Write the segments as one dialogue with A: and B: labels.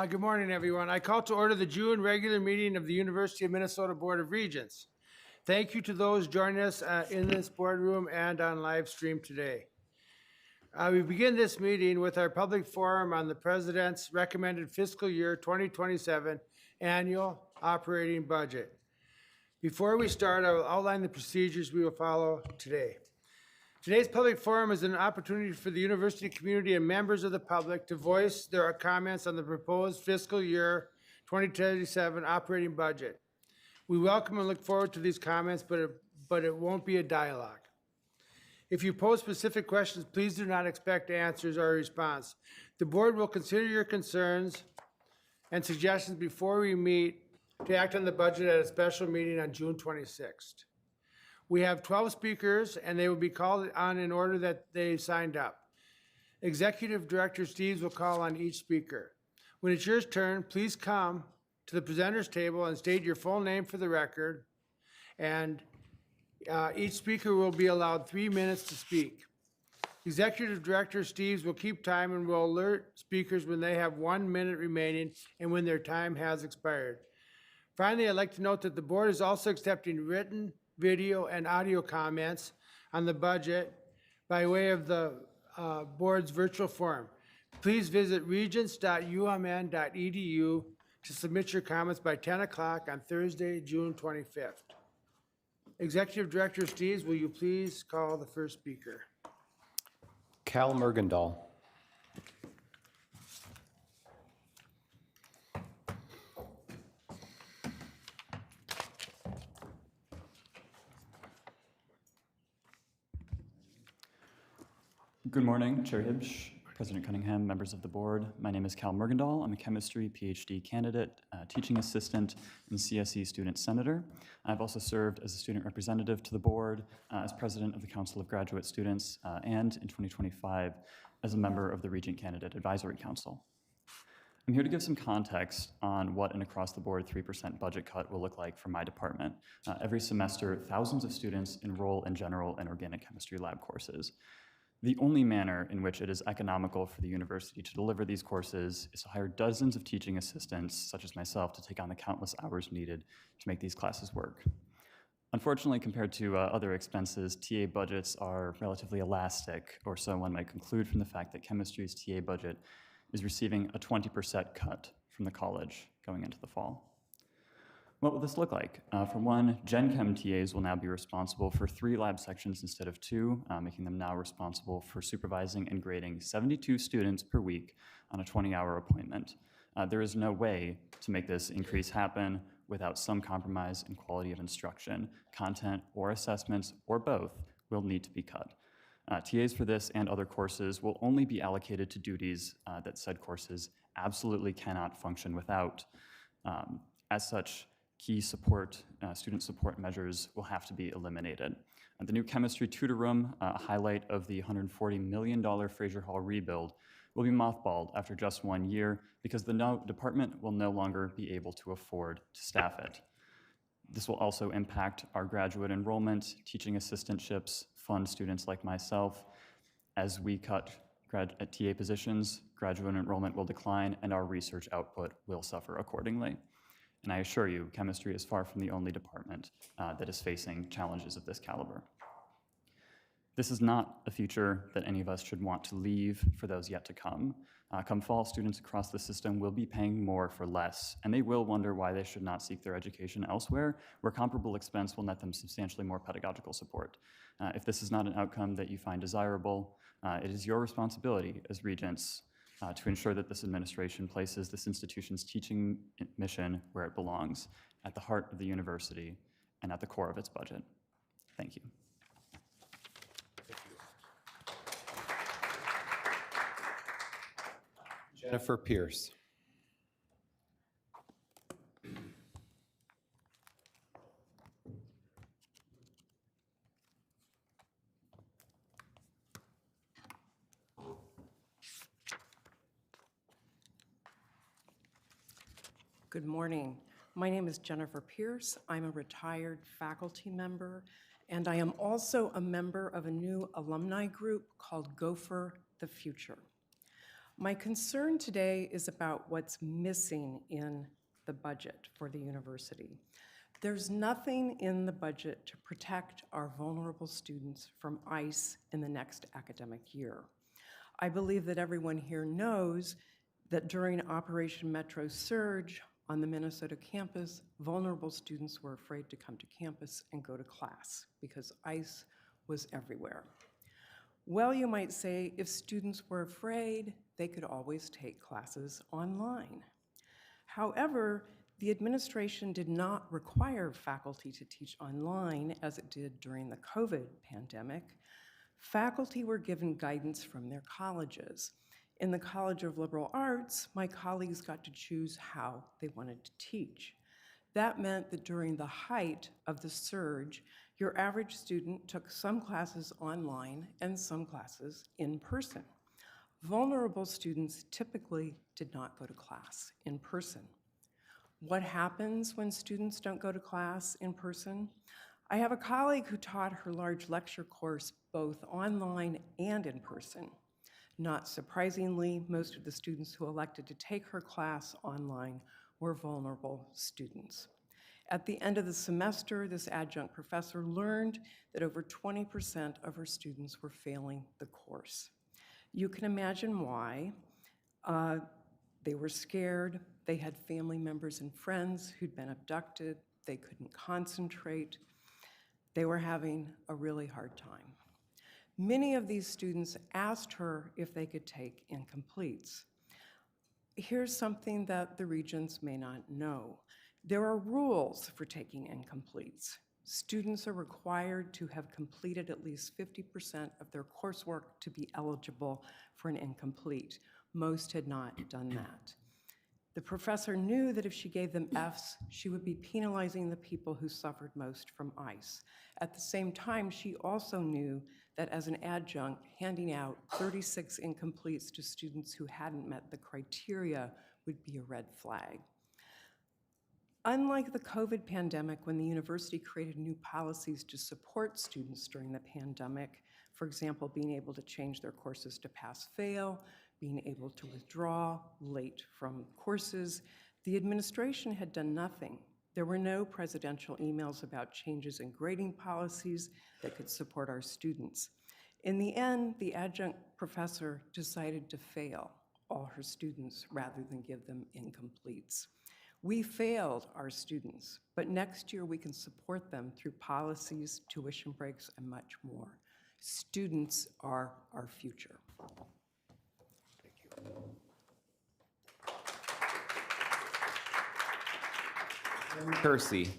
A: Good morning, everyone. I call to order the June regular meeting of the University of Minnesota Board of Regents. Thank you to those joining us in this boardroom and on live stream today. We begin this meeting with our public forum on the President's recommended fiscal year 2027 annual operating budget. Before we start, I will outline the procedures we will follow today. Today's public forum is an opportunity for the university community and members of the public to voice their comments on the proposed fiscal year 2027 operating budget. We welcome and look forward to these comments, but it won't be a dialogue. If you pose specific questions, please do not expect answers or a response. The board will consider your concerns and suggestions before we meet to act on the budget at a special meeting on June 26th. We have 12 speakers, and they will be called on in order that they signed up. Executive Director Steves will call on each speaker. When it's your turn, please come to the presenter's table and state your full name for the record. And each speaker will be allowed 3 minutes to speak. Executive Director Steves will keep time and will alert speakers when they have 1 minute remaining and when their time has expired. Finally, I'd like to note that the board is also accepting written, video, and audio comments on the budget by way of the board's virtual forum. Please visit regents.umn.edu to submit your comments by 10 o'clock on Thursday, June 25th. Executive Director Steves, will you please call the first speaker?
B: Cal Mergendahl.
C: Good morning, Chair Hibsch, President Cunningham, members of the board. My name is Cal Mergendahl. I'm a chemistry PhD candidate, teaching assistant, and CSE student senator. I've also served as a student representative to the board, as president of the Council of Graduate Students, and in 2025 as a member of the Regent Candidate Advisory Council. I'm here to give some context on what an across-the-board 3% budget cut will look like for my department. Every semester, thousands of students enroll in general and organic chemistry lab courses. The only manner in which it is economical for the university to deliver these courses is to hire dozens of teaching assistants, such as myself, to take on the countless hours needed to make these classes work. Unfortunately, compared to other expenses, TA budgets are relatively elastic, or so one might conclude from the fact that chemistry's TA budget is receiving a 20% cut from the college going into the fall. What will this look like? For one, Gen Chem TAs will now be responsible for 3 lab sections instead of 2, making them now responsible for supervising and grading 72 students per week on a 20-hour appointment. There is no way to make this increase happen without some compromise in quality of instruction. Content or assessments, or both, will need to be cut. TAs for this and other courses will only be allocated to duties that said courses absolutely cannot function without. As such, key support, student support measures will have to be eliminated. The new chemistry tutor room, a highlight of the $140 million Fraser Hall rebuild, will be mothballed after just 1 year because the department will no longer be able to afford to staff it. This will also impact our graduate enrollment, teaching assistantships, fund students like myself. As we cut TA positions, graduate enrollment will decline and our research output will suffer accordingly. And I assure you, chemistry is far from the only department that is facing challenges of this caliber. This is not a future that any of us should want to leave for those yet to come. Come fall, students across the system will be paying more for less, and they will wonder why they should not seek their education elsewhere, where comparable expense will net them substantially more pedagogical support. If this is not an outcome that you find desirable, it is your responsibility as regents to ensure that this administration places this institution's teaching mission where it belongs, at the heart of the university and at the core of its budget. Thank you.
B: Jennifer Pierce.
D: Good morning. My name is Jennifer Pierce. I'm a retired faculty member, and I am also a member of a new alumni group called Go for the Future. My concern today is about what's missing in the budget for the university. There's nothing in the budget to protect our vulnerable students from ICE in the next academic year. I believe that everyone here knows that during Operation Metro Surge on the Minnesota campus, vulnerable students were afraid to come to campus and go to class because ICE was everywhere. Well, you might say, if students were afraid, they could always take classes online. However, the administration did not require faculty to teach online as it did during the COVID pandemic. Faculty were given guidance from their colleges. In the College of Liberal Arts, my colleagues got to choose how they wanted to teach. That meant that during the height of the surge, your average student took some classes online and some classes in person. Vulnerable students typically did not go to class in person. What happens when students don't go to class in person? I have a colleague who taught her large lecture course both online and in person. Not surprisingly, most of the students who elected to take her class online were vulnerable students. At the end of the semester, this adjunct professor learned that over 20% of her students were failing the course. You can imagine why. They were scared, they had family members and friends who'd been abducted, they couldn't concentrate, they were having a really hard time. Many of these students asked her if they could take incompletes. Here's something that the Regents may not know. There are rules for taking incompletes. Students are required to have completed at least 50% of their coursework to be eligible for an incomplete. Most had not done that. The professor knew that if she gave them Fs, she would be penalizing the people who suffered most from ICE. At the same time, she also knew that as an adjunct, handing out 36 incompletes to students who hadn't met the criteria would be a red flag. Unlike the COVID pandemic, when the university created new policies to support students during the pandemic, for example, being able to change their courses to pass-fail, being able to withdraw late from courses, the administration had done nothing. There were no presidential emails about changes in grading policies that could support our students. In the end, the adjunct professor decided to fail all her students rather than give them incompletes. We failed our students, but next year we can support them through policies, tuition breaks, and much more. Students are our future.
B: Kersey.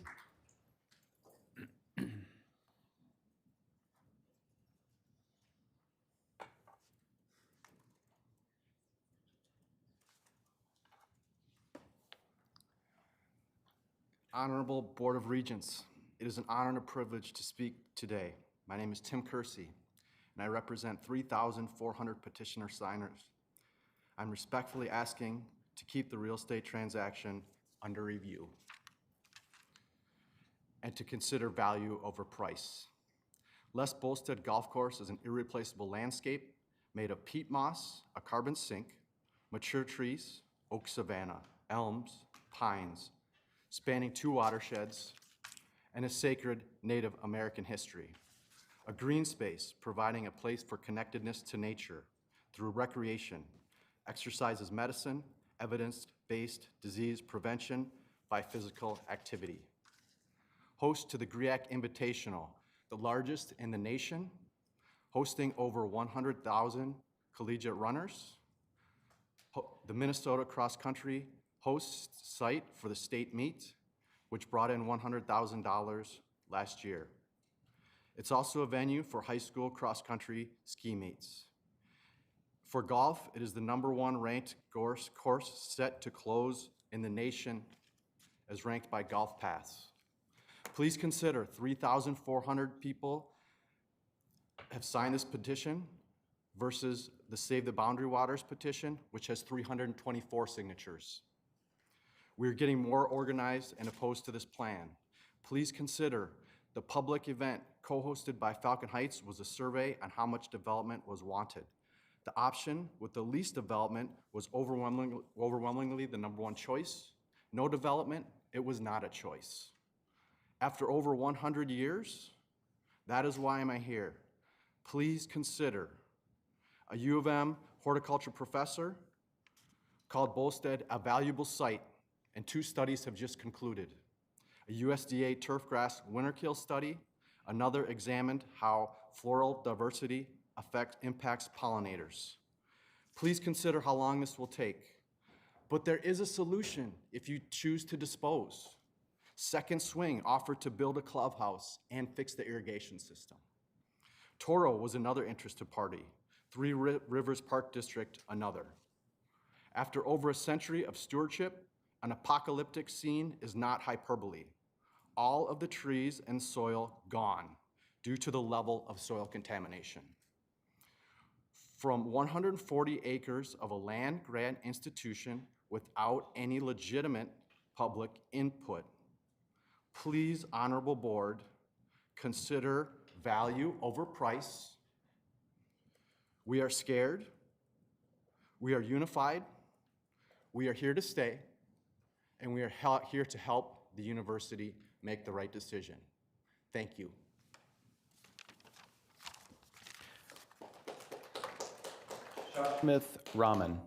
E: Honorable Board of Regents, it is an honor and a privilege to speak today. My name is Tim Kersey, and I represent 3,400 petitioner signers. I'm respectfully asking to keep the real estate transaction under review and to consider value over price. Les Bolstead Golf Course is an irreplaceable landscape made of peat moss, a carbon sink, mature trees, oak savanna, elms, pines, spanning 2 watersheds, and a sacred Native American history. A green space providing a place for connectedness to nature through recreation, exercise as medicine, evidence-based disease prevention by physical activity. Host to the GRIAC Invitational, the largest in the nation, hosting over 100,000 collegiate runners. The Minnesota Cross Country host site for the state meet, which brought in $100,000 last year. It's also a venue for high school cross-country ski meets. For golf, it is the #1 ranked course set to close in the nation as ranked by Golf Pass. Please consider 3,400 people have signed this petition versus the Save the Boundary Waters petition, which has 324 signatures. We're getting more organized and opposed to this plan. Please consider the public event co-hosted by Falcon Heights was a survey on how much development was wanted. The option with the least development was overwhelmingly the number one choice. No development, it was not a choice. After over 100 years, that is why I'm here. Please consider a U of M horticulture professor called Bolstead a valuable site, and 2 studies have just concluded. A USDA turfgrass winter kill study, another examined how floral diversity impacts pollinators. Please consider how long this will take. But there is a solution if you choose to dispose. Second Swing offered to build a clubhouse and fix the irrigation system. Toro was another interested party. Three Rivers Park District, another. After over a century of stewardship, an apocalyptic scene is not hyperbole. All of the trees and soil gone due to the level of soil contamination. From 140 acres of a land grant institution without any legitimate public input. Please, honorable board, consider value over price. We are scared. We are unified. We are here to stay. And we are here to help the university make the right decision. Thank you.
B: Smith Rahman.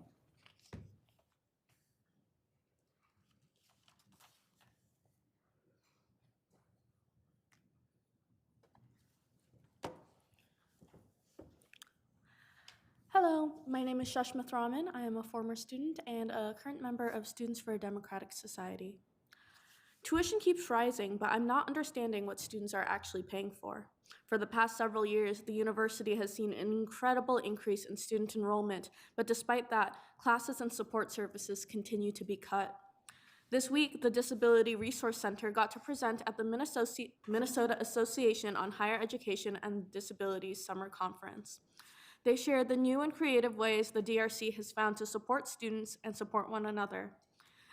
F: Hello, my name is Shushmith Raman. I am a former student and a current member of Students for a Democratic Society. Tuition keeps rising, but I'm not understanding what students are actually paying for. For the past several years, the university has seen an incredible increase in student enrollment, but despite that, classes and support services continue to be cut. This week, the Disability Resource Center got to present at the Minnesota Association on Higher Education and Disabilities Summer Conference. They shared the new and creative ways the DRC has found to support students and support one another.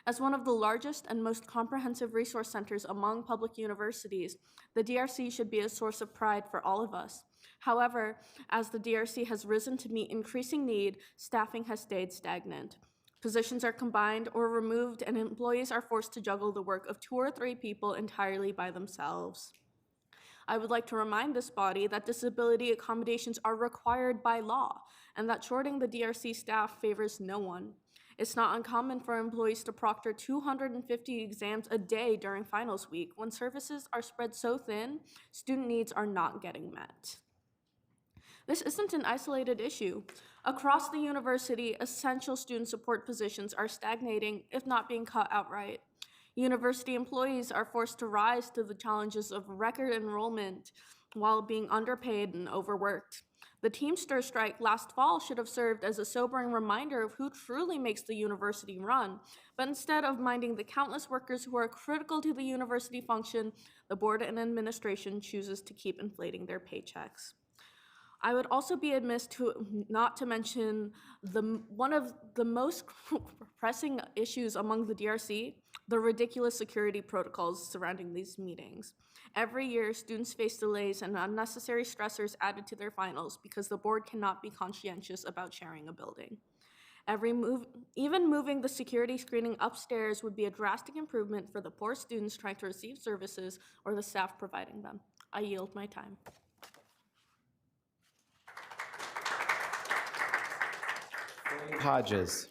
F: As one of the largest and most comprehensive resource centers among public universities, the DRC should be a source of pride for all of us. However, as the DRC has risen to meet increasing need, staffing has stayed stagnant. Positions are combined or removed, and employees are forced to juggle the work of 2 or 3 people entirely by themselves. I would like to remind this body that disability accommodations are required by law, and that shorting the DRC staff favors no one. It's not uncommon for employees to proctor 250 exams a day during finals week. When services are spread so thin, student needs are not getting met. This isn't an isolated issue. Across the university, essential student support positions are stagnating, if not being cut outright. University employees are forced to rise to the challenges of record enrollment while being underpaid and overworked. The Teamster strike last fall should have served as a sobering reminder of who truly makes the university run, but instead of minding the countless workers who are critical to the university function, the board and administration chooses to keep inflating their paychecks. I would also be amiss not to mention one of the most pressing issues among the DRC, the ridiculous security protocols surrounding these meetings. Every year, students face delays and unnecessary stressors added to their finals because the board cannot be conscientious about sharing a building. Even moving the security screening upstairs would be a drastic improvement for the poor students trying to receive services or the staff providing them. I yield my time.
B: Hodges.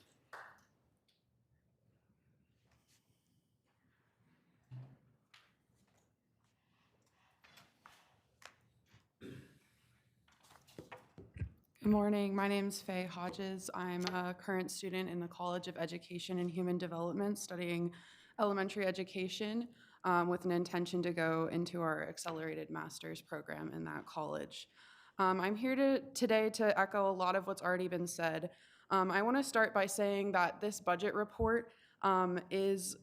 G: Good morning. My name is Faye Hodges. I'm a current student in the College of Education and Human Development studying elementary education with an intention to go into our accelerated master's program in that college. I'm here today to echo a lot of what's already been said. I want to start by saying that this budget report is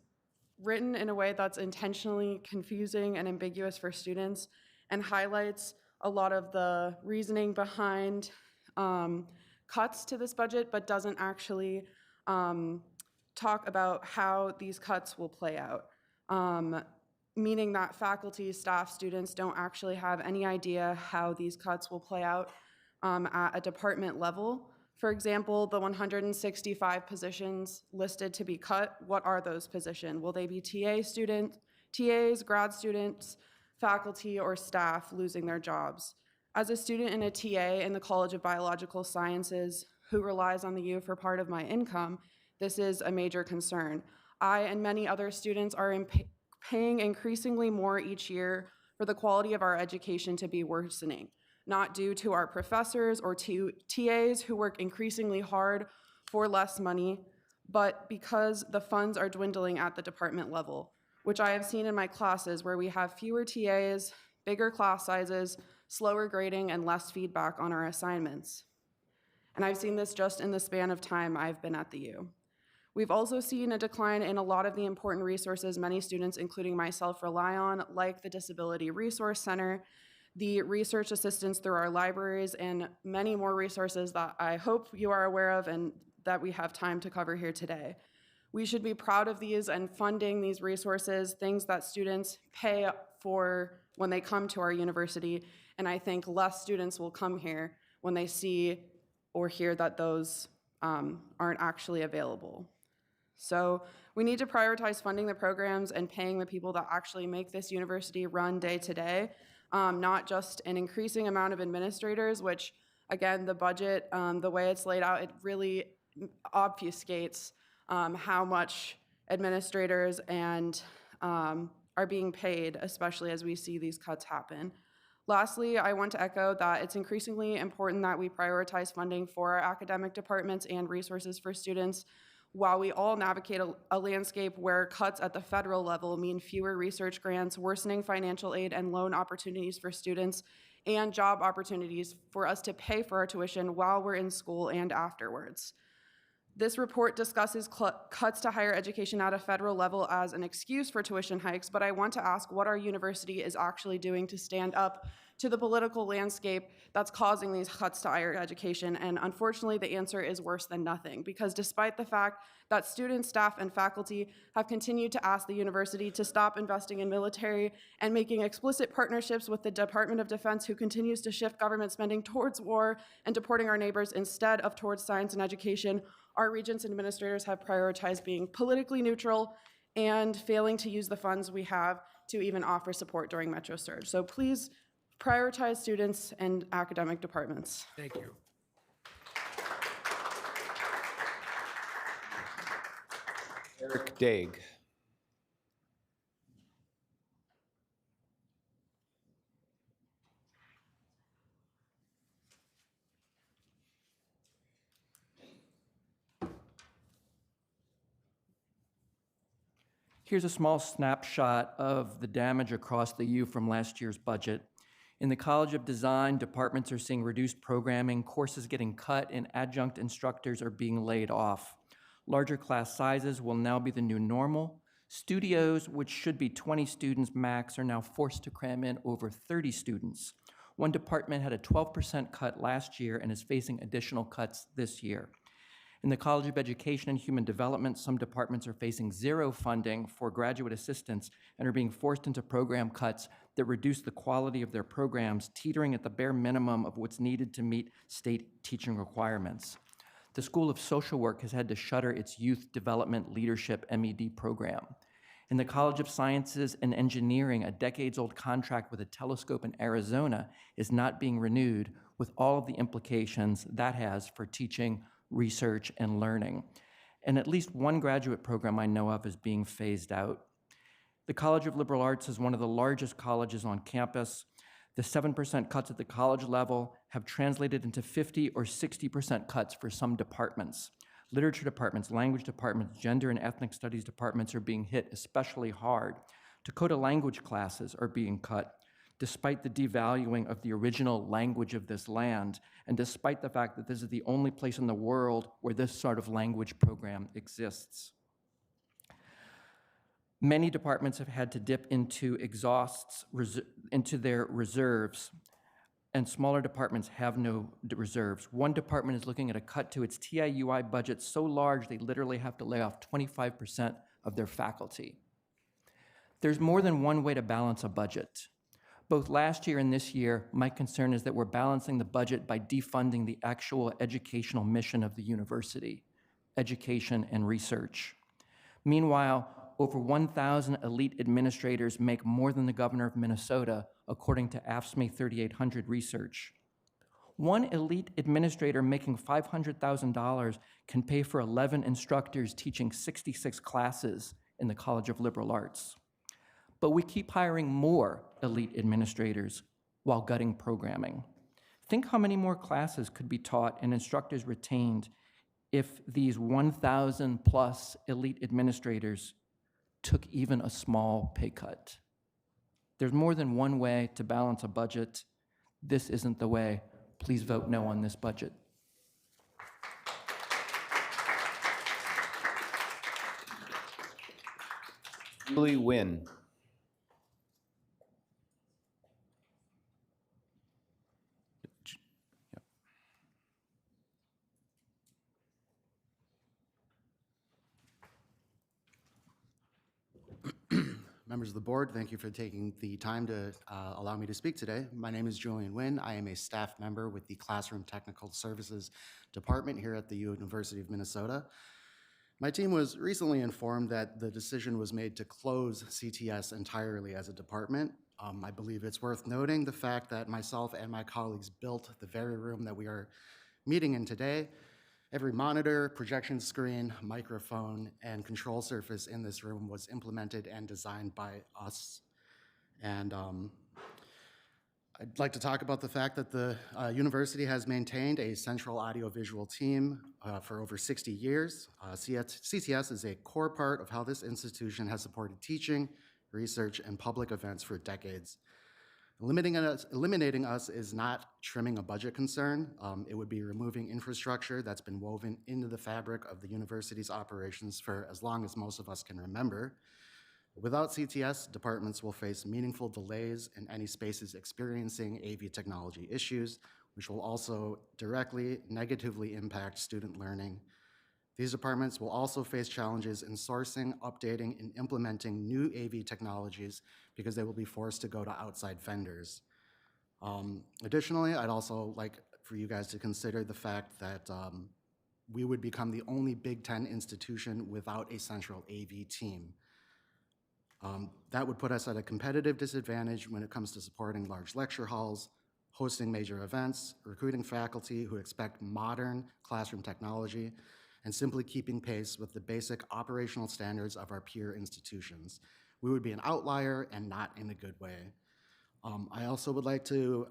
G: written in a way that's intentionally confusing and ambiguous for students and highlights a lot of the reasoning behind cuts to this budget, but doesn't actually talk about how these cuts will play out, meaning that faculty, staff, students don't actually have any idea how these cuts will play out at a department level. For example, the 165 positions listed to be cut, what are those positions? Will they be TAs, grad students, faculty, or staff losing their jobs? As a student and a TA in the College of Biological Sciences who relies on the U for part of my income, this is a major concern. I and many other students are paying increasingly more each year for the quality of our education to be worsening, not due to our professors or to TAs who work increasingly hard for less money, but because the funds are dwindling at the department level, which I have seen in my classes where we have fewer TAs, bigger class sizes, slower grading, and less feedback on our assignments. And I've seen this just in the span of time I've been at the U. We've also seen a decline in a lot of the important resources many students, including myself, rely on, like the Disability Resource Center, the research assistance through our libraries, and many more resources that I hope you are aware of and that we have time to cover here today. We should be proud of these and funding these resources, things that students pay for when they come to our university, and I think less students will come here when they see or hear that those aren't actually available. So we need to prioritize funding the programs and paying the people that actually make this university run day to day, not just an increasing amount of administrators, which again, the budget, the way it's laid out, it really obfuscates how much administrators and are being paid, especially as we see these cuts happen. Lastly, I want to echo that it's increasingly important that we prioritize funding for our academic departments and resources for students while we all navigate a landscape where cuts at the federal level mean fewer research grants, worsening financial aid and loan opportunities for students, and job opportunities for us to pay for our tuition while we're in school and afterwards. This report discusses cuts to higher education at a federal level as an excuse for tuition hikes, but I want to ask what our university is actually doing to stand up to the political landscape that's causing these cuts to higher education, and unfortunately the answer is worse than nothing, because despite the fact that students, staff, and faculty have continued to ask the university to stop investing in military and making explicit partnerships with the Department of Defense, who continues to shift government spending towards war and deporting our neighbors instead of towards science and education, our Regents administrators have prioritized being politically neutral and failing to use the funds we have to even offer support during Metro Surge. So please prioritize students and academic departments.
A: Thank you.
B: Eric Daig.
H: Here's a small snapshot of the damage across the U from last year's budget. In the College of Design, departments are seeing reduced programming, courses getting cut, and adjunct instructors are being laid off. Larger class sizes will now be the new normal. Studios, which should be 20 students max, are now forced to cram in over 30 students. One department had a 12% cut last year and is facing additional cuts this year. In the College of Education and Human Development, some departments are facing zero funding for graduate assistants and are being forced into program cuts that reduce the quality of their programs, teetering at the bare minimum of what's needed to meet state teaching requirements. The School of Social Work has had to shutter its Youth Development Leadership MED program. In the College of Sciences and Engineering, a decades-old contract with a telescope in Arizona is not being renewed, with all of the implications that has for teaching, research, and learning. And at least one graduate program I know of is being phased out. The College of Liberal Arts is one of the largest colleges on campus. The 7% cuts at the college level have translated into 50 or 60% cuts for some departments. Literature departments, language departments, gender and ethnic studies departments are being hit especially hard. Dakota language classes are being cut, despite the devaluing of the original language of this land, and despite the fact that this is the only place in the world where this sort of language program exists. Many departments have had to dip into into their reserves, and smaller departments have no reserves. One department is looking at a cut to its TIUI budget so large they literally have to lay off 25% of their faculty. There's more than one way to balance a budget. Both last year and this year, my concern is that we're balancing the budget by defunding the actual educational mission of the university, education and research. Meanwhile, over 1,000 elite administrators make more than the governor of Minnesota, according to AFSCME 3800 research. One elite administrator making $500,000 can pay for 11 instructors teaching 66 classes in the College of Liberal Arts. But we keep hiring more elite administrators while gutting programming. Think how many more classes could be taught and instructors retained if these 1,000 plus elite administrators took even a small pay cut. There's more than one way to balance a budget. This isn't the way. Please vote no on this budget.
B: Julie Nguyen.
I: Members of the board, thank you for taking the time to allow me to speak today. My name is Julian Nguyen. I am a staff member with the Classroom Technical Services Department here at the University of Minnesota. My team was recently informed that the decision was made to close CTS entirely as a department. I believe it's worth noting the fact that myself and my colleagues built the very room that we are meeting in today. Every monitor, projection screen, microphone, and control surface in this room was implemented and designed by us. And I'd like to talk about the fact that the university has maintained a central audiovisual team for over 60 years. CTS is a core part of how this institution has supported teaching, research, and public events for decades. Eliminating us is not trimming a budget concern. It would be removing infrastructure that's been woven into the fabric of the university's operations for as long as most of us can remember. Without CTS, departments will face meaningful delays in any spaces experiencing AV technology issues, which will also directly negatively impact student learning. These departments will also face challenges in sourcing, updating, and implementing new AV technologies because they will be forced to go to outside vendors. Additionally, I'd also like for you guys to consider the fact that we would become the only Big Ten institution without a central AV team. That would put us at a competitive disadvantage when it comes to supporting large lecture halls, hosting major events, recruiting faculty who expect modern classroom technology, and simply keeping pace with the basic operational standards of our peer institutions. We would be an outlier and not in a good way. I also would like to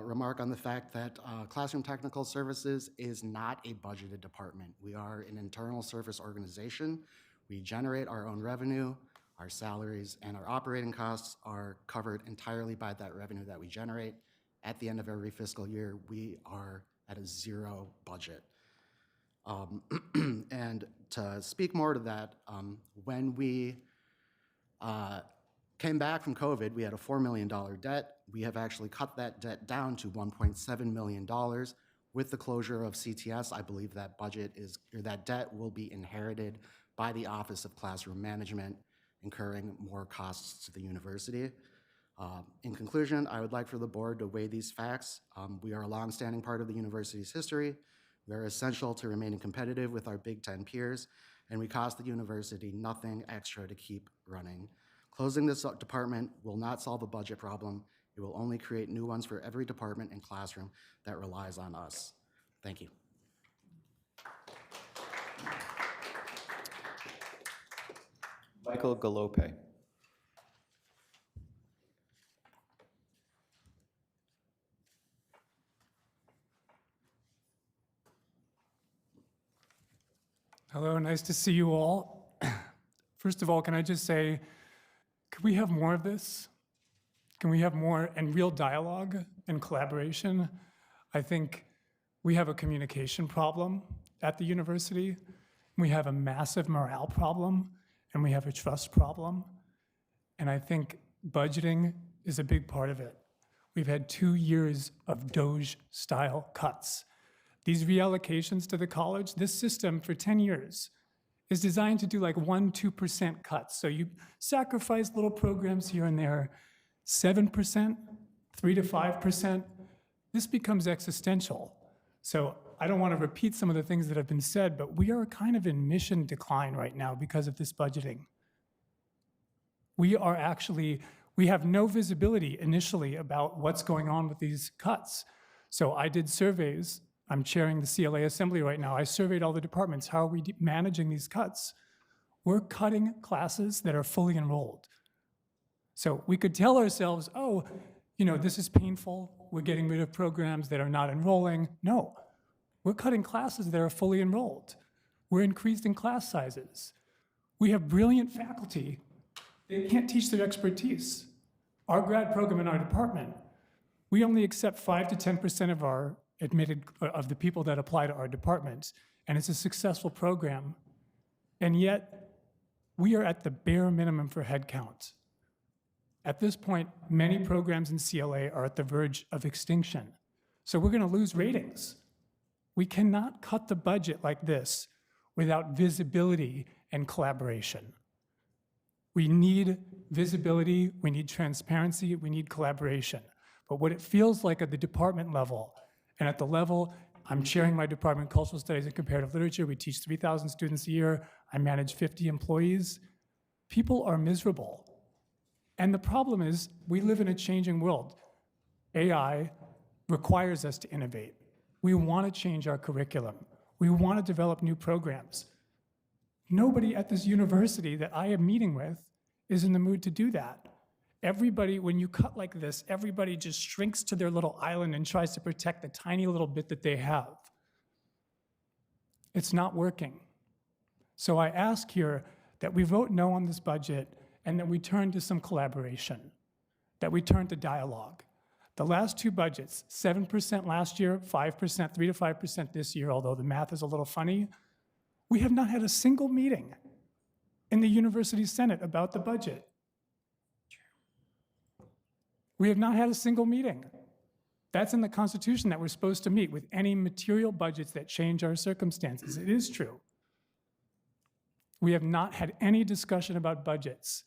I: remark on the fact that Classroom Technical Services is not a budgeted department. We are an internal service organization. We generate our own revenue. Our salaries and our operating costs are covered entirely by that revenue that we generate. At the end of every fiscal year, we are at a zero budget. And to speak more to that, when we came back from COVID, we had a $4 million debt. We have actually cut that debt down to $1.7 million. With the closure of CTS, I believe that that debt will be inherited by the Office of Classroom Management, incurring more costs to the university. In conclusion, I would like for the board to weigh these facts. We are a longstanding part of the university's history. We are essential to remaining competitive with our Big Ten peers, and we cost the university nothing extra to keep running. Closing this department will not solve a budget problem. It will only create new ones for every department and classroom that relies on us. Thank you.
B: Michael Galope.
J: Hello, nice to see you all. First of all, can I just say, could we have more of this? Can we have more and real dialogue and collaboration? I think we have a communication problem at the university. We have a massive morale problem, and we have a trust problem. And I think budgeting is a big part of it. We've had 2 years of Doge-style cuts. These reallocations to the college, this system for 10 years is designed to do like 1-2% cuts. So you sacrifice little programs here and there, 7%, 3 to 5%, this becomes existential. So I don't want to repeat some of the things that have been said, but we are kind of in mission decline right now because of this budgeting. We have no visibility initially about what's going on with these cuts. So I did surveys. I'm chairing the CLA assembly right now. I surveyed all the departments. How are we managing these cuts? We're cutting classes that are fully enrolled. So we could tell ourselves, oh, this is painful. We're getting rid of programs that are not enrolling. No, we're cutting classes that are fully enrolled. We're increasing class sizes. We have brilliant faculty. They can't teach their expertise. Our grad program in our department, we only accept 5 to 10% of our of the people that apply to our departments, and it's a successful program. And yet, we are at the bare minimum for headcount. At this point, many programs in CLA are at the verge of extinction. So we're going to lose ratings. We cannot cut the budget like this without visibility and collaboration. We need visibility, we need transparency, we need collaboration. But what it feels like at the department level, and at the level, I'm chairing my department, Cultural Studies and Comparative Literature. We teach 3,000 students a year. I manage 50 employees. People are miserable. And the problem is, we live in a changing world. AI requires us to innovate. We want to change our curriculum. We want to develop new programs. Nobody at this university that I am meeting with is in the mood to do that. Everybody, when you cut like this, everybody just shrinks to their little island and tries to protect the tiny little bit that they have. It's not working. So I ask here that we vote no on this budget and that we turn to some collaboration, that we turn to dialogue. The last two budgets, 7% last year, 5%, 3 to 5% this year, although the math is a little funny, we have not had a single meeting in the University Senate about the budget. We have not had a single meeting. That's in the Constitution that we're supposed to meet with any material budgets that change our circumstances. It is true. We have not had any discussion about budgets.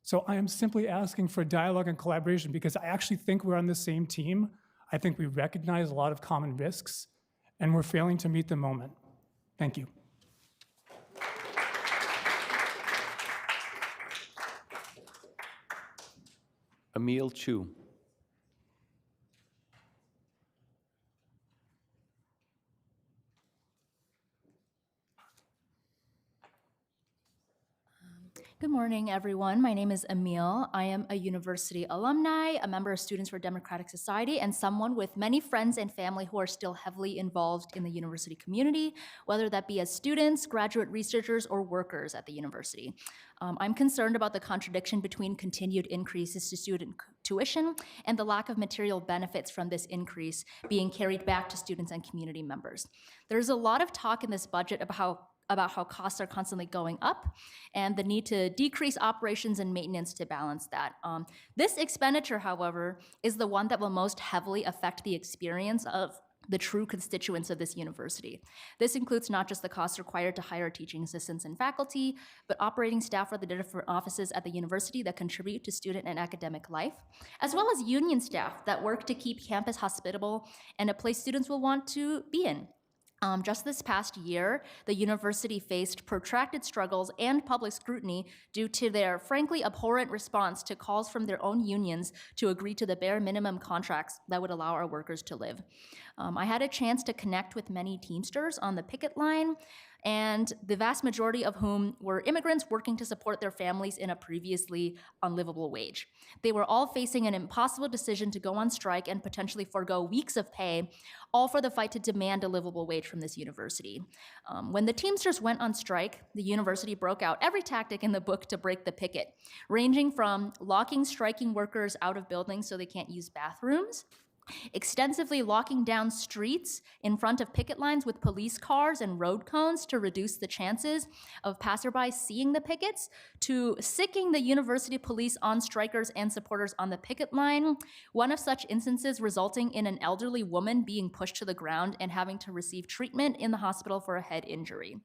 J: So I am simply asking for dialogue and collaboration because I actually think we're on the same team. I think we recognize a lot of common risks, and we're failing to meet the moment. Thank you.
B: Emil Chu.
K: Good morning, everyone. My name is Emil. I am a university alumni, a member of Students for Democratic Society, and someone with many friends and family who are still heavily involved in the university community, whether that be as students, graduate researchers, or workers at the university. I'm concerned about the contradiction between continued increases to student tuition and the lack of material benefits from this increase being carried back to students and community members. There's a lot of talk in this budget about how costs are constantly going up and the need to decrease operations and maintenance to balance that. This expenditure, however, is the one that will most heavily affect the experience of the true constituents of this university. This includes not just the costs required to hire teaching assistants and faculty, but operating staff for the different offices at the university that contribute to student and academic life, as well as union staff that work to keep campus hospitable and a place students will want to be in. Just this past year, the university faced protracted struggles and public scrutiny due to their frankly abhorrent response to calls from their own unions to agree to the bare minimum contracts that would allow our workers to live. I had a chance to connect with many Teamsters on the picket line, and the vast majority of whom were immigrants working to support their families in a previously unlivable wage. They were all facing an impossible decision to go on strike and potentially forego weeks of pay, all for the fight to demand a livable wage from this university. When the Teamsters went on strike, the university broke out every tactic in the book to break the picket, ranging from locking striking workers out of buildings so they can't use bathrooms, extensively locking down streets in front of picket lines with police cars and road cones to reduce the chances of passerby seeing the pickets, to sicking the university police on strikers and supporters on the picket line, one of such instances resulting in an elderly woman being pushed to the ground and having to receive treatment in the hospital for a head injury.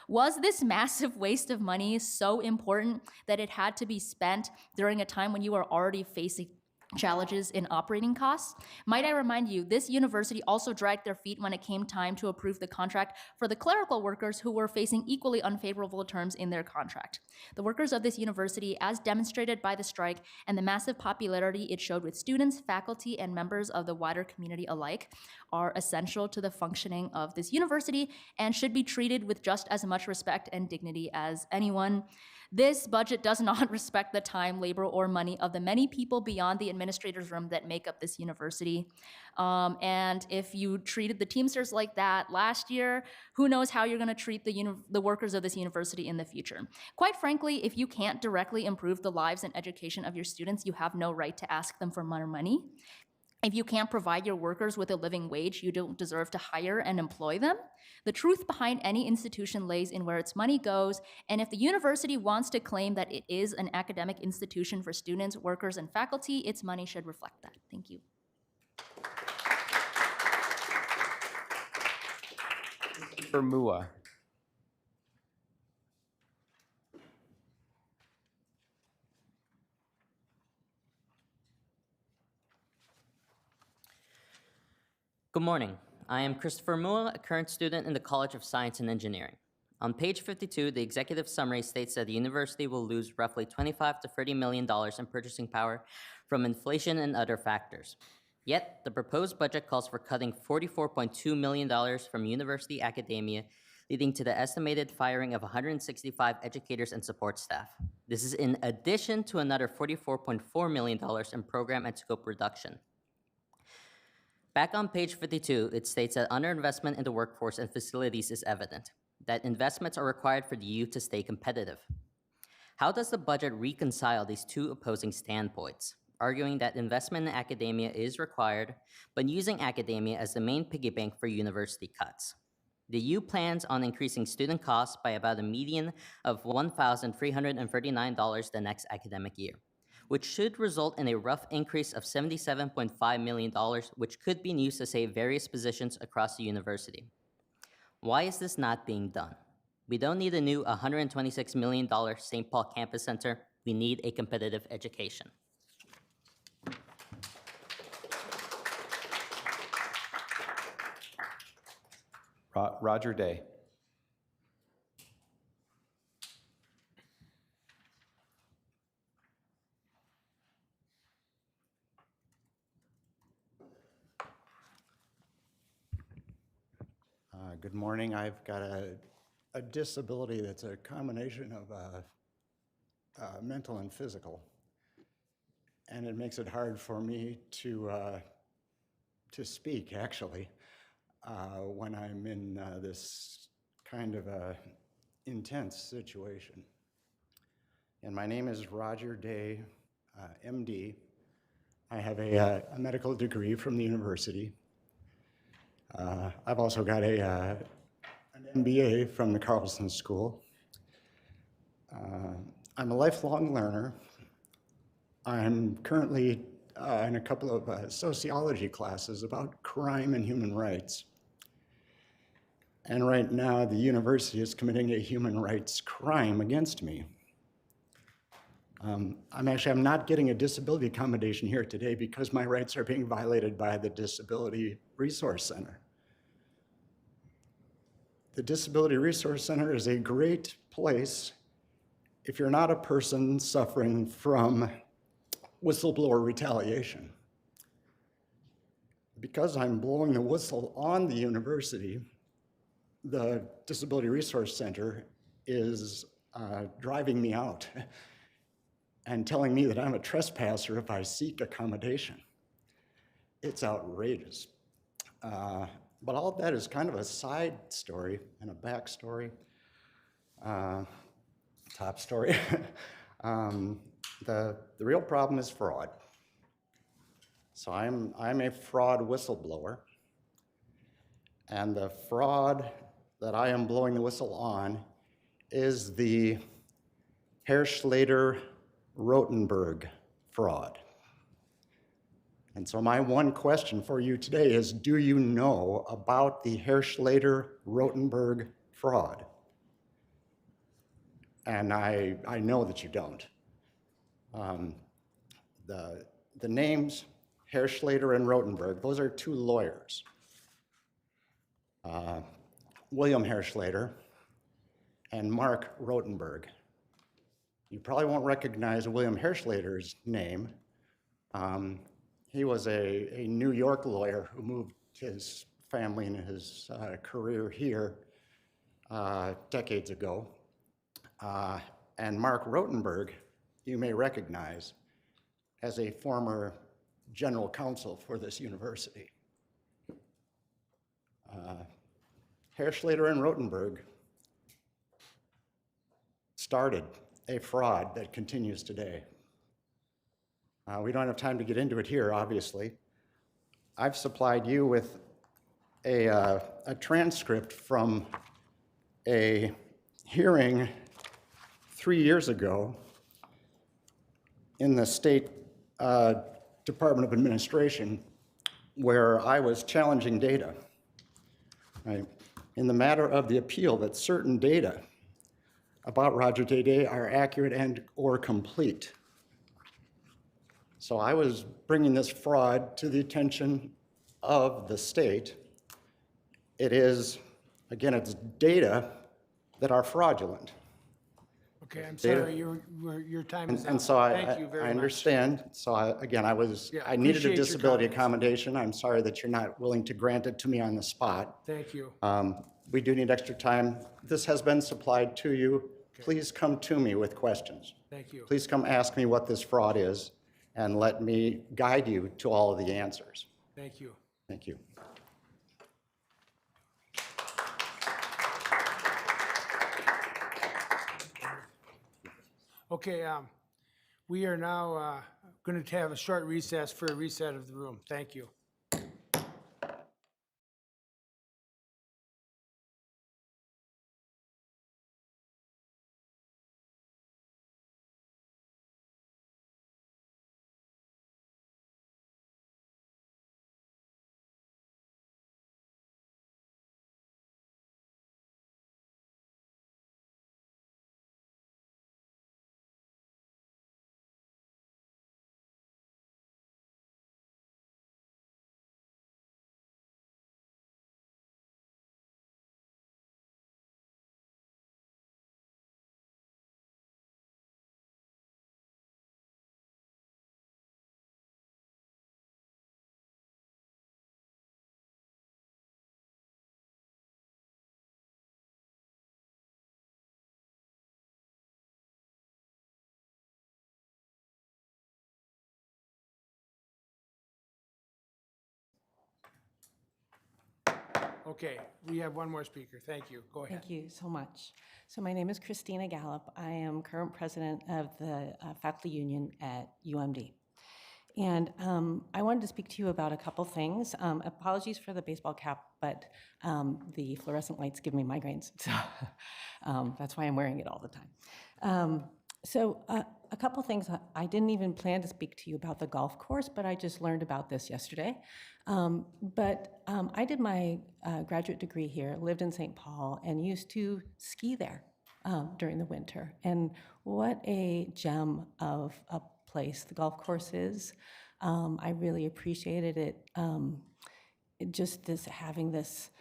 K: Was this massive waste of money so important that it had to be spent during a time when you are already facing challenges in operating costs. Might I remind you, this university also dragged their feet when it came time to approve the contract for the clerical workers who were facing equally unfavorable terms in their contract. The workers of this university, as demonstrated by the strike and the massive popularity it showed with students, faculty, and members of the wider community alike, are essential to the functioning of this university and should be treated with just as much respect and dignity as anyone. This budget does not respect the time, labor, or money of the many people beyond the administrator's room that make up this university. And if you treated the Teamsters like that last year, who knows how you're going to treat the workers of this university in the future. Quite frankly, if you can't directly improve the lives and education of your students, you have no right to ask them for more money. If you can't provide your workers with a living wage, you don't deserve to hire and employ them. The truth behind any institution lays in where its money goes, and if the university wants to claim that it is an academic institution for students, workers, and faculty, its money should reflect that. Thank you.
B: Mua.
L: Good morning. I am Christopher Mua, a current student in the College of Science and Engineering. On page 52, the executive summary states that the university will lose roughly $25 to $30 million in purchasing power from inflation and other factors. Yet, the proposed budget calls for cutting $44.2 million from university academia, leading to the estimated firing of 165 educators and support staff. This is in addition to another $44.4 million in program and scope reduction. Back on page 52, it states that underinvestment in the workforce and facilities is evident, that investments are required for the youth to stay competitive. How does the budget reconcile these two opposing standpoints, arguing that investment in academia is required, but using academia as the main piggy bank for university cuts? The U plans on increasing student costs by about a median of $1,339 the next academic year, which should result in a rough increase of $77.5 million, which could be used to save various positions across the university. Why is this not being done? We don't need a new $126 million St. Paul Campus Center. We need a competitive education.
B: Roger Day.
M: Good morning. I've got a disability that's a combination of mental and physical, and it makes it hard for me to speak, actually, when I'm in this kind of a intense situation. And my name is Roger Day, MD. I have a medical degree from the university. I've also got an MBA from the Carlson School. I'm a lifelong learner. I'm currently in a couple of sociology classes about crime and human rights. And right now, the university is committing a human rights crime against me. I'm not getting a disability accommodation here today because my rights are being violated by the Disability Resource Center. The Disability Resource Center is a great place if you're not a person suffering from whistleblower retaliation. Because I'm blowing the whistle on the university, the Disability Resource Center is driving me out and telling me that I'm a trespasser if I seek accommodation. It's outrageous. But all of that is kind of a side story and a back story, top story. The real problem is fraud. So I'm a fraud whistleblower, and the fraud that I am blowing the whistle on is the Herschlader-Rotenberg fraud. And so my one question for you today is, do you know about the Herschlader-Rotenberg fraud? And I know that you don't. the names Herschlater and Rotenberg, those are two lawyers. William Herschlater and Mark Rotenberg. You probably won't recognize William Herschlater's name. He was a New York lawyer who moved his family and his career here decades ago. And Mark Rotenberg, you may recognize as a former general counsel for this university. Herschlater and Rotenberg started a fraud that continues today. We don't have time to get into it here, obviously. I've supplied you with a transcript from a hearing 3 years ago in the State Department of Administration where I was challenging data, right? In the matter of the appeal that certain data about Roger Day are accurate and or complete. So I was bringing this fraud to the attention of the state. It is, again, it's data that are fraudulent.
A: Okay, I'm
M: Data.
A: sorry, your time is up.
M: And so
A: Thank you very
M: I
A: much.
M: understand. So
A: Yeah,
M: I needed a
A: appreciate your
M: disability
A: comments.
M: accommodation. I'm sorry that you're not willing to grant it to me on the spot.
A: Thank you.
M: We do need extra time. This has been supplied to you. Please come to me with questions.
A: Thank you.
M: Please come ask me what this fraud is and let me guide you to all of the answers.
A: Thank you.
M: Thank you.
A: Okay, we are now going to have a short recess for a reset of the room. Thank you. Okay, we have one more speaker. Thank you. Go ahead.
N: Thank you so much. So my name is Christina Gallup. I am current president of the faculty union at UMD. And I wanted to speak to you about a couple things. Apologies for the baseball cap, but the fluorescent lights give me migraines, so that's why I'm wearing it all the time. A couple things. I didn't even plan to speak to you about the golf course, but I just learned about this yesterday. I did my graduate degree here, lived in St. Paul, and used to ski there during the winter. And what a gem of a place the golf course is. I really appreciated it. Having this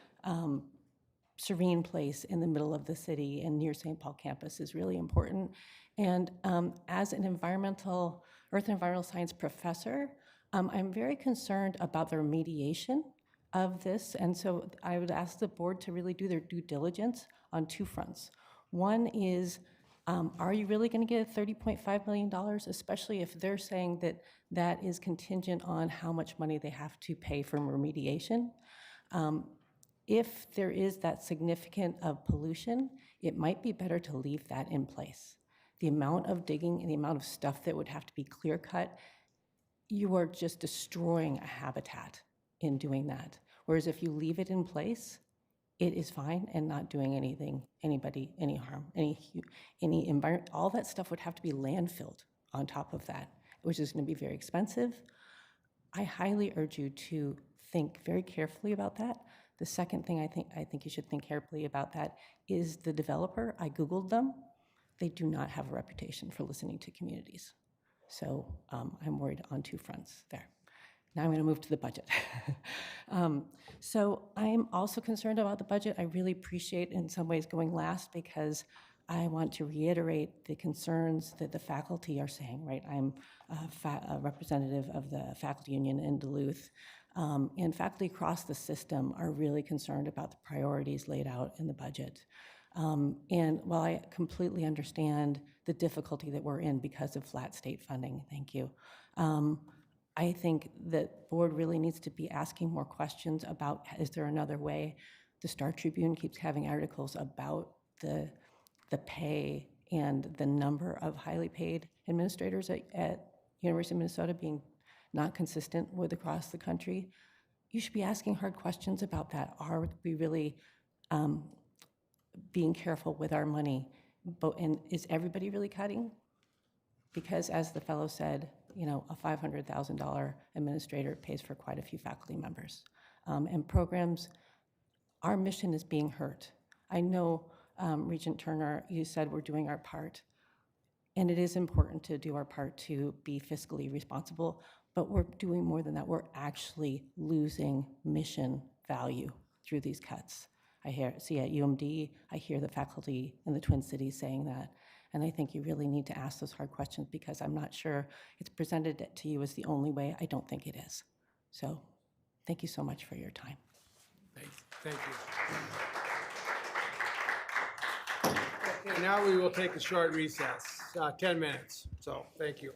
N: serene place in the middle of the city and near St. Paul campus is really important. And as an earth and environmental science professor, I'm very concerned about the remediation of this. And so I would ask the board to really do their due diligence on two fronts. One is, are you really going to get $30.5 million, especially if they're saying that that is contingent on how much money they have to pay for remediation? If there is that significant of pollution, it might be better to leave that in place. The amount of digging and the amount of stuff that would have to be clear cut, you are just destroying a habitat in doing that. Whereas if you leave it in place, it is fine and not doing anybody any harm, any environment. All that stuff would have to be landfilled on top of that, which is going to be very expensive. I highly urge you to think very carefully about that. The second thing I think you should think carefully about that is the developer. I Googled them. They do not have a reputation for listening to communities. So I'm worried on two fronts there. Now I'm going to move to the budget. So I'm also concerned about the budget. I really appreciate in some ways going last because I want to reiterate the concerns that the faculty are saying, right? I'm a representative of the faculty union in Duluth. And faculty across the system are really concerned about the priorities laid out in the budget. And while I completely understand the difficulty that we're in because of flat state funding, thank you, I think that board really needs to be asking more questions about, is there another way? The Star Tribune keeps having articles about the pay and the number of highly paid administrators at University of Minnesota being not consistent with across the country. You should be asking hard questions about that. Are we really being careful with our money? And is everybody really cutting? Because as the fellow said, you know, a $500,000 administrator pays for quite a few faculty members. And programs, our mission is being hurt. I know, Regent Turner, you said we're doing our part. And it is important to do our part to be fiscally responsible, but we're doing more than that. We're actually losing mission value through these cuts. See at UMD, I hear the faculty in the Twin Cities saying that. And I think you really need to ask those hard questions because I'm not sure it's presented to you as the only way. I don't think it is. So thank you so much for your time.
A: Thank you. Okay, now we will take a short recess, 10 minutes. So thank you.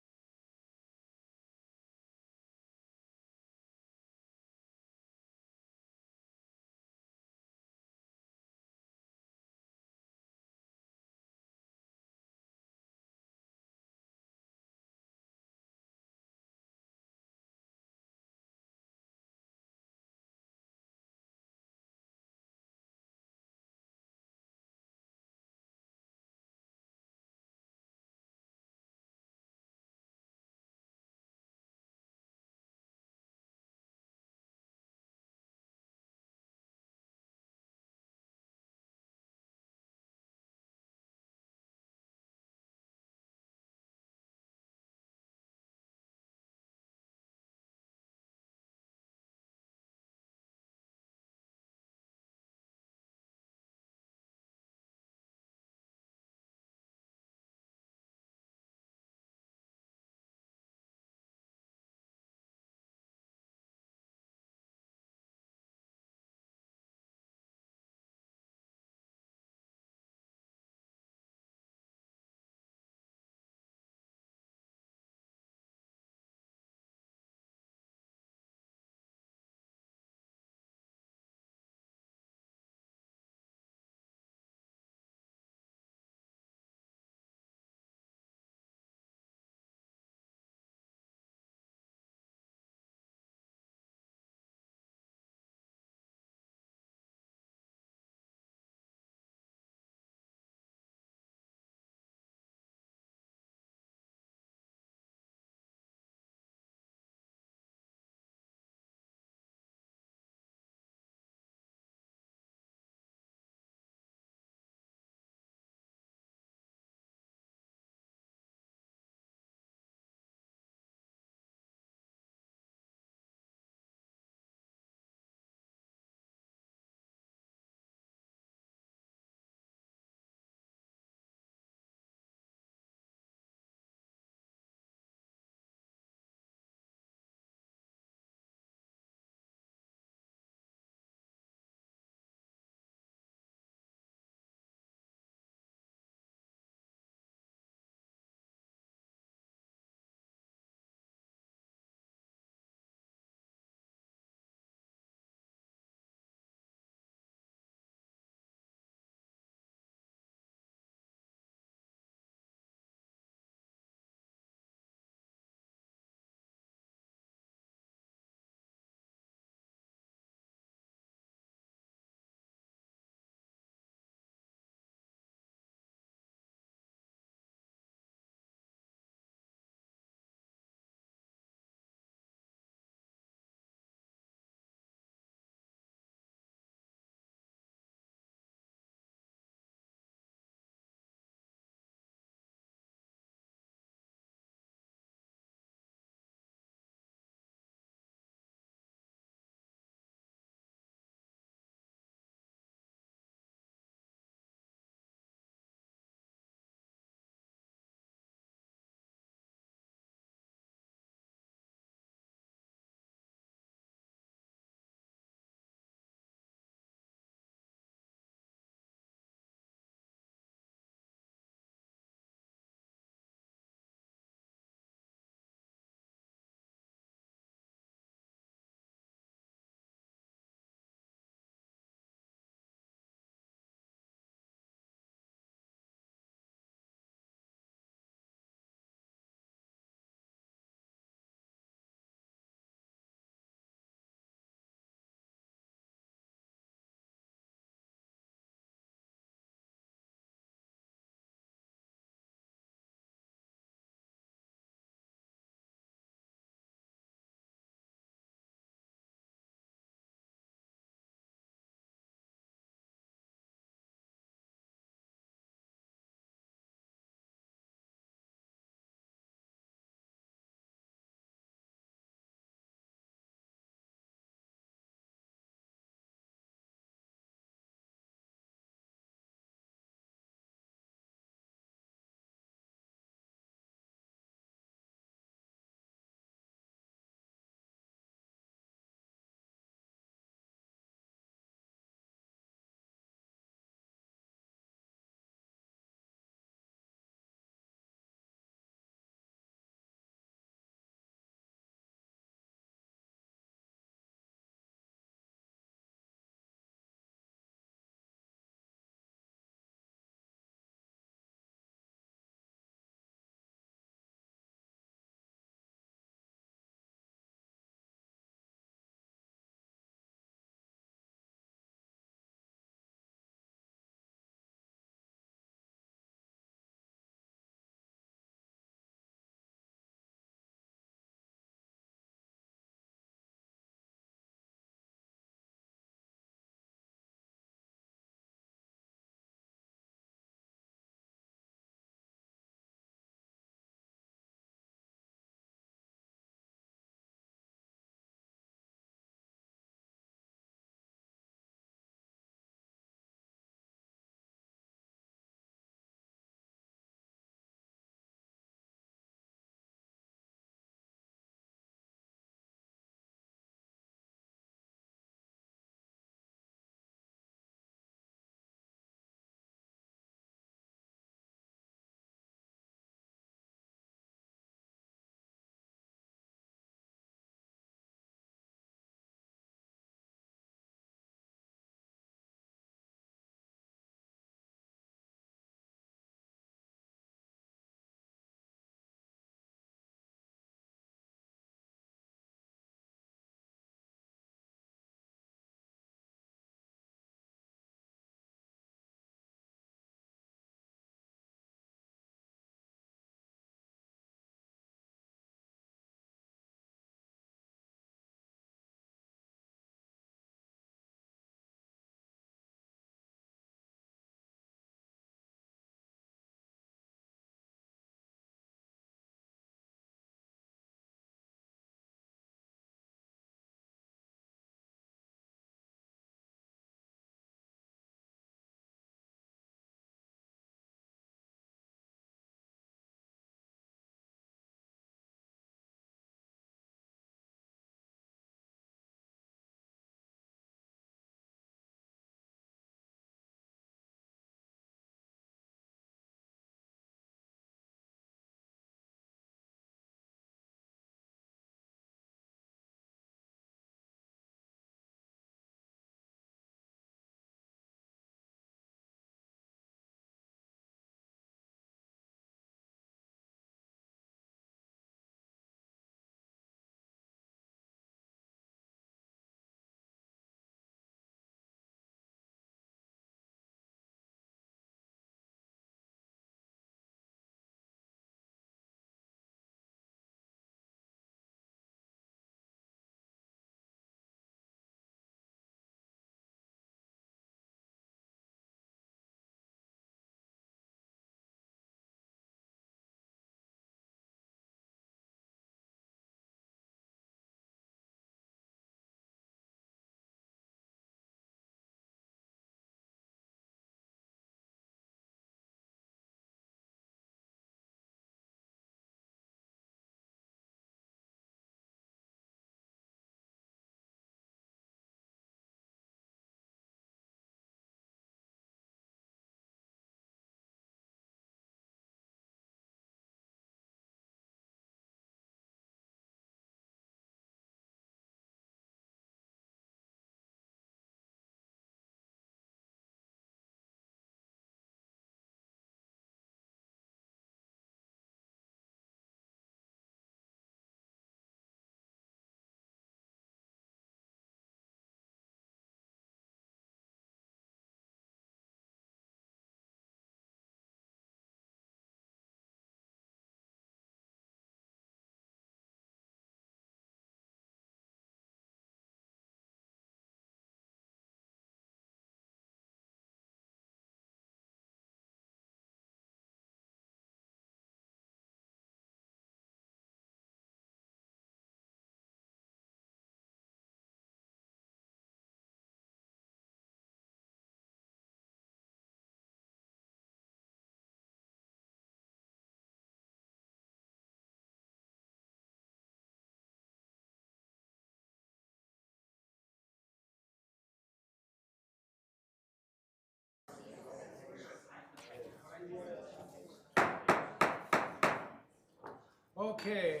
A: Okay,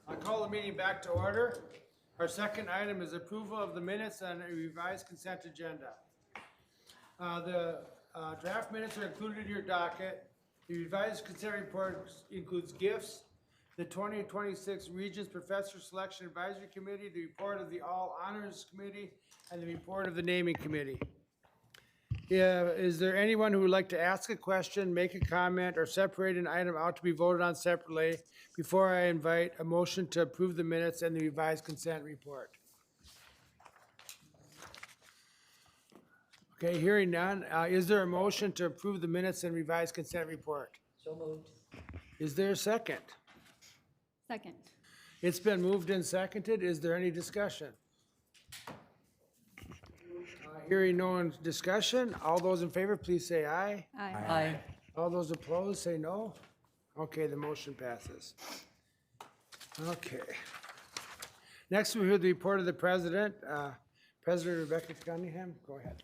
A: I call the meeting back to order. Our second item is approval of the minutes on a revised consent agenda. The draft minutes are included in your docket. The revised consent report includes gifts, the 2026 Regents Professor Selection Advisory Committee, the report of the All Honors Committee, and the report of the Naming Committee. Is there anyone who would like to ask a question, make a comment, or separate an item out to be voted on separately before I invite a motion to approve the minutes and the revised consent report? Okay, hearing none. Is there a motion to approve the minutes and revised consent report?
N: So moved.
A: Is there a second?
K: Second.
A: It's been moved and seconded. Is there any discussion? Hearing no one's discussion, all those in favor, please say aye.
N: Aye.
A: All those opposed, say no. Okay, the motion passes. Okay. Next, we hear the report of the president. President Rebecca Cunningham, go ahead.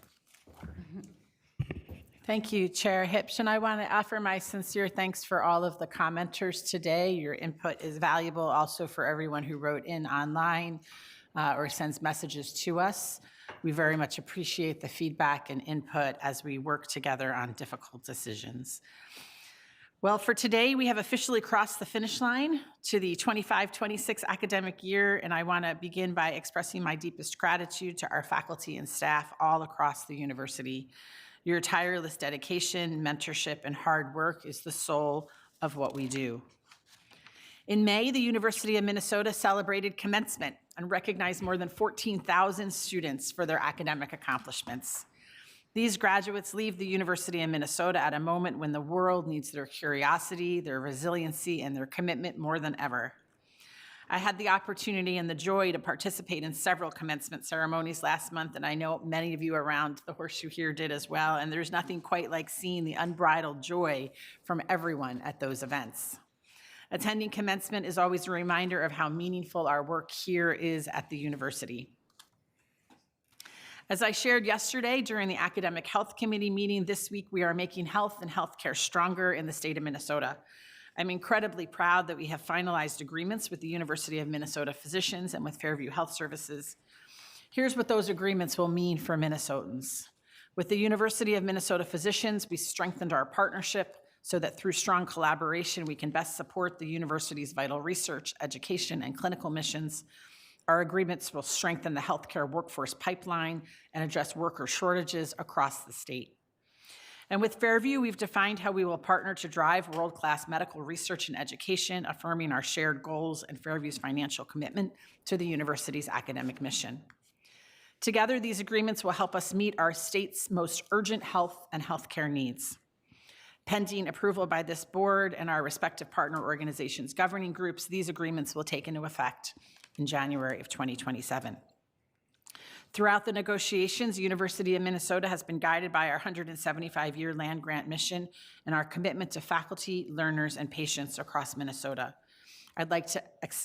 O: Thank you, Chair Hipsch, and I want to offer my sincere thanks for all of the commenters today. Your input is valuable also for everyone who wrote in online or sends messages to us. We very much appreciate the feedback and input as we work together on difficult decisions. Well, for today, we have officially crossed the finish line to the 25-26 academic year, and I want to begin by expressing my deepest gratitude to our faculty and staff all across the university. Your tireless dedication, mentorship, and hard work is the soul of what we do. In May, the University of Minnesota celebrated commencement and recognized more than 14,000 students for their academic accomplishments. These graduates leave the University of Minnesota at a moment when the world needs their curiosity, their resiliency, and their commitment more than ever. I had the opportunity and the joy to participate in several commencement ceremonies last month, and I know many of you around the Horseshoe here did as well, and there's nothing quite like seeing the unbridled joy from everyone at those events. Attending commencement is always a reminder of how meaningful our work here is at the university. As I shared yesterday during the Academic Health Committee meeting this week, we are making health and healthcare stronger in the state of Minnesota. I'm incredibly proud that we have finalized agreements with the University of Minnesota physicians and with Fairview Health Services. Here's what those agreements will mean for Minnesotans. With the University of Minnesota physicians, we strengthened our partnership so that through strong collaboration, we can best support the university's vital research, education, and clinical missions. Our agreements will strengthen the healthcare workforce pipeline and address worker shortages across the state. And with Fairview, we've defined how we will partner to drive world-class medical research and education, affirming our shared goals and Fairview's financial commitment to the university's academic mission. Together, these agreements will help us meet our state's most urgent health and healthcare needs. Pending approval by this board and our respective partner organizations' governing groups, these agreements will take into effect in January of 2027. Throughout the negotiations, the University of Minnesota has been guided by our 175-year land grant mission and our commitment to faculty, learners, and patients across Minnesota. I'd like to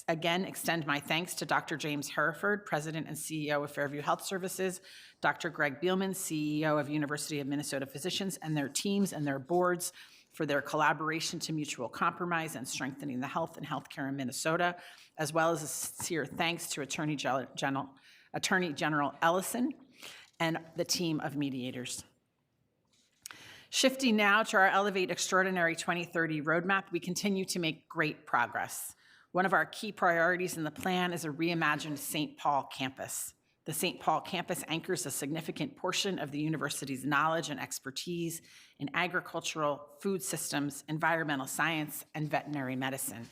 O: again extend my thanks to Dr. James Hereford, President and CEO of Fairview Health Services, Dr. Greg Beelman, CEO of University of Minnesota Physicians, and their teams and their boards for their collaboration to mutual compromise and strengthening the health and healthcare in Minnesota, as well as a sincere thanks to Attorney General Ellison and the team of mediators. Shifting now to our Elevate Extraordinary 2030 roadmap, we continue to make great progress. One of our key priorities in the plan is a reimagined St. Paul campus. The St. Paul campus anchors a significant portion of the university's knowledge and expertise in agricultural, food systems, environmental science, and veterinary medicine.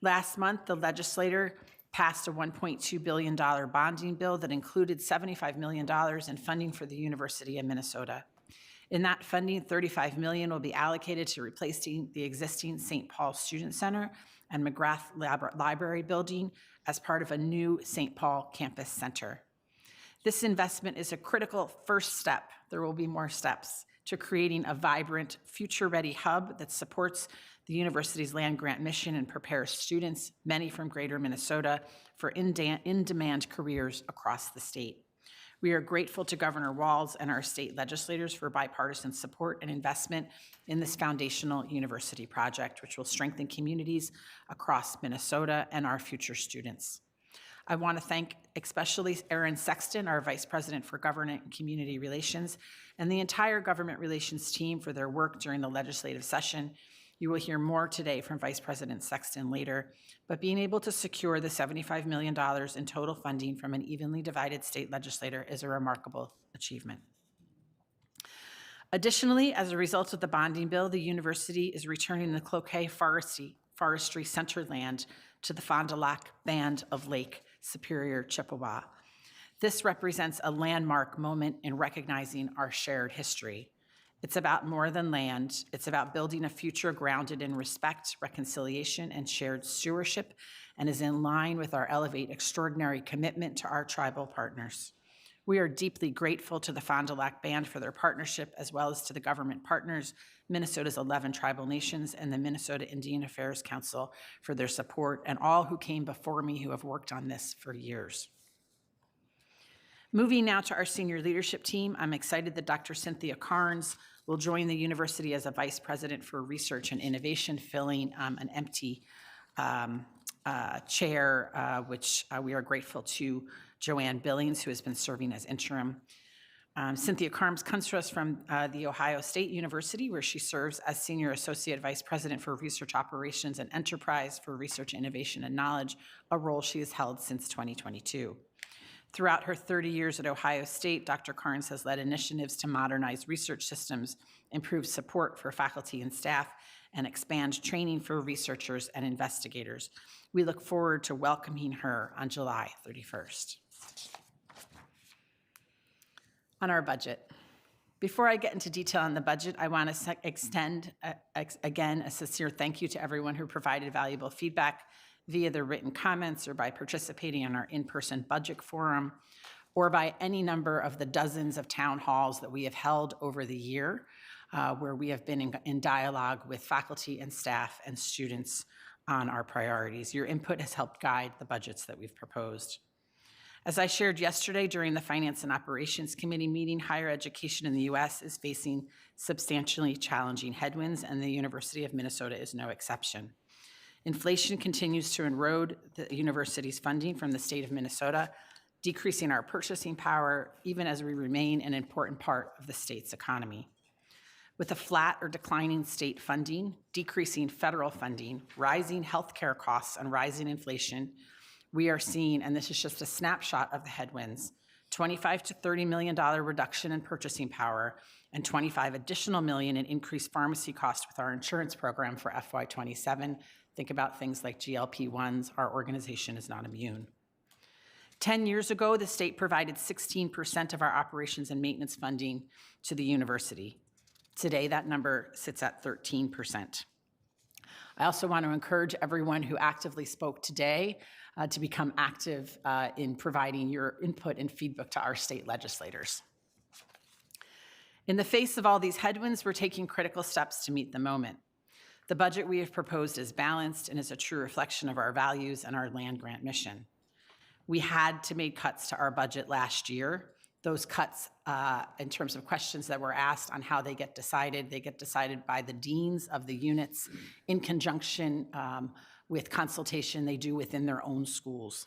O: Last month, the legislature passed a $1.2 billion bonding bill that included $75 million in funding for the University of Minnesota. In that funding, $35 million will be allocated to replacing the existing St. Paul Student Center and McGrath Library building as part of a new St. Paul Campus Center. This investment is a critical first step, there will be more steps, to creating a vibrant, future-ready hub that supports the university's land grant mission and prepares students, many from greater Minnesota, for in-demand careers across the state. We are grateful to Governor Walz and our state legislators for bipartisan support and investment in this foundational university project, which will strengthen communities across Minnesota and our future students. I want to thank especially Erin Sexton, our Vice President for Government and Community Relations, and the entire Government Relations team for their work during the legislative session. You will hear more today from Vice President Sexton later, but being able to secure the $75 million in total funding from an evenly divided state legislator is a remarkable achievement. Additionally, as a result of the bonding bill, the university is returning the Cloquet Forestry Center land to the Fond du Lac Band of Lake Superior, Chippewa. This represents a landmark moment in recognizing our shared history. It's about more than land. It's about building a future grounded in respect, reconciliation, and shared stewardship, and is in line with our Elevate extraordinary commitment to our tribal partners. We are deeply grateful to the Fond du Lac Band for their partnership, as well as to the government partners, Minnesota's 11 tribal nations, and the Minnesota Indian Affairs Council for their support, and all who came before me who have worked on this for years. Moving now to our senior leadership team, I'm excited that Dr. Cynthia Carnes will join the university as a vice president for research and innovation, filling an empty chair, which we are grateful to Joanne Billings, who has been serving as interim. Cynthia Carnes comes to us from The Ohio State University, where she serves as Senior Associate Vice President for Research Operations and Enterprise for Research, Innovation, and Knowledge, a role she has held since 2022. Throughout her 30 years at Ohio State, Dr. Carnes has led initiatives to modernize research systems, improve support for faculty and staff, and expand training for researchers and investigators. We look forward to welcoming her on July 31st. On our budget. Before I get into detail on the budget, I want to extend, again, a sincere thank you to everyone who provided valuable feedback via their written comments or by participating in our in-person budget forum, or by any number of the dozens of town halls that we have held over the year, where we have been in dialogue with faculty and staff and students on our priorities. Your input has helped guide the budgets that we've proposed. As I shared yesterday during the Finance and Operations Committee meeting, higher education in the U.S. is facing substantially challenging headwinds, and the University of Minnesota is no exception. Inflation continues to erode the university's funding from the state of Minnesota, decreasing our purchasing power, even as we remain an important part of the state's economy. With a flat or declining state funding, decreasing federal funding, rising healthcare costs, and rising inflation, we are seeing, and this is just a snapshot of the headwinds, $25 to $30 million reduction in purchasing power and $25 additional million in increased pharmacy costs with our insurance program for FY27. Think about things like GLP-1s. Our organization is not immune. 10 years ago, the state provided 16% of our operations and maintenance funding to the university. Today, that number sits at 13%. I also want to encourage everyone who actively spoke today to become active in providing your input and feedback to our state legislators. In the face of all these headwinds, we're taking critical steps to meet the moment. The budget we have proposed is balanced and is a true reflection of our values and our land-grant mission. We had to make cuts to our budget last year. Those cuts, in terms of questions that were asked on how they get decided by the deans of the units in conjunction with consultation they do within their own schools.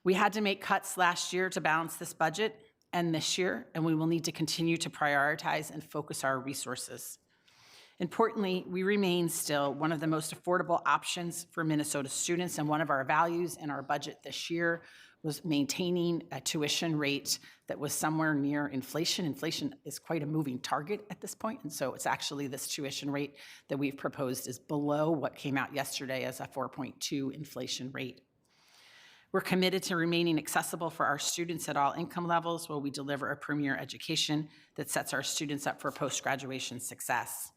O: We had to make cuts last year to balance this budget and this year, and we will need to continue to prioritize and focus our resources. Importantly, we remain still one of the most affordable options for Minnesota students, and one of our values in our budget this year was maintaining a tuition rate that was somewhere near inflation. Inflation is quite a moving target at this point, and so it's actually this tuition rate that we've proposed is below what came out yesterday as a 4.2 inflation rate. We're committed to remaining accessible for our students at all income levels while we deliver a premier education that sets our students up for post-graduation success.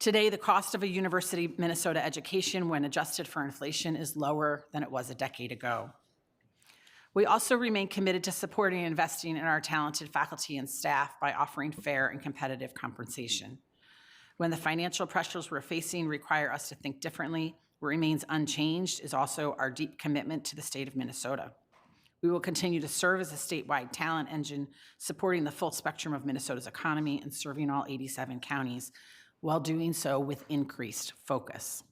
O: Today, the cost of a University of Minnesota education, when adjusted for inflation, is lower than it was a decade ago. We also remain committed to supporting and investing in our talented faculty and staff by offering fair and competitive compensation. When the financial pressures we're facing require us to think differently, what remains unchanged is also our deep commitment to the state of Minnesota. We will continue to serve as a statewide talent engine, supporting the full spectrum of Minnesota's economy and serving all 87 counties, while doing so with increased focus.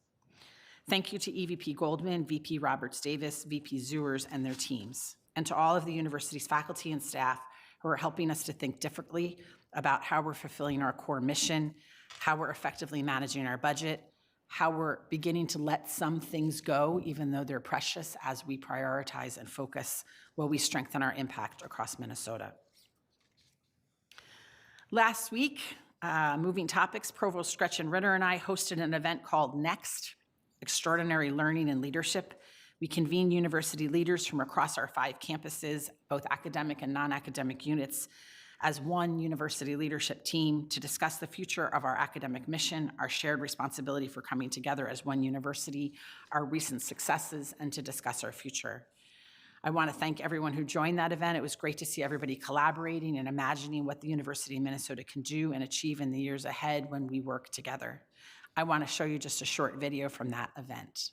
O: Thank you to EVP Goldman, VP Roberts Davis, VP Zewers, and their teams, and to all of the university's faculty and staff who are helping us to think differently about how we're fulfilling our core mission, how we're effectively managing our budget, how we're beginning to let some things go, even though they're precious, as we prioritize and focus while we strengthen our impact across Minnesota. Last week, moving topics, Provost Gretchen Ritter and I hosted an event called Next, Extraordinary Learning and Leadership. We convened university leaders from across our 5 campuses, both academic and non-academic units, as one university leadership team to discuss the future of our academic mission, our shared responsibility for coming together as one university, our recent successes, and to discuss our future. I want to thank everyone who joined that event. It was great to see everybody collaborating and imagining what the University of Minnesota can do and achieve in the years ahead when we work together. I want to show you just a short video from that event.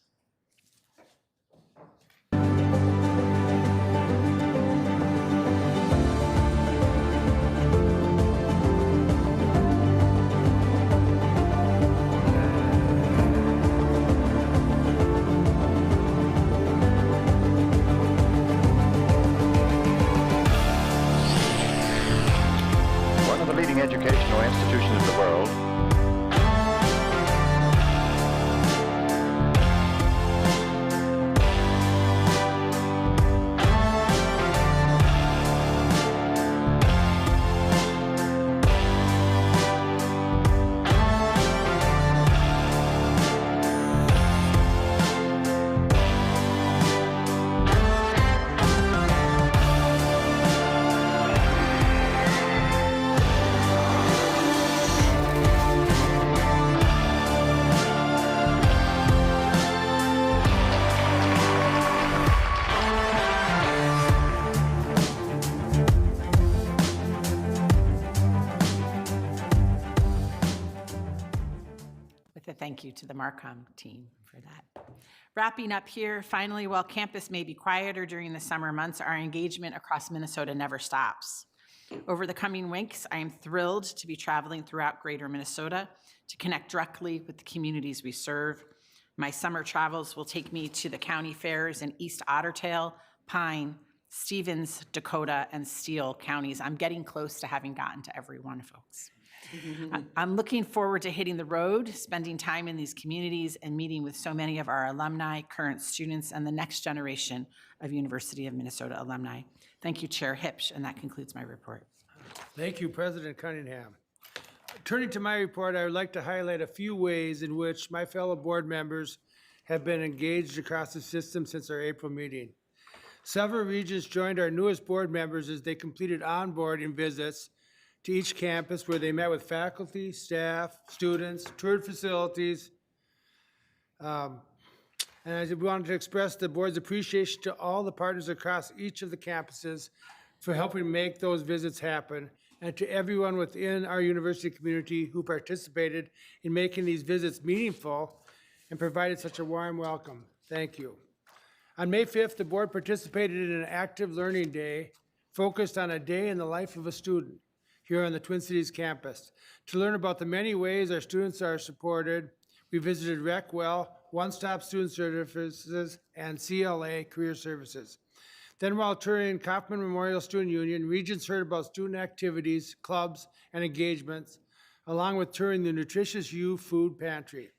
P: One of the leading educational institutions of the world,
O: Thank you to the Marcom team for that. Wrapping up here, finally, while campus may be quieter during the summer months, our engagement across Minnesota never stops. Over the coming weeks, I am thrilled to be traveling throughout greater Minnesota to connect directly with the communities we serve. My summer travels will take me to the county fairs in East Otter Tail, Pine, Stevens, Dakota, and Steele counties. I'm getting close to having gotten to every one, folks. I'm looking forward to hitting the road, spending time in these communities, and meeting with so many of our alumni, current students, and the next generation of University of Minnesota alumni. Thank you, Chair Hipsch, and that concludes my report.
A: Thank you, President Cunningham. Turning to my report, I would like to highlight a few ways in which my fellow board members have been engaged across the system since our April meeting. Several Regents joined our newest board members as they completed onboarding visits to each campus where they met with faculty, staff, students, toured facilities. And I wanted to express the board's appreciation to all the partners across each of the campuses for helping make those visits happen, and to everyone within our university community who participated in making these visits meaningful and provided such a warm welcome. Thank you. On May 5th, the board participated in an active learning day focused on a day in the life of a student here on the Twin Cities campus. To learn about the many ways our students are supported, we visited RecWell, One-Stop Student Services, and CLA Career Services. Then while touring Kaufman Memorial Student Union, Regents heard about student activities, clubs, and engagements, along with touring the Nutritious U Food Pantry.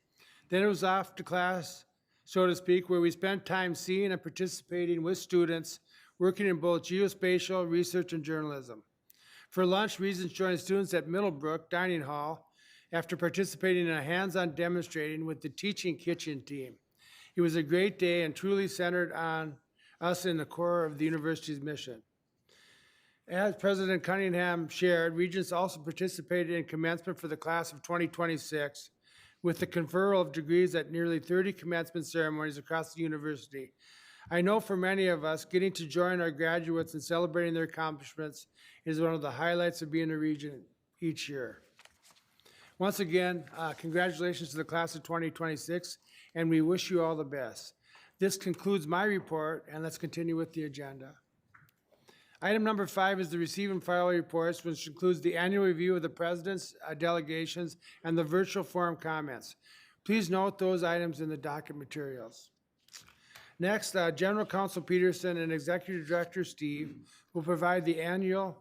A: Then it was off to class, so to speak, where we spent time seeing and participating with students working in both geospatial research and journalism. For lunch, Regents joined students at Middlebrook Dining Hall after participating in a hands-on demonstrating with the Teaching Kitchen team. It was a great day and truly centered on us in the core of the university's mission. As President Cunningham shared, Regents also participated in commencement for the class of 2026 with the conferral of degrees at nearly 30 commencement ceremonies across the university. I know for many of us, getting to join our graduates and celebrating their accomplishments is one of the highlights of being a Regent each year. Once again, congratulations to the class of 2026, and we wish you all the best. This concludes my report, and let's continue with the agenda. Item number 5 is the receive and file reports, which includes the annual review of the president's delegations and the virtual forum comments. Please note those items in the docket materials. Next, General Counsel Peterson and Executive Director Steve will provide the annual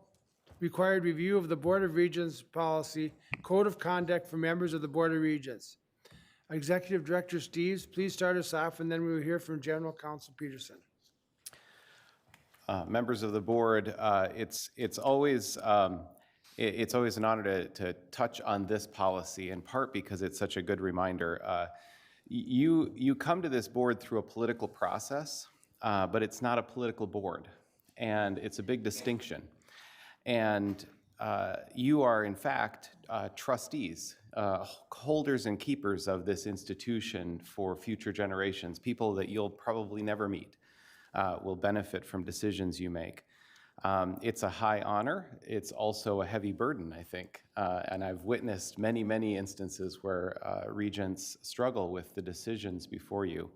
A: required review of the Board of Regents policy, code of conduct for members of the Board of Regents. Executive Director Steves, please start us off, and then we will hear from General Counsel Peterson.
B: Members of the board, it's always an honor to touch on this policy, in part because it's such a good reminder. You come to this board through a political process, but it's not a political board, and it's a big distinction. And you are, in fact, trustees, holders and keepers of this institution for future generations, people that you'll probably never meet. Will benefit from decisions you make. It's a high honor. It's also a heavy burden, I think. And I've witnessed many, many instances where regents struggle with the decisions before you.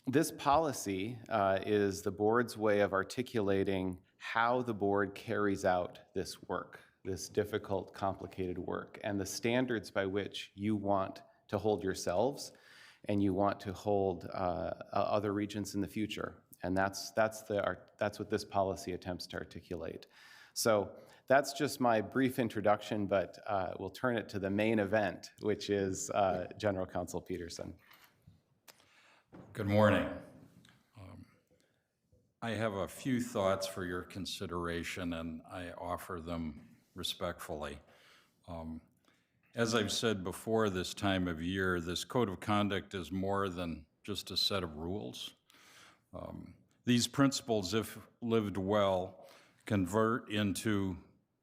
B: This policy is the board's way of articulating how the board carries out this work, this difficult, complicated work, and the standards by which you want to hold yourselves and you want to hold other regents in the future. And that's what this policy attempts to articulate. So that's just my brief introduction, but we'll turn it to the main event, which is General Counsel Peterson.
Q: Good morning. I have a few thoughts for your consideration, and I offer them respectfully. As I've said before this time of year, this code of conduct is more than just a set of rules. These principles, if lived well, convert into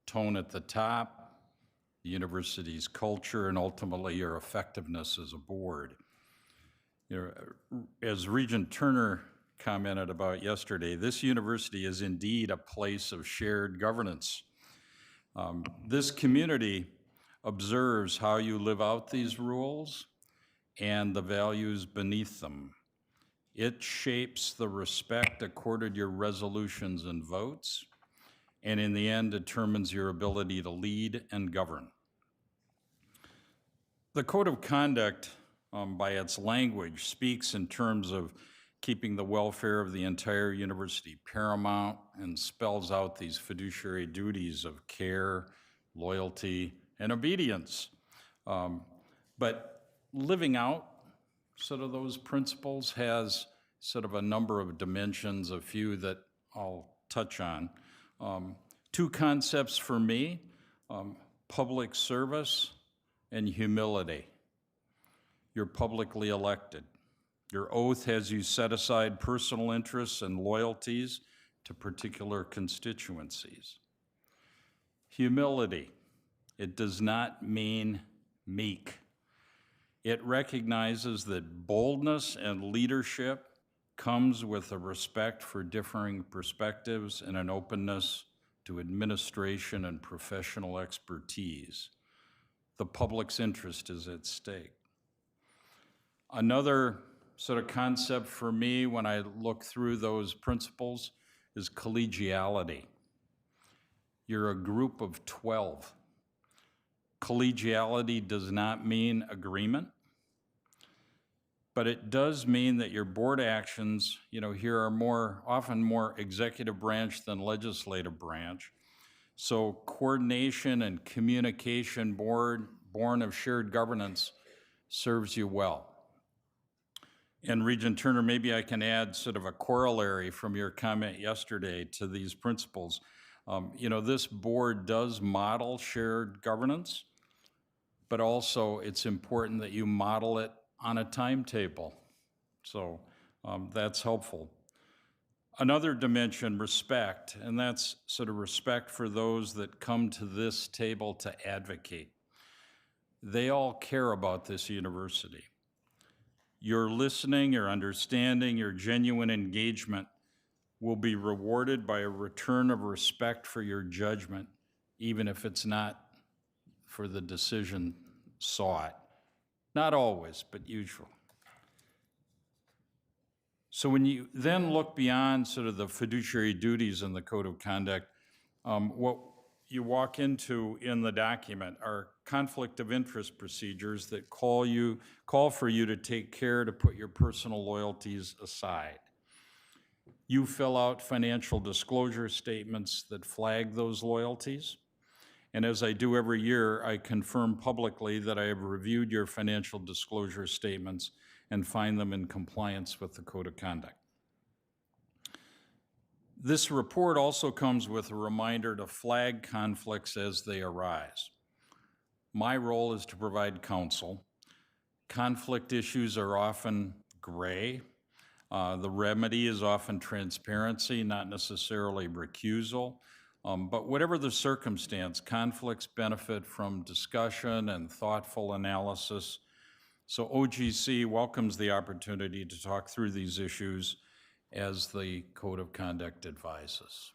Q: tone at the top, the university's culture, and ultimately your effectiveness as a board. You know, as Regent Turner commented about yesterday, this university is indeed a place of shared governance. This community observes how you live out these rules and the values beneath them. It shapes the respect accorded your resolutions and votes, and in the end determines your ability to lead and govern. The Code of Conduct, by its language, speaks in terms of keeping the welfare of the entire university paramount and spells out these fiduciary duties of care, loyalty, and obedience. But living out sort of those principles has sort of a number of dimensions, a few that I'll touch on. Two concepts for me, public service and humility. You're publicly elected. Your oath has you set aside personal interests and loyalties to particular constituencies. Humility. It does not mean meek. It recognizes that boldness and leadership comes with a respect for differing perspectives and an openness to administration and professional expertise. The public's interest is at stake. Another sort of concept for me when I look through those principles is collegiality. You're a group of 12. Collegiality does not mean agreement, but it does mean that your board actions, here are often more executive branch than legislative branch. So coordination and communication born of shared governance serves you well. And Regent Turner, maybe I can add sort of a corollary from your comment yesterday to these principles. This board does model shared governance, but also it's important that you model it on a timetable. So that's helpful. Another dimension, respect, and that's sort of respect for those that come to this table to advocate. They all care about this university. Your listening, your understanding, your genuine engagement will be rewarded by a return of respect for your judgment, even if it's not for the decision sought. Not always, but usually. So when you then look beyond sort of the fiduciary duties in the code of conduct, what you walk into in the document are conflict of interest procedures that call for you to take care to put your personal loyalties aside. You fill out financial disclosure statements that flag those loyalties. And as I do every year, I confirm publicly that I have reviewed your financial disclosure statements and find them in compliance with the Code of Conduct. This report also comes with a reminder to flag conflicts as they arise. My role is to provide counsel. Conflict issues are often gray. The remedy is often transparency, not necessarily recusal. But whatever the circumstance, conflicts benefit from discussion and thoughtful analysis. So OGC welcomes the opportunity to talk through these issues as the Code of Conduct advises.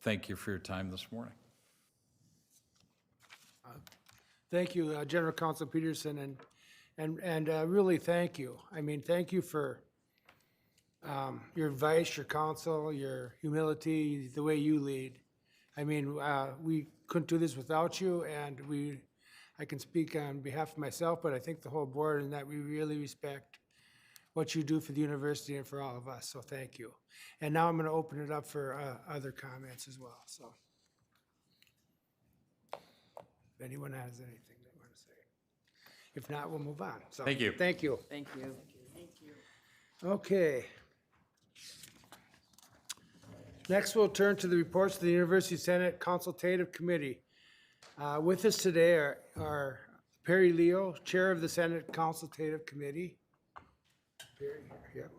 Q: Thank you for your time this morning.
A: Thank you, General Counsel Peterson, and really thank you. I mean, thank you for your advice, your counsel, your humility, the way you lead. I mean, we couldn't do this without you, and I can speak on behalf of myself, but I think the whole board, and that we really respect what you do for the university and for all of us, so thank you. And now I'm going to open it up for other comments as well, so. If anyone has anything they want to say. If not, we'll move on. So,
Q: Thank you.
A: Thank you.
D: Thank you.
A: Okay. Next, we'll turn to the reports of the University Senate Consultative Committee. With us today are Perry Leo, Chair of the Senate Consultative Committee. Perry, yep.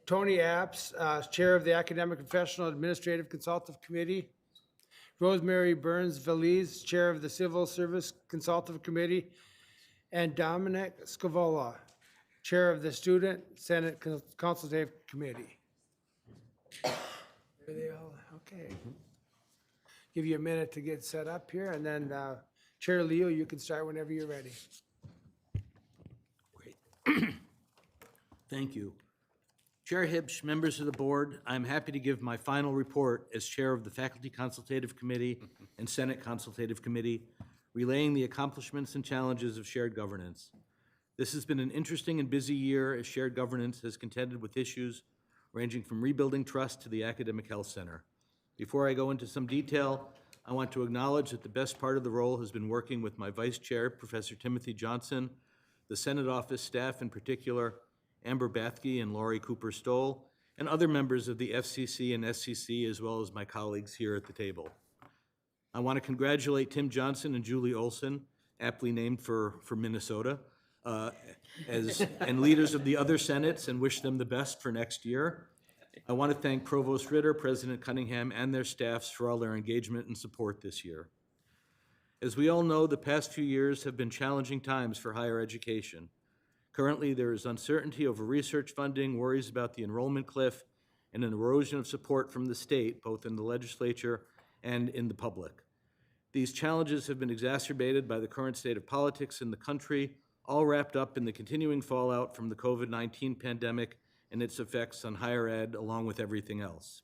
A: Tony Apps, Chair of the Academic Professional Administrative Consultative Committee. Rosemary Burns Veliz, Chair of the Civil Service Consultative Committee. And Dominic Scavola, Chair of the Student Senate Consultative Committee. Are they all, okay. Give you a minute to get set up here, and then Chair Leo, you can start whenever you're ready.
R: Great. Thank you. Chair Hibsch, members of the board, I'm happy to give my final report as chair of the Faculty Consultative Committee and Senate Consultative Committee, relaying the accomplishments and challenges of shared governance. This has been an interesting and busy year as shared governance has contended with issues ranging from rebuilding trust to the Academic Health Center. Before I go into some detail, I want to acknowledge that the best part of the role has been working with my vice chair, Professor Timothy Johnson, the Senate office staff in particular, Amber Bathke and Laurie Cooper-Stoll, and other members of the FCC and SCC, as well as my colleagues here at the table. I want to congratulate Tim Johnson and Julie Olson, aptly named for Minnesota, and leaders of the other senates, and wish them the best for next year. I want to thank Provost Ritter, President Cunningham, and their staffs for all their engagement and support this year. As we all know, the past few years have been challenging times for higher education. Currently, there is uncertainty over research funding, worries about the enrollment cliff, and an erosion of support from the state, both in the legislature and in the public. These challenges have been exacerbated by the current state of politics in the country, all wrapped up in the continuing fallout from the COVID-19 pandemic and its effects on higher ed, along with everything else.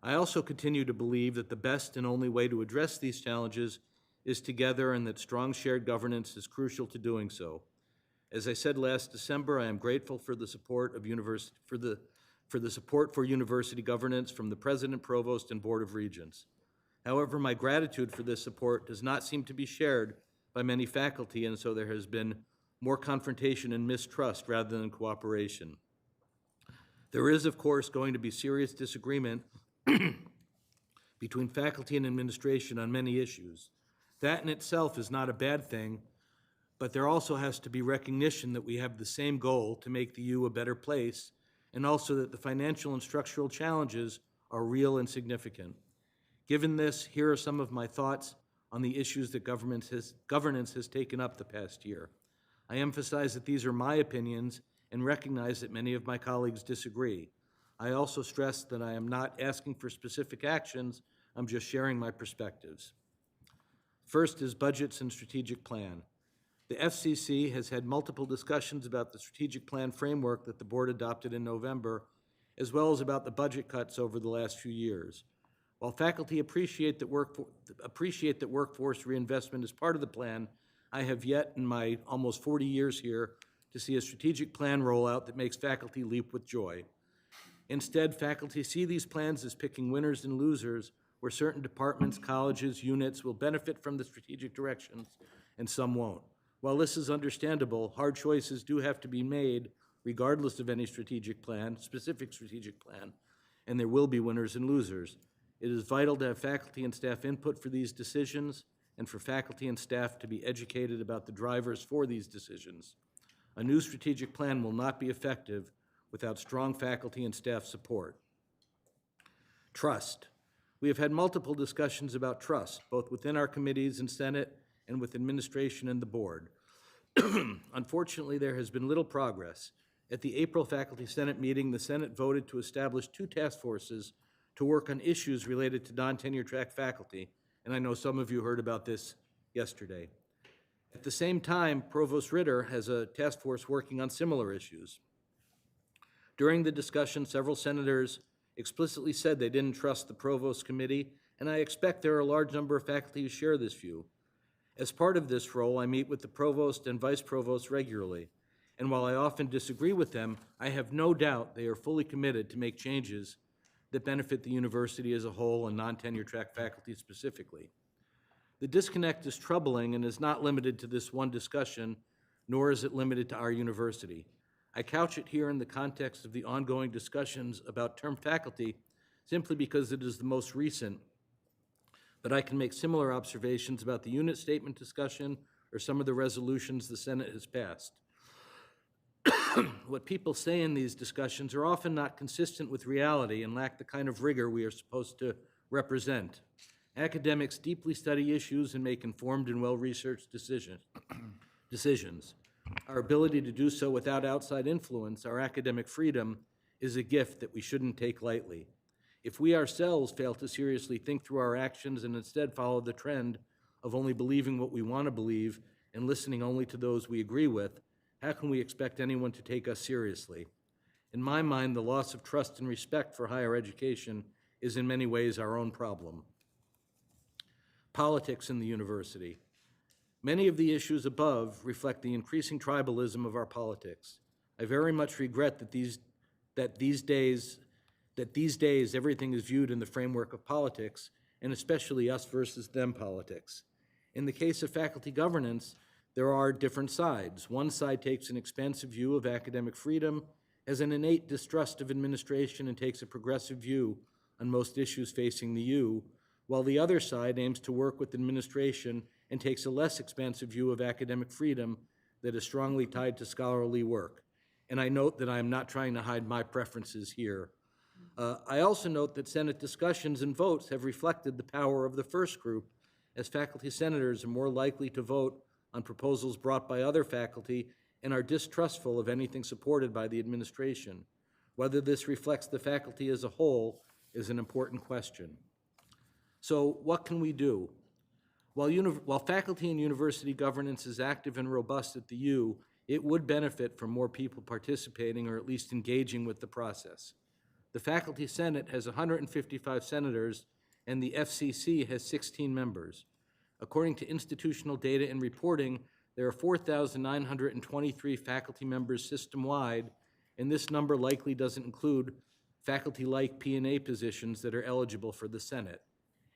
R: I also continue to believe that the best and only way to address these challenges is together, and that strong shared governance is crucial to doing so. As I said last December, I am grateful for the support of for university governance from the President, Provost, and Board of Regents. However, my gratitude for this support does not seem to be shared by many faculty, and so there has been more confrontation and mistrust rather than cooperation. There is, of course, going to be serious disagreement between faculty and administration on many issues. That in itself is not a bad thing, but there also has to be recognition that we have the same goal to make the U a better place, and also that the financial and structural challenges are real and significant. Given this, here are some of my thoughts on the issues that governance has taken up the past year. I emphasize that these are my opinions and recognize that many of my colleagues disagree. I also stress that I am not asking for specific actions, I'm just sharing my perspectives. First is budgets and strategic plan. The FCC has had multiple discussions about the strategic plan framework that the board adopted in November, as well as about the budget cuts over the last few years. While faculty appreciate that workforce reinvestment is part of the plan, I have yet, in my almost 40 years here, to see a strategic plan rollout that makes faculty leap with joy. Instead, faculty see these plans as picking winners and losers, where certain departments, colleges, units will benefit from the strategic directions and some won't. While this is understandable, hard choices do have to be made regardless of any strategic plan, specific strategic plan, and there will be winners and losers. It is vital to have faculty and staff input for these decisions and for faculty and staff to be educated about the drivers for these decisions. A new strategic plan will not be effective without strong faculty and staff support. Trust. We have had multiple discussions about trust, both within our committees and Senate and with administration and the board. Unfortunately, there has been little progress. At the April Faculty Senate meeting, the Senate voted to establish 2 task forces to work on issues related to non-tenure track faculty, and I know some of you heard about this yesterday. At the same time, Provost Ritter has a task force working on similar issues. During the discussion, several senators explicitly said they didn't trust the Provost Committee, and I expect there are a large number of faculty who share this view. As part of this role, I meet with the Provost and Vice Provost regularly, and while I often disagree with them, I have no doubt they are fully committed to make changes that benefit the university as a whole and non-tenure track faculty specifically. The disconnect is troubling and is not limited to this one discussion, nor is it limited to our university. I couch it here in the context of the ongoing discussions about term faculty simply because it is the most recent, but I can make similar observations about the unit statement discussion or some of the resolutions the Senate has passed. What people say in these discussions are often not consistent with reality and lack the kind of rigor we are supposed to represent. Academics deeply study issues and make informed and well-researched decisions. Our ability to do so without outside influence, our academic freedom, is a gift that we shouldn't take lightly. If we ourselves fail to seriously think through our actions and instead follow the trend of only believing what we want to believe and listening only to those we agree with, how can we expect anyone to take us seriously? In my mind, the loss of trust and respect for higher education is in many ways our own problem. Politics in the university. Many of the issues above reflect the increasing tribalism of our politics. I very much regret that these days everything is viewed in the framework of politics, and especially us versus them politics. In the case of faculty governance, there are different sides. One side takes an expansive view of academic freedom, has an innate distrust of administration, and takes a progressive view on most issues facing the U, while the other side aims to work with administration and takes a less expansive view of academic freedom that is strongly tied to scholarly work. And I note that I am not trying to hide my preferences here. I also note that Senate discussions and votes have reflected the power of the first group, as faculty senators are more likely to vote on proposals brought by other faculty and are distrustful of anything supported by the administration. Whether this reflects the faculty as a whole is an important question. So what can we do? While faculty and university governance is active and robust at the U, it would benefit from more people participating or at least engaging with the process. The Faculty Senate has 155 senators, and the FCC has 16 members. According to institutional data and reporting, there are 4,923 faculty members system-wide, and this number likely doesn't include faculty-like P&A positions that are eligible for the Senate.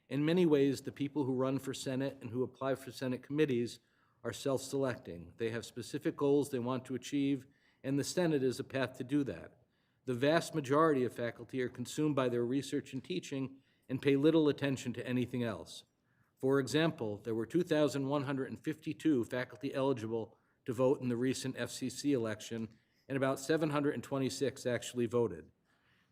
R: In many ways, the people who run for Senate and who apply for Senate committees are self-selecting. They have specific goals they want to achieve, and the Senate is a path to do that. The vast majority of faculty are consumed by their research and teaching and pay little attention to anything else. For example, there were 2,152 faculty eligible to vote in the recent FCC election, and about 726 actually voted.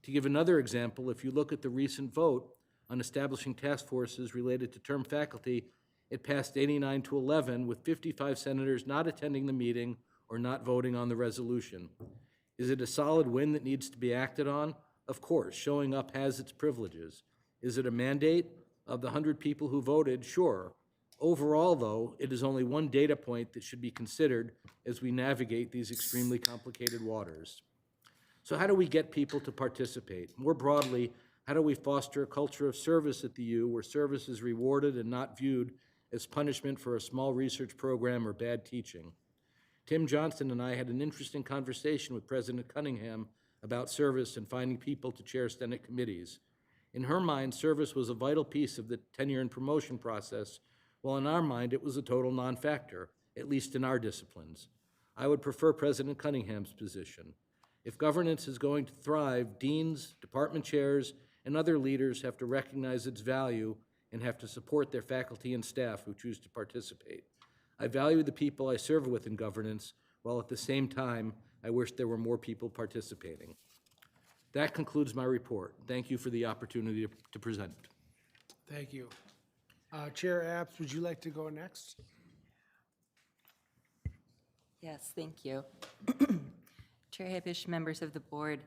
R: To give another example, if you look at the recent vote on establishing task forces related to term faculty, it passed 89-11, with 55 senators not attending the meeting or not voting on the resolution. Is it a solid win that needs to be acted on? Of course, showing up has its privileges. Is it a mandate? Of the 100 people who voted, sure. Overall, though, it is only one data point that should be considered as we navigate these extremely complicated waters. So how do we get people to participate? More broadly, how do we foster a culture of service at the U where service is rewarded and not viewed as punishment for a small research program or bad teaching? Tim Johnson and I had an interesting conversation with President Cunningham about service and finding people to chair Senate committees. In her mind, service was a vital piece of the tenure and promotion process, while in our mind, it was a total non-factor, at least in our disciplines. I would prefer President Cunningham's position. If governance is going to thrive, deans, department chairs, and other leaders have to recognize its value and have to support their faculty and staff who choose to participate. I value the people I serve with in governance, while at the same time, I wish there were more people participating. That concludes my report. Thank you for the opportunity to present.
A: Thank you. Chair Abs, would you like to go next?
S: Yes, thank you. Chair Habish, members of the board,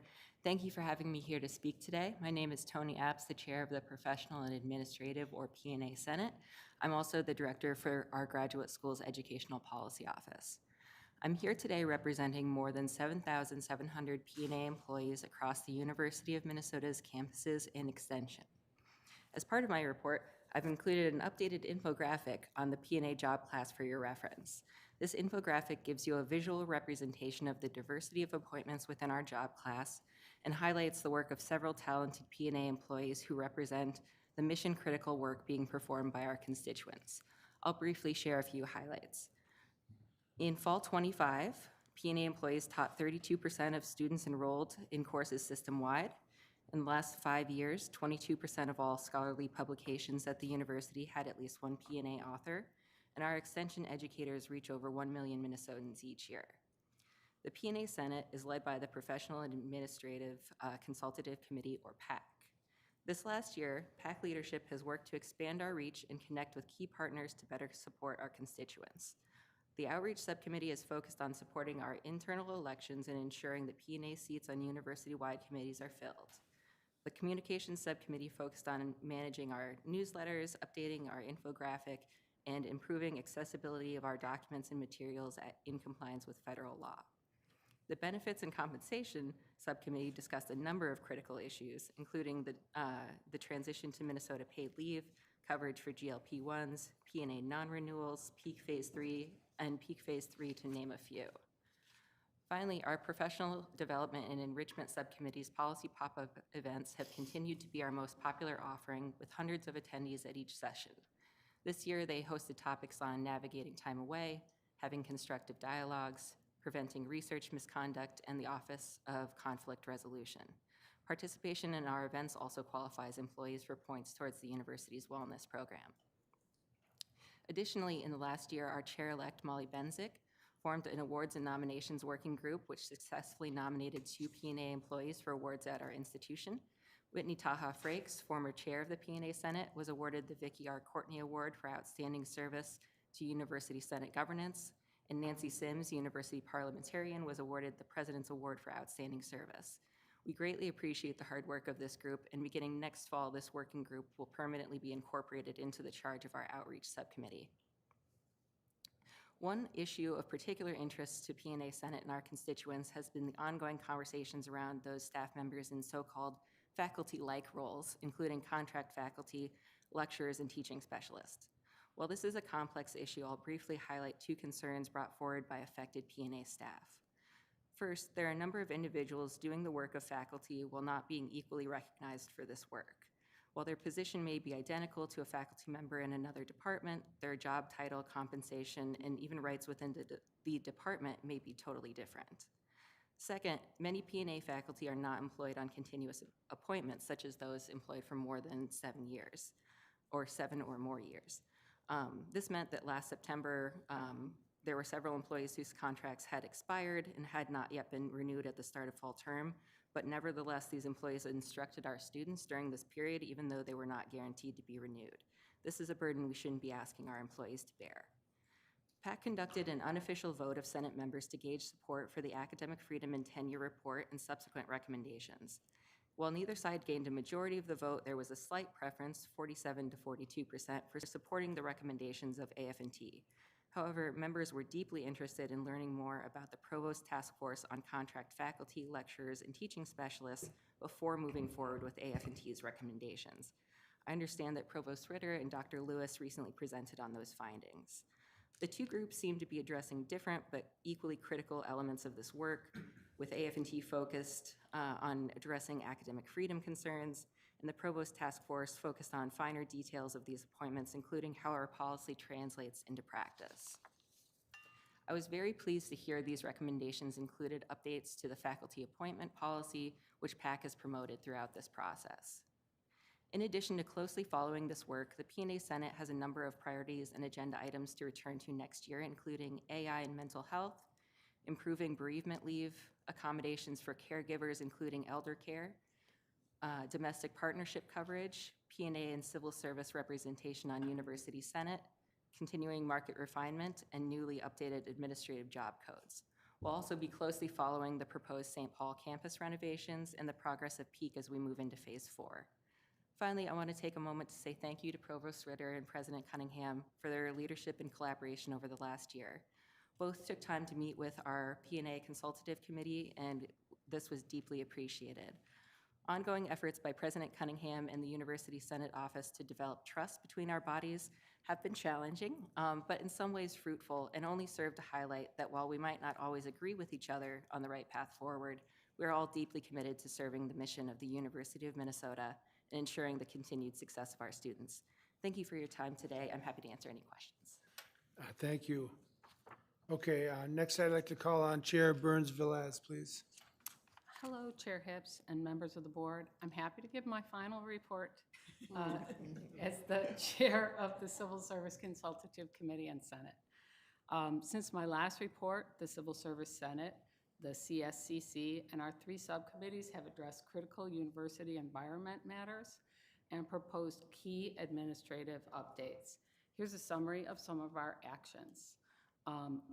S: thank you for having me here to speak today. My name is Tony Apps, the chair of the Professional and Administrative, or P&A Senate. I'm also the director for our Graduate School's Educational Policy Office. I'm here today representing more than 7,700 P&A employees across the University of Minnesota's campuses and extension. As part of my report, I've included an updated infographic on the P&A job class for your reference. This infographic gives you a visual representation of the diversity of appointments within our job class and highlights the work of several talented P&A employees who represent the mission-critical work being performed by our constituents. I'll briefly share a few highlights. In fall 25, P&A employees taught 32% of students enrolled in courses system-wide. In the last 5 years, 22% of all scholarly publications at the university had at least one P&A author, and our extension educators reach over 1 million Minnesotans each year. The P&A Senate is led by the Professional and Administrative Consultative Committee, or PAC. This last year, PAC leadership has worked to expand our reach and connect with key partners to better support our constituents. The Outreach Subcommittee is focused on supporting our internal elections and ensuring that P&A seats on university-wide committees are filled. The Communications Subcommittee focused on managing our newsletters, updating our infographic, and improving accessibility of our documents and materials in compliance with federal law. The Benefits and Compensation Subcommittee discussed a number of critical issues, including the transition to Minnesota paid leave, coverage for GLP-1s, P&A non-renewals, peak phase 3, and peak phase 3 to name a few. Finally, our Professional Development and Enrichment Subcommittee's policy pop-up events have continued to be our most popular offering, with hundreds of attendees at each session. This year, they hosted topics on navigating time away, having constructive dialogues, preventing research misconduct, and the Office of Conflict Resolution. Participation in our events also qualifies employees for points towards the university's wellness program. Additionally, in the last year, our chair-elect, Molly Benzik, formed an awards and nominations working group which successfully nominated 2 P&A employees for awards at our institution. Whitney Taha Frakes, former chair of the P&A Senate, was awarded the Vicki R. Courtney Award for Outstanding Service to University Senate Governance, and Nancy Sims, University Parliamentarian, was awarded the President's Award for Outstanding Service. We greatly appreciate the hard work of this group, and beginning next fall, this working group will permanently be incorporated into the charge of our outreach subcommittee. One issue of particular interest to P&A Senate and our constituents has been the ongoing conversations around those staff members in so-called faculty-like roles, including contract faculty, lecturers, and teaching specialists. While this is a complex issue, I'll briefly highlight 2 concerns brought forward by affected P&A staff. First, there are a number of individuals doing the work of faculty while not being equally recognized for this work. While their position may be identical to a faculty member in another department, their job title, compensation, and even rights within the department may be totally different. Second, many P&A faculty are not employed on continuous appointments, such as those employed for more than 7 years, or 7 or more years. This meant that last September, there were several employees whose contracts had expired and had not yet been renewed at the start of fall term, but nevertheless, these employees instructed our students during this period, even though they were not guaranteed to be renewed. This is a burden we shouldn't be asking our employees to bear. PAC conducted an unofficial vote of Senate members to gauge support for the Academic Freedom and Tenure Report and subsequent recommendations. While neither side gained a majority of the vote, there was a slight preference, 47 to 42%, for supporting the recommendations of AF&T. However, members were deeply interested in learning more about the Provost Task Force on Contract Faculty, Lecturers, and Teaching Specialists before moving forward with AF&T's recommendations. I understand that Provost Ritter and Dr. Lewis recently presented on those findings. The two groups seem to be addressing different but equally critical elements of this work, with AF&T focused on addressing academic freedom concerns, and the Provost Task Force focused on finer details of these appointments, including how our policy translates into practice. I was very pleased to hear these recommendations included updates to the faculty appointment policy, which PAC has promoted throughout this process. In addition to closely following this work, the P&A Senate has a number of priorities and agenda items to return to next year, including AI and mental health, improving bereavement leave, accommodations for caregivers, including elder care, domestic partnership coverage, P&A and civil service representation on University Senate, continuing market refinement, and newly updated administrative job codes. We'll also be closely following the proposed St. Paul campus renovations and the progress of PEAK as we move into phase 4. Finally, I want to take a moment to say thank you to Provost Ritter and President Cunningham for their leadership and collaboration over the last year. Both took time to meet with our P&A Consultative Committee, and this was deeply appreciated. Ongoing efforts by President Cunningham and the University Senate Office to develop trust between our bodies have been challenging, but in some ways fruitful, and only serve to highlight that while we might not always agree with each other on the right path forward, we're all deeply committed to serving the mission of the University of Minnesota and ensuring the continued success of our students. Thank you for your time today. I'm happy to answer any questions.
A: Thank you. Okay, next I'd like to call on Chair Burns-Velez, please.
T: Hello, Chair Hips and members of the board. I'm happy to give my final report as the chair of the Civil Service Consultative Committee and Senate. Since my last report, the Civil Service Senate, the CSCC, and our 3 subcommittees have addressed critical university environment matters and proposed key administrative updates. Here's a summary of some of our actions.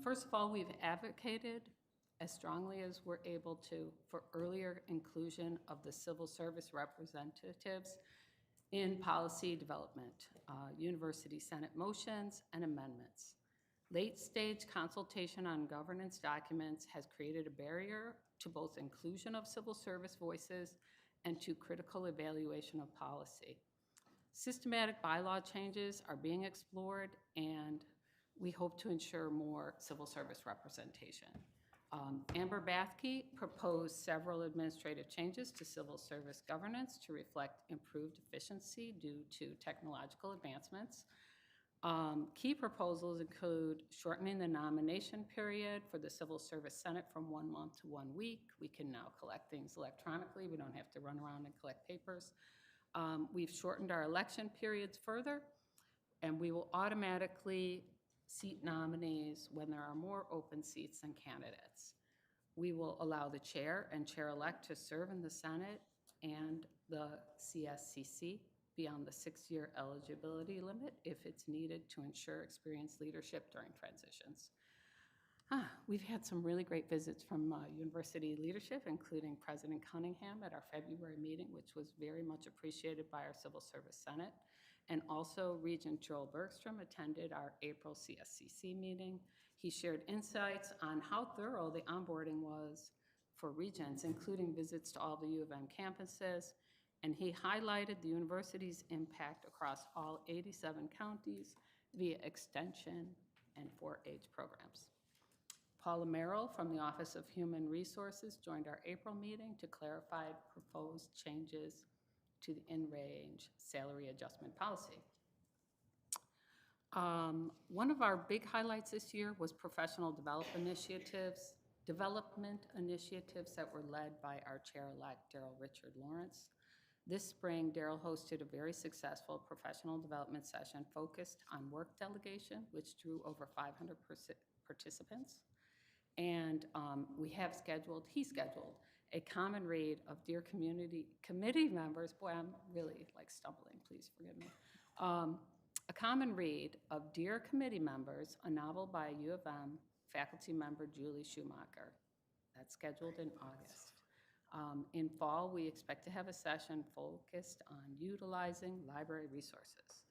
T: First of all, we've advocated as strongly as we're able to for earlier inclusion of the civil service representatives in policy development, University Senate motions and amendments. Late-stage consultation on governance documents has created a barrier to both inclusion of civil service voices and to critical evaluation of policy. Systematic bylaw changes are being explored, and we hope to ensure more civil service representation. Amber Bathke proposed several administrative changes to civil service governance to reflect improved efficiency due to technological advancements. Key proposals include shortening the nomination period for the Civil Service Senate from 1 month to 1 week. We can now collect things electronically. We don't have to run around and collect papers. We've shortened our election periods further, and we will automatically seat nominees when there are more open seats than candidates. We will allow the chair and chair-elect to serve in the Senate and the CSCC beyond the 6-year eligibility limit if it's needed to ensure experienced leadership during transitions. We've had some really great visits from university leadership, including President Cunningham at our February meeting, which was very much appreciated by our Civil Service Senate. And also Regent Joel Bergstrom attended our April CSCC meeting. He shared insights on how thorough the onboarding was for Regents, including visits to all the U of M campuses. And he highlighted the university's impact across all 87 counties via extension and 4-H programs. Paula Merrill from the Office of Human Resources joined our April meeting to clarify proposed changes to the in-range salary adjustment policy. One of our big highlights this year was professional development initiatives that were led by our chair-elect, Daryl Richard Lawrence. This spring, Daryl hosted a very successful professional development session focused on work delegation, which drew over 500 participants. And he scheduled a common read of Dear Committee members. Boy, I'm really like stumbling, please forgive me. A common read of Dear Committee Members, a novel by U of M faculty member Julie Schumacher. That's scheduled in August. In fall, we expect to have a session focused on utilizing library resources.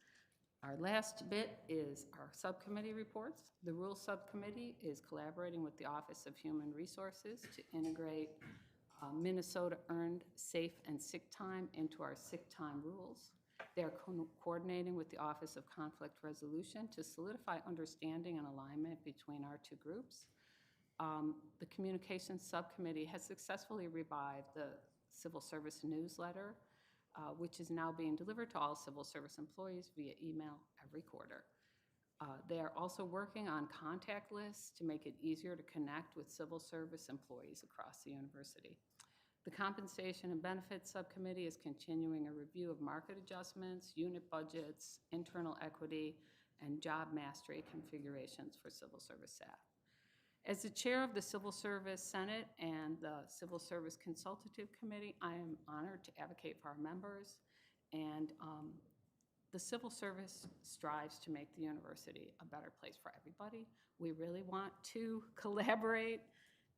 T: Our last bit is our subcommittee reports. The Rules Subcommittee is collaborating with the Office of Human Resources to integrate Minnesota earned safe and sick time into our sick time rules. They're coordinating with the Office of Conflict Resolution to solidify understanding and alignment between our two groups. The Communications Subcommittee has successfully revived the Civil Service newsletter, which is now being delivered to all civil service employees via email every quarter. They are also working on contact lists to make it easier to connect with civil service employees across the university. The Compensation and Benefits Subcommittee is continuing a review of market adjustments, unit budgets, internal equity, and job mastery configurations for civil service staff. As the chair of the Civil Service Senate and the Civil Service Consultative Committee, I am honored to advocate for our members, and the civil service strives to make the university a better place for everybody. We really want to collaborate,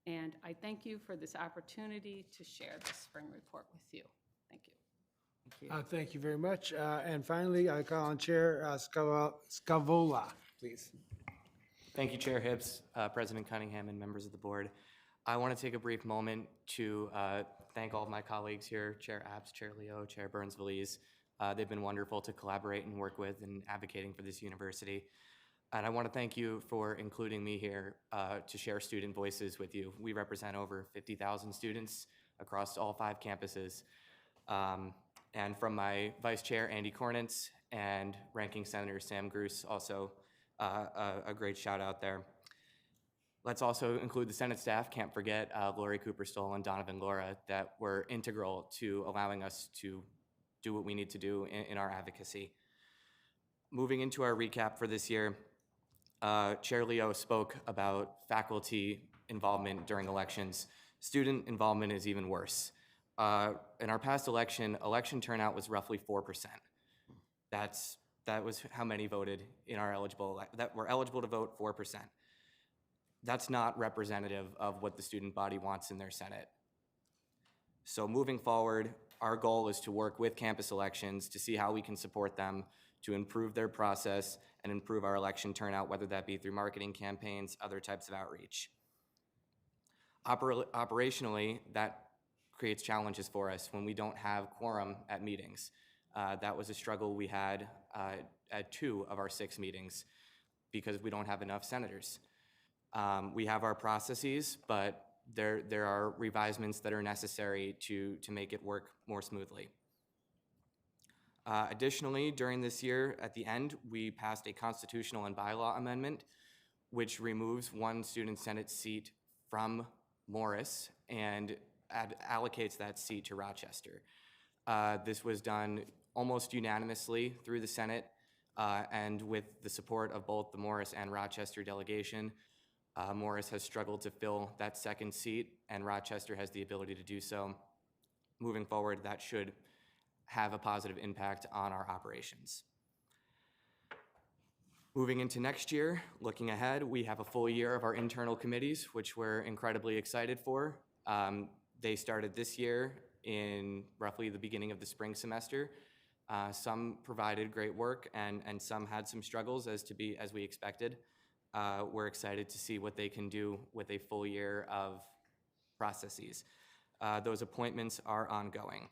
T: and I thank you for this opportunity to share this spring report with you. Thank you.
A: Thank you very much. And finally, I call on Chair Scavola, please.
U: Thank you, Chair Hibbs, President Cunningham, and members of the board. I want to take a brief moment to thank all of my colleagues here, Chair Apps, Chair Leo, Chair Burns-Valiz. They've been wonderful to collaborate and work with in advocating for this university. And I want to thank you for including me here to share student voices with you. We represent over 50,000 students across all 5 campuses. And from my Vice Chair, Andy Cornitz, and Ranking Senator Sam Gruss, also a great shout out there. Let's also include the Senate staff. Can't forget Lori Cooper-Stoll and Donovan Laura that were integral to allowing us to do what we need to do in our advocacy. Moving into our recap for this year, Chair Leo spoke about faculty involvement during elections. Student involvement is even worse. In our past election turnout was roughly 4%. That was how many voted in our that were eligible to vote, 4%. That's not representative of what the student body wants in their Senate. So moving forward, our goal is to work with campus elections to see how we can support them to improve their process and improve our election turnout, whether that be through marketing campaigns, other types of outreach. Operationally, that creates challenges for us when we don't have quorum at meetings. That was a struggle we had at 2 of our 6 meetings because we don't have enough senators. We have our processes, but there are revisements that are necessary to make it work more smoothly. Additionally, during this year, at the end, we passed a constitutional and bylaw amendment, which removes 1 student Senate seat from Morris and allocates that seat to Rochester. This was done almost unanimously through the Senate and with the support of both the Morris and Rochester delegation. Morris has struggled to fill that 2nd seat, and Rochester has the ability to do so. Moving forward, that should have a positive impact on our operations. Moving into next year, looking ahead, we have a full year of our internal committees, which we're incredibly excited for. They started this year in roughly the beginning of the spring semester. Some provided great work and some had some struggles as we expected. We're excited to see what they can do with a full year of processes. Those appointments are ongoing.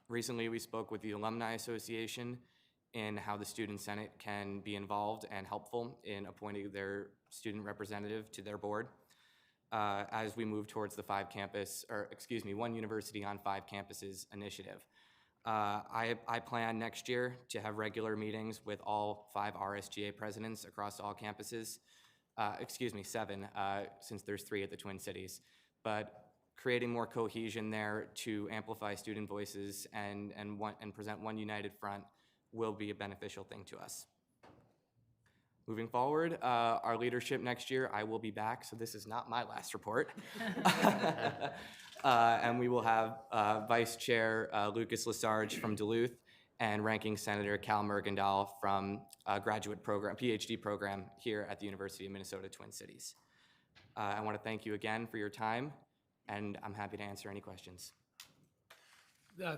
U: Recently, we spoke with the Alumni Association in how the Student Senate can be involved and helpful in appointing their student representative to their board as we move towards the 1 university on 5 campuses initiative. I plan next year to have regular meetings with all 5 RSGA presidents across all campuses. 7, since there's 3 at the Twin Cities. But creating more cohesion there to amplify student voices and present one united front will be a beneficial thing to us. Moving forward, our leadership next year, I will be back, so this is not my last report. And we will have Vice Chair Lucas Lesarge from Duluth and Ranking Senator Cal Mergendahl from a graduate program, PhD program here at the University of Minnesota Twin Cities. I want to thank you again for your time and I'm happy to answer any questions.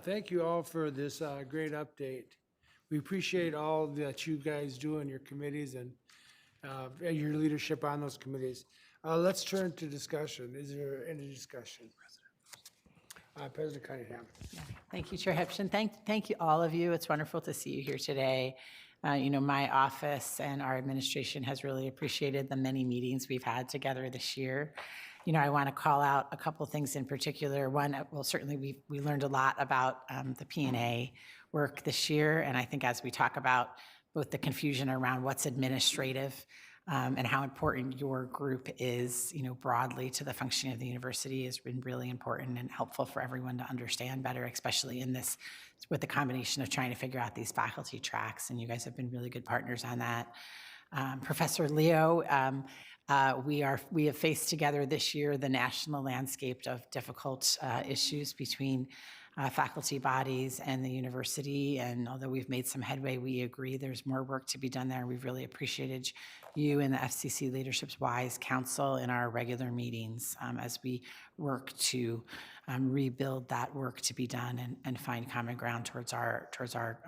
A: Thank you all for this great update. We appreciate all that you guys do in your committees and your leadership on those committees. Let's turn to discussion. Is there any discussion? President Cunningham.
O: Thank you, Chair Hipsch, and thank you, all of you. It's wonderful to see you here today. My office and our administration has really appreciated the many meetings we've had together this year. I want to call out a couple things in particular. One, well, certainly we learned a lot about the P&A work this year, and I think as we talk about both the confusion around what's administrative and how important your group is, broadly to the functioning of the university has been really important and helpful for everyone to understand better, especially in this, with the combination of trying to figure out these faculty tracks, and you guys have been really good partners on that. Professor Leo, we have faced together this year the national landscape of difficult issues between faculty bodies and the university, and although we've made some headway, we agree there's more work to be done there. We've really appreciated you and the FCC Leadership's WISE Council in our regular meetings as we work to rebuild that work to be done and find common ground towards our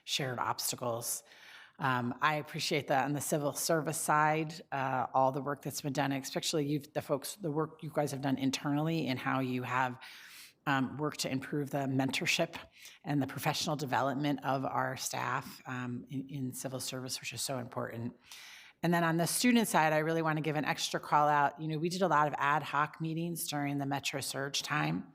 O: shared obstacles. I appreciate that on the civil service side, all the work that's been done, especially the work you guys have done internally and how you have worked to improve the mentorship and the professional development of our staff in civil service, which is so important. And then on the student side, I really want to give an extra call out. We did a lot of ad hoc meetings during the Metro Surge time.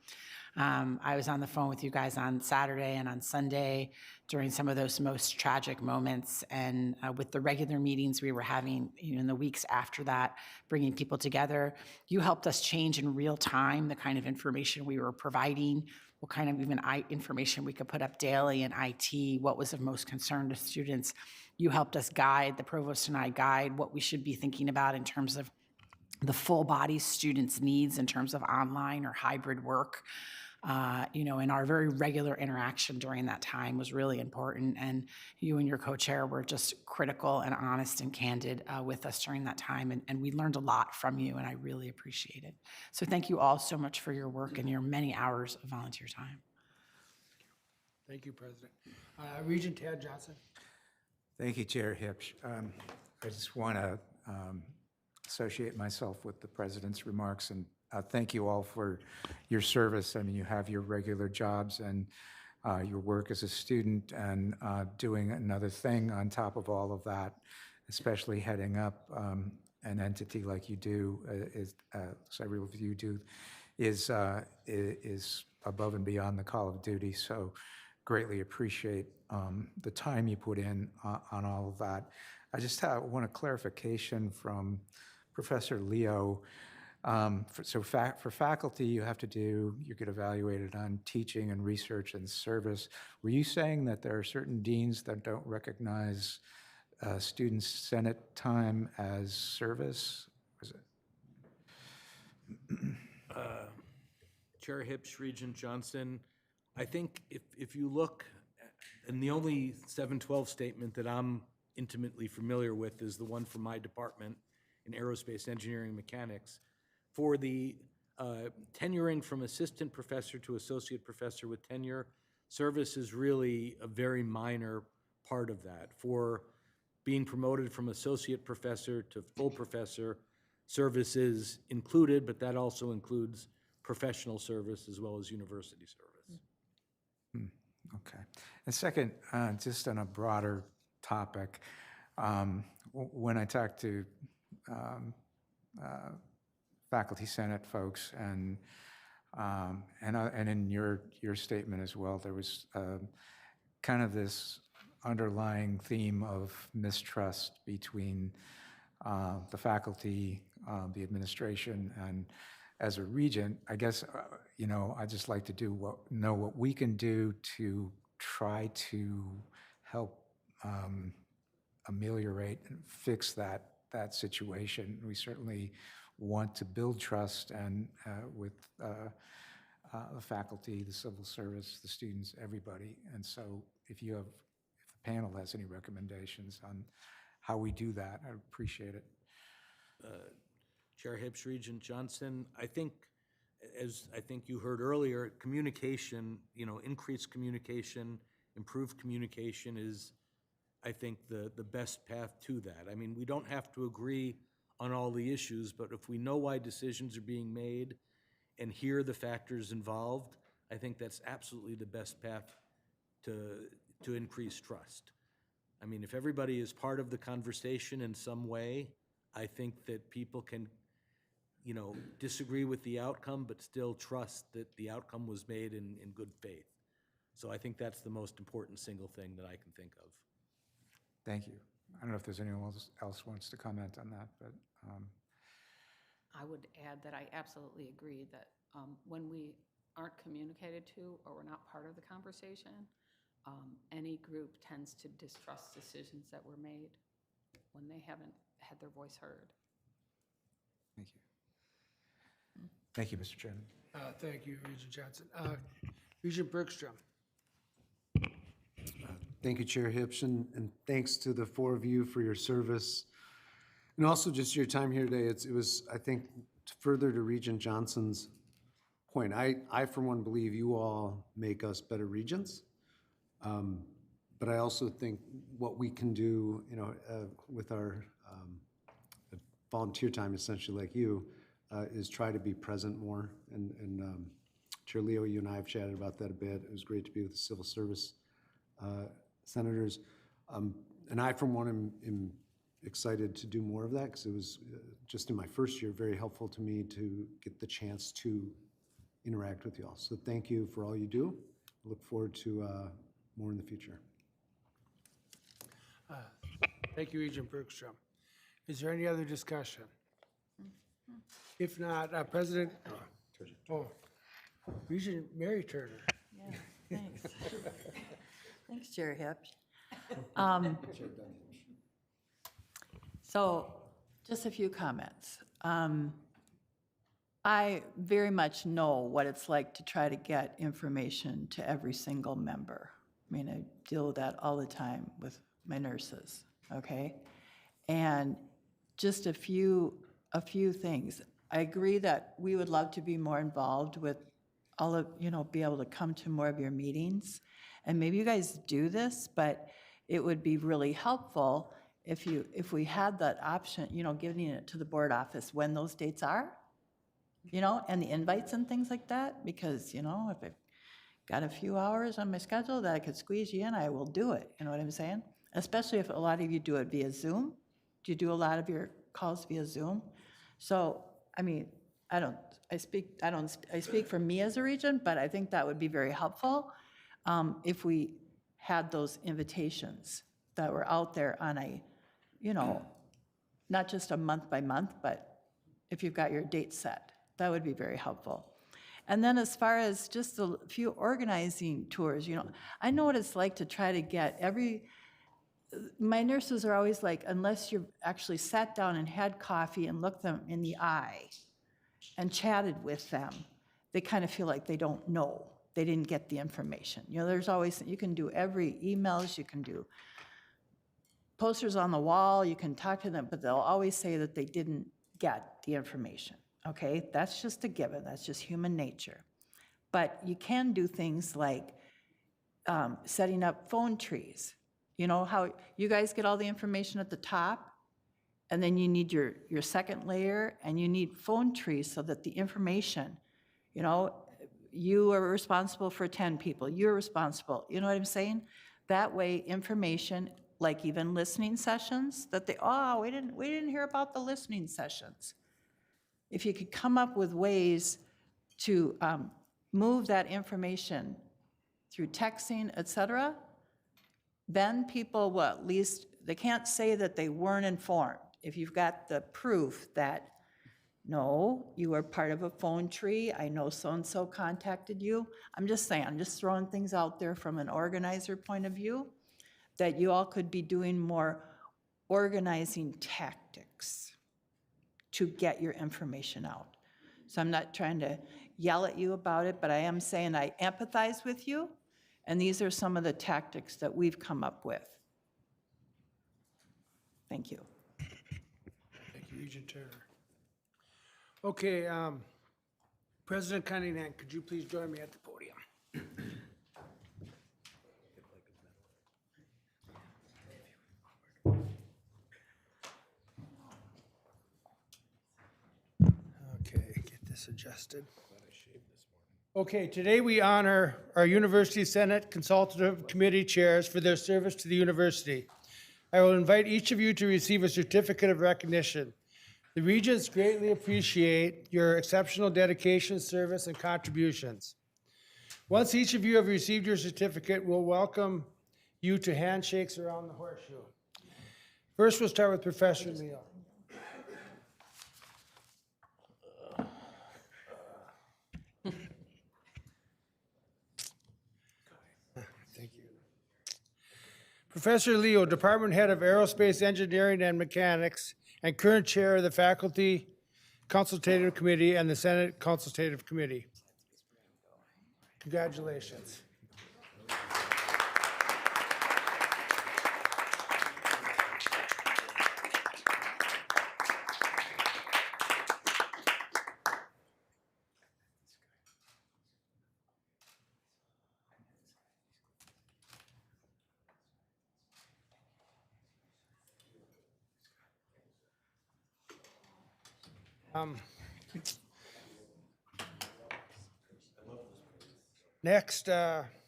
O: I was on the phone with you guys on Saturday and on Sunday during some of those most tragic moments. And with the regular meetings we were having in the weeks after that, bringing people together, you helped us change in real time the kind of information we were providing, what kind of even information we could put up daily in IT, what was of most concern to students. You helped us guide, the provost and I guide what we should be thinking about in terms of the full body students' needs in terms of online or hybrid work. And our very regular interaction during that time was really important. And you and your co-chair were just critical and honest and candid with us during that time. And we learned a lot from you, and I really appreciate it. So thank you all so much for your work and your many hours of volunteer time.
A: Thank you, President. Regent Tad Johnson.
C: Thank you, Chair Hipsch. I just want to associate myself with the President's remarks and thank you all for your service. I mean, you have your regular jobs and your work as a student and doing another thing on top of all of that, especially heading up an entity like you do, several of you do, is above and beyond the call of duty. So greatly appreciate the time you put in on all of that. I just want a clarification from Professor Leo. For faculty, you get evaluated on teaching and research and service. Were you saying that there are certain deans that don't recognize student senate time as service? Was it?
R: Chair Hipsch, Regent Johnson, I think if you look, and the only 712 statement that I'm intimately familiar with is the one from my department in aerospace engineering mechanics. For the tenuring from assistant professor to associate professor with tenure, service is really a very minor part of that. For being promoted from associate professor to full professor, service is included, but that also includes professional service as well as university service.
C: Okay. And second, just on a broader topic, when I talk to faculty senate folks and in your statement as well, there was kind of this underlying theme of mistrust between the faculty, the administration, and as a regent, I guess I just like to know what we can do to try to help ameliorate and fix that situation. We certainly want to build trust and with the faculty, the civil service, the students, everybody. And so if the panel has any recommendations on how we do that, I appreciate it.
R: Chair Hipsch, Regent Johnson, I think as I think you heard earlier, communication, increased communication, improved communication is, I think, the best path to that. I mean, we don't have to agree on all the issues, but if we know why decisions are being made and hear the factors involved, I think that's absolutely the best path to increase trust. I mean, if everybody is part of the conversation in some way, I think that people can, disagree with the outcome, but still trust that the outcome was made in good faith. So I think that's the most important single thing that I can think of.
C: Thank you. I don't know if there's anyone else wants to comment on that, but
T: I would add that I absolutely agree that when we aren't communicated to or we're not part of the conversation, any group tends to distrust decisions that were made when they haven't had their voice heard.
C: thank you. Thank you, Mr. Chairman.
A: Thank you, Regent Johnson. Regent Bergstrom.
E: Thank you, Chair Hipsch, and thanks to the four of you for your service, and also just your time here today. It was, I think, further to Regent Johnson's point, I for one believe you all make us better regents, but I also think what we can do, with our volunteer time, essentially like you, is try to be present more. And Chair Leo, you and I have chatted about that a bit. It was great to be with the civil service senators. And I, for one, am excited to do more of that because it was just in my first year very helpful to me to get the chance to interact with you all. So thank you for all you do. I look forward to more in the future.
A: Thank you, Regent Bergstrom. Is there any other discussion? If not, President, Regent Mary Turner.
V: Yeah, thanks. Thanks, Chair Hipsch. So just a few comments. I very much know what it's like to try to get information to every single member. I mean, I deal with that all the time with my nurses, okay? And just a few things. I agree that we would love to be more involved with all of, be able to come to more of your meetings. And maybe you guys do this, but it would be really helpful if we had that option, giving it to the board office when those dates are, and the invites and things like that, because, if I've got a few hours on my schedule that I could squeeze you in, I will do it, you know what I'm saying? Especially if a lot of you do it via Zoom. Do you do a lot of your calls via Zoom? So, I mean, I speak for me as a regent, but I think that would be very helpful if we had those invitations that were out there on a, not just a month by month, but if you've got your date set, that would be very helpful. And then as far as just a few organizing tours, I know what it's like to try to get my nurses are always like, unless you've actually sat down and had coffee and looked them in the eye and chatted with them, they kind of feel like they don't know. They didn't get the information. There's always, you can do every emails, you can do posters on the wall, you can talk to them, but they'll always say that they didn't get the information, okay? That's just a given, that's just human nature. But you can do things like setting up phone trees. You know how you guys get all the information at the top, and then you need your second layer, and you need phone trees so that the information, you are responsible for 10 people, you're responsible, you know what I'm saying? That way, information, like even listening sessions, that we didn't hear about the listening sessions. If you could come up with ways to move that information through texting, et cetera, then people will at least, they can't say that they weren't informed. If you've got the proof that, no, you were part of a phone tree, I know so-and-so contacted you. I'm just saying, I'm just throwing things out there from an organizer point of view, that you all could be doing more organizing tactics to get your information out. So I'm not trying to yell at you about it, but I am saying I empathize with you, and these are some of the tactics that we've come up with. Thank you.
A: Thank you, Regent Turner. Okay, President Cunningham, could you please join me at the podium? Okay, get this adjusted. Okay, today we honor our University Senate Consultative Committee chairs for their service to the university. I will invite each of you to receive a certificate of recognition. The Regents greatly appreciate your exceptional dedication, service, and contributions. Once each of you have received your certificate, we'll welcome you to handshakes around the horseshoe. First, we'll start with Professor Leal. Thank you. Professor Leo, Department Head of Aerospace Engineering and Mechanics, and current Chair of the Faculty Consultative Committee and the Senate Consultative Committee. Congratulations. Next, Ms.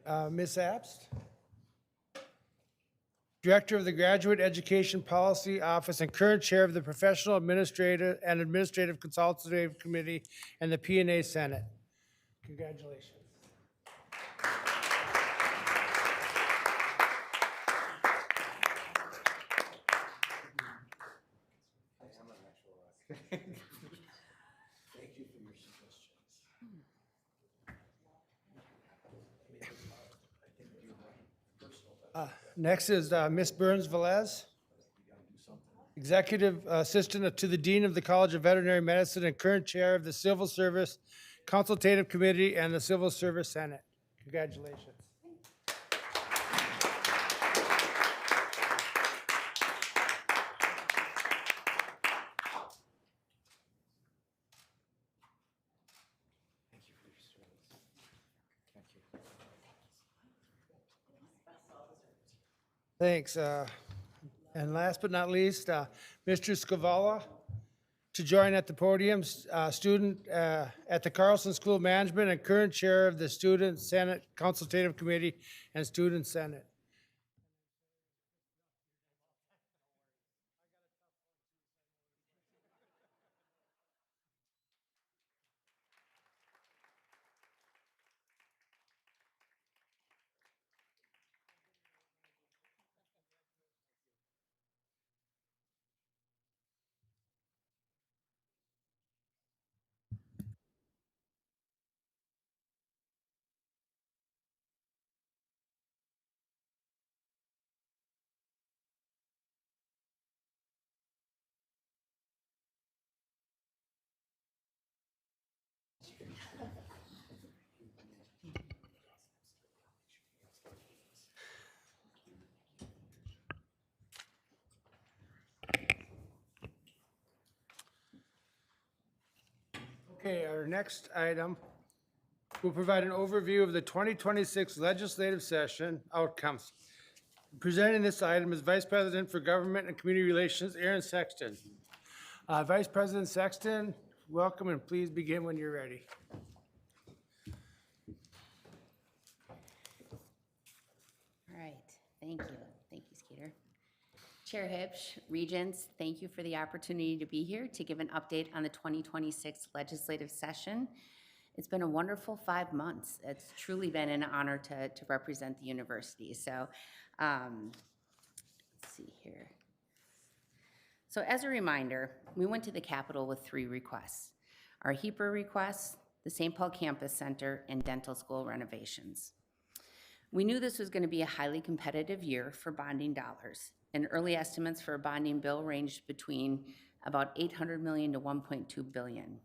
A: Abst, Director of the Graduate Education Policy Office and current Chair of the Professional Administrative Consultative Committee and the P&A Senate. Congratulations. Next is Ms. Burns-Velez, Executive Assistant to the Dean of the College of Veterinary Medicine and current Chair of the Civil Service Consultative Committee and the Civil Service Senate. Congratulations. Thanks. And last but not least, Mr. Scavala to join at the podium, student at the Carlson School of Management and current chair of the Student Senate Consultative Committee and Student Senate. Okay, our next item will provide an overview of the 2026 legislative session outcomes. Presenting this item is Vice President for Government and Community Relations, Aaron Sexton. Vice President Sexton, welcome and please begin when you're ready.
F: All right, thank you. Thank you, Skeeter. Chair Hipsch, Regents, thank you for the opportunity to be here to give an update on the 2026 legislative session. It's been a wonderful 5 months. It's truly been an honor to represent the university. So let's see here. So as a reminder, we went to the Capitol with 3 requests. Our HEPR requests, the St. Paul Campus Center, and dental school renovations. We knew this was going to be a highly competitive year for bonding dollars, and early estimates for a bonding bill ranged between about $800 million to $1.2 billion.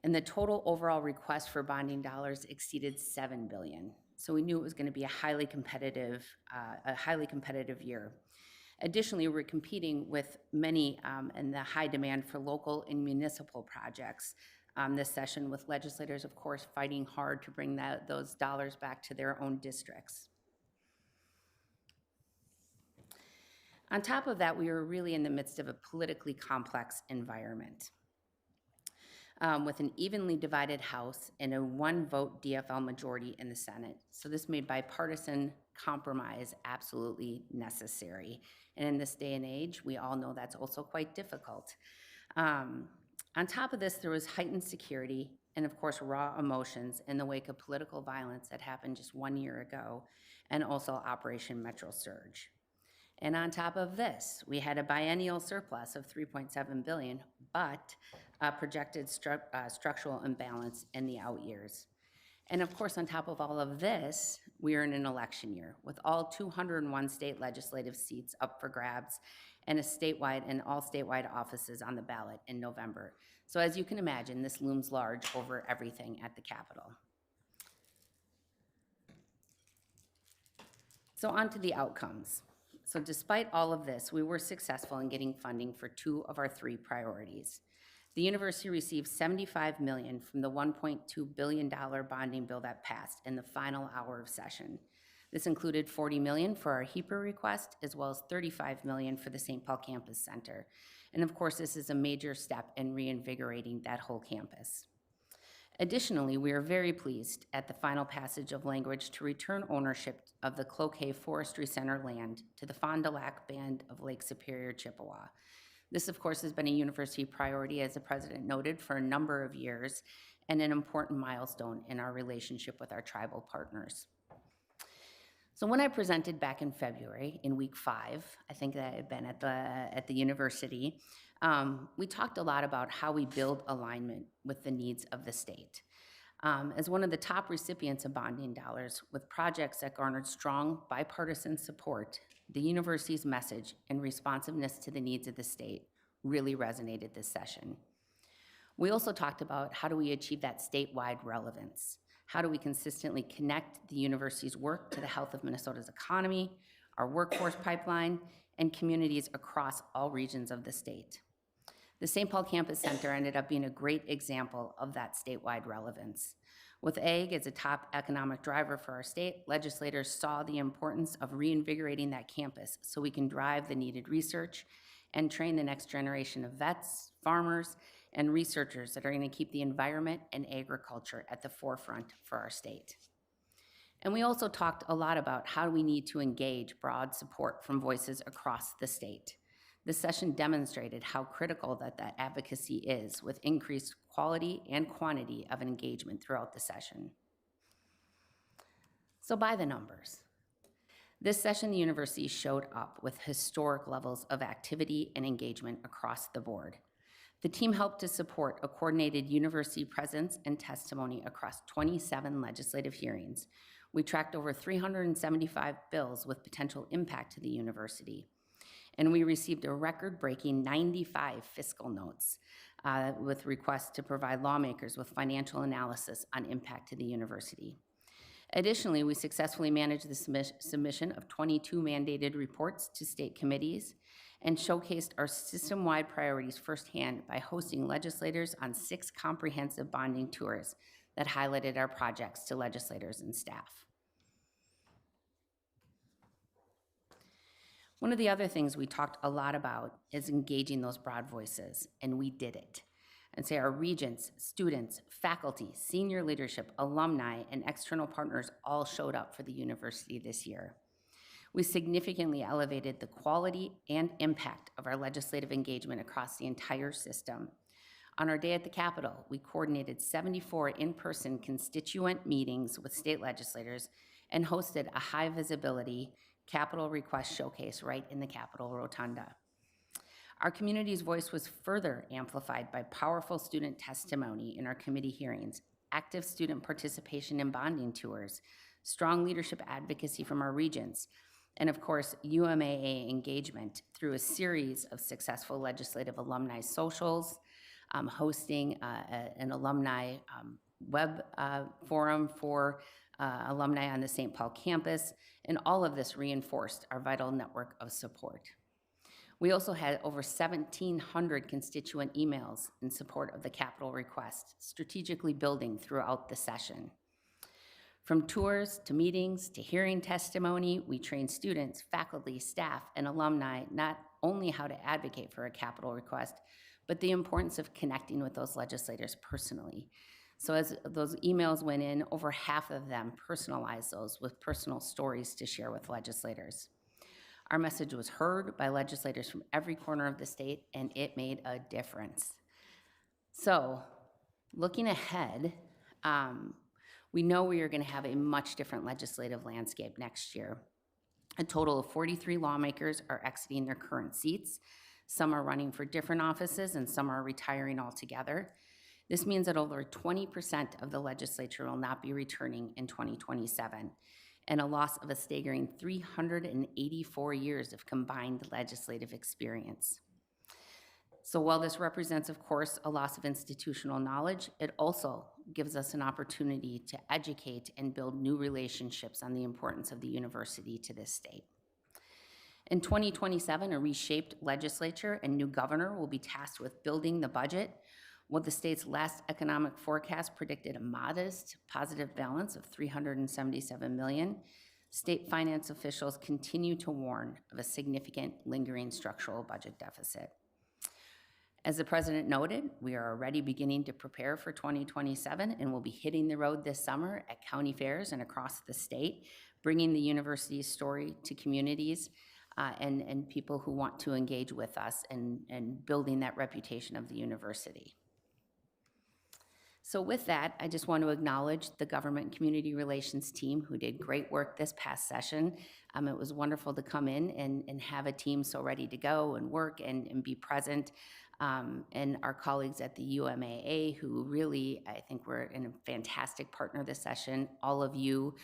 F: And the total overall request for bonding dollars exceeded $7 billion. So we knew it was going to be a highly competitive year. Additionally, we're competing with many and the high demand for local and municipal projects this session, with legislators, of course, fighting hard to bring those dollars back to their own districts. On top of that, we were really in the midst of a politically complex environment, with an evenly divided House and a one-vote DFL majority in the Senate. So this made bipartisan compromise absolutely necessary. And in this day and age, we all know that's also quite difficult. On top of this, there was heightened security and, of course, raw emotions in the wake of political violence that happened just 1 year ago, and also Operation Metro Surge. And on top of this, we had a biennial surplus of $3.7 billion, but a projected structural imbalance in the out years. And of course, on top of all of this, we are in an election year with all 201 state legislative seats up for grabs and all statewide offices on the ballot in November. So as you can imagine, this looms large over everything at the Capitol. So on to the outcomes. So despite all of this, we were successful in getting funding for 2 of our 3 priorities. The university received $75 million from the $1.2 billion bonding bill that passed in the final hour of session. This included $40 million for our HEPA request, as well as $35 million for the St. Paul Campus Center. And of course, this is a major step in reinvigorating that whole campus. Additionally, we are very pleased at the final passage of language to return ownership of the Cloquet Forestry Center land to the Fond du Lac Band of Lake Superior, Chippewa. This, of course, has been a university priority, as the president noted, for a number of years, and an important milestone in our relationship with our tribal partners. So when I presented back in February, in week 5, I think that I had been at the university, we talked a lot about how we build alignment with the needs of the state. As one of the top recipients of bonding dollars with projects that garnered strong bipartisan support, the university's message and responsiveness to the needs of the state really resonated this session. We also talked about how do we achieve that statewide relevance? How do we consistently connect the university's work to the health of Minnesota's economy, our workforce pipeline, and communities across all regions of the state? The St. Paul Campus Center ended up being a great example of that statewide relevance. With ag as a top economic driver for our state, legislators saw the importance of reinvigorating that campus so we can drive the needed research and train the next generation of vets, farmers, and researchers that are going to keep the environment and agriculture at the forefront for our state. And we also talked a lot about how we need to engage broad support from voices across the state. This session demonstrated how critical that advocacy is, with increased quality and quantity of engagement throughout the session. So by the numbers, this session the university showed up with historic levels of activity and engagement across the board. The team helped to support a coordinated university presence and testimony across 27 legislative hearings. We tracked over 375 bills with potential impact to the university. And we received a record-breaking 95 fiscal notes with requests to provide lawmakers with financial analysis on impact to the university. Additionally, we successfully managed the submission of 22 mandated reports to state committees and showcased our system-wide priorities firsthand by hosting legislators on 6 comprehensive bonding tours that highlighted our projects to legislators and staff. One of the other things we talked a lot about is engaging those broad voices, and we did it. And say our regents, students, faculty, senior leadership, alumni, and external partners all showed up for the university this year. We significantly elevated the quality and impact of our legislative engagement across the entire system. On our day at the Capitol, we coordinated 74 in-person constituent meetings with state legislators and hosted a high-visibility Capitol Request Showcase right in the Capitol Rotunda. Our community's voice was further amplified by powerful student testimony in our committee hearings, active student participation in bonding tours, strong leadership advocacy from our regents, and of course, UMAA engagement through a series of successful legislative alumni socials, hosting an alumni web forum for alumni on the St. Paul campus, and all of this reinforced our vital network of support. We also had over 1,700 constituent emails in support of the capital request, strategically building throughout the session. From tours to meetings to hearing testimony, we trained students, faculty, staff, and alumni not only how to advocate for a capital request, but the importance of connecting with those legislators personally. So as those emails went in, over half of them personalized those with personal stories to share with legislators. Our message was heard by legislators from every corner of the state, and it made a difference. So, looking ahead, we know we are going to have a much different legislative landscape next year. A total of 43 lawmakers are exiting their current seats. Some are running for different offices, and some are retiring altogether. This means that over 20% of the legislature will not be returning in 2027, and a loss of a staggering 384 years of combined legislative experience. So while this represents, of course, a loss of institutional knowledge, it also gives us an opportunity to educate and build new relationships on the importance of the university to this state. In 2027, a reshaped legislature and new governor will be tasked with building the budget. While the state's last economic forecast predicted a modest positive balance of $377 million, state finance officials continue to warn of a significant lingering structural budget deficit. As the president noted, we are already beginning to prepare for 2027 and will be hitting the road this summer at county fairs and across the state, bringing the university's story to communities and people who want to engage with us and building that reputation of the university. So with that, I just want to acknowledge the government and community relations team who did great work this past session. It was wonderful to come in and have a team so ready to go and work and be present. And our colleagues at the UMAA who really, I think, were a fantastic partner this session. All of you,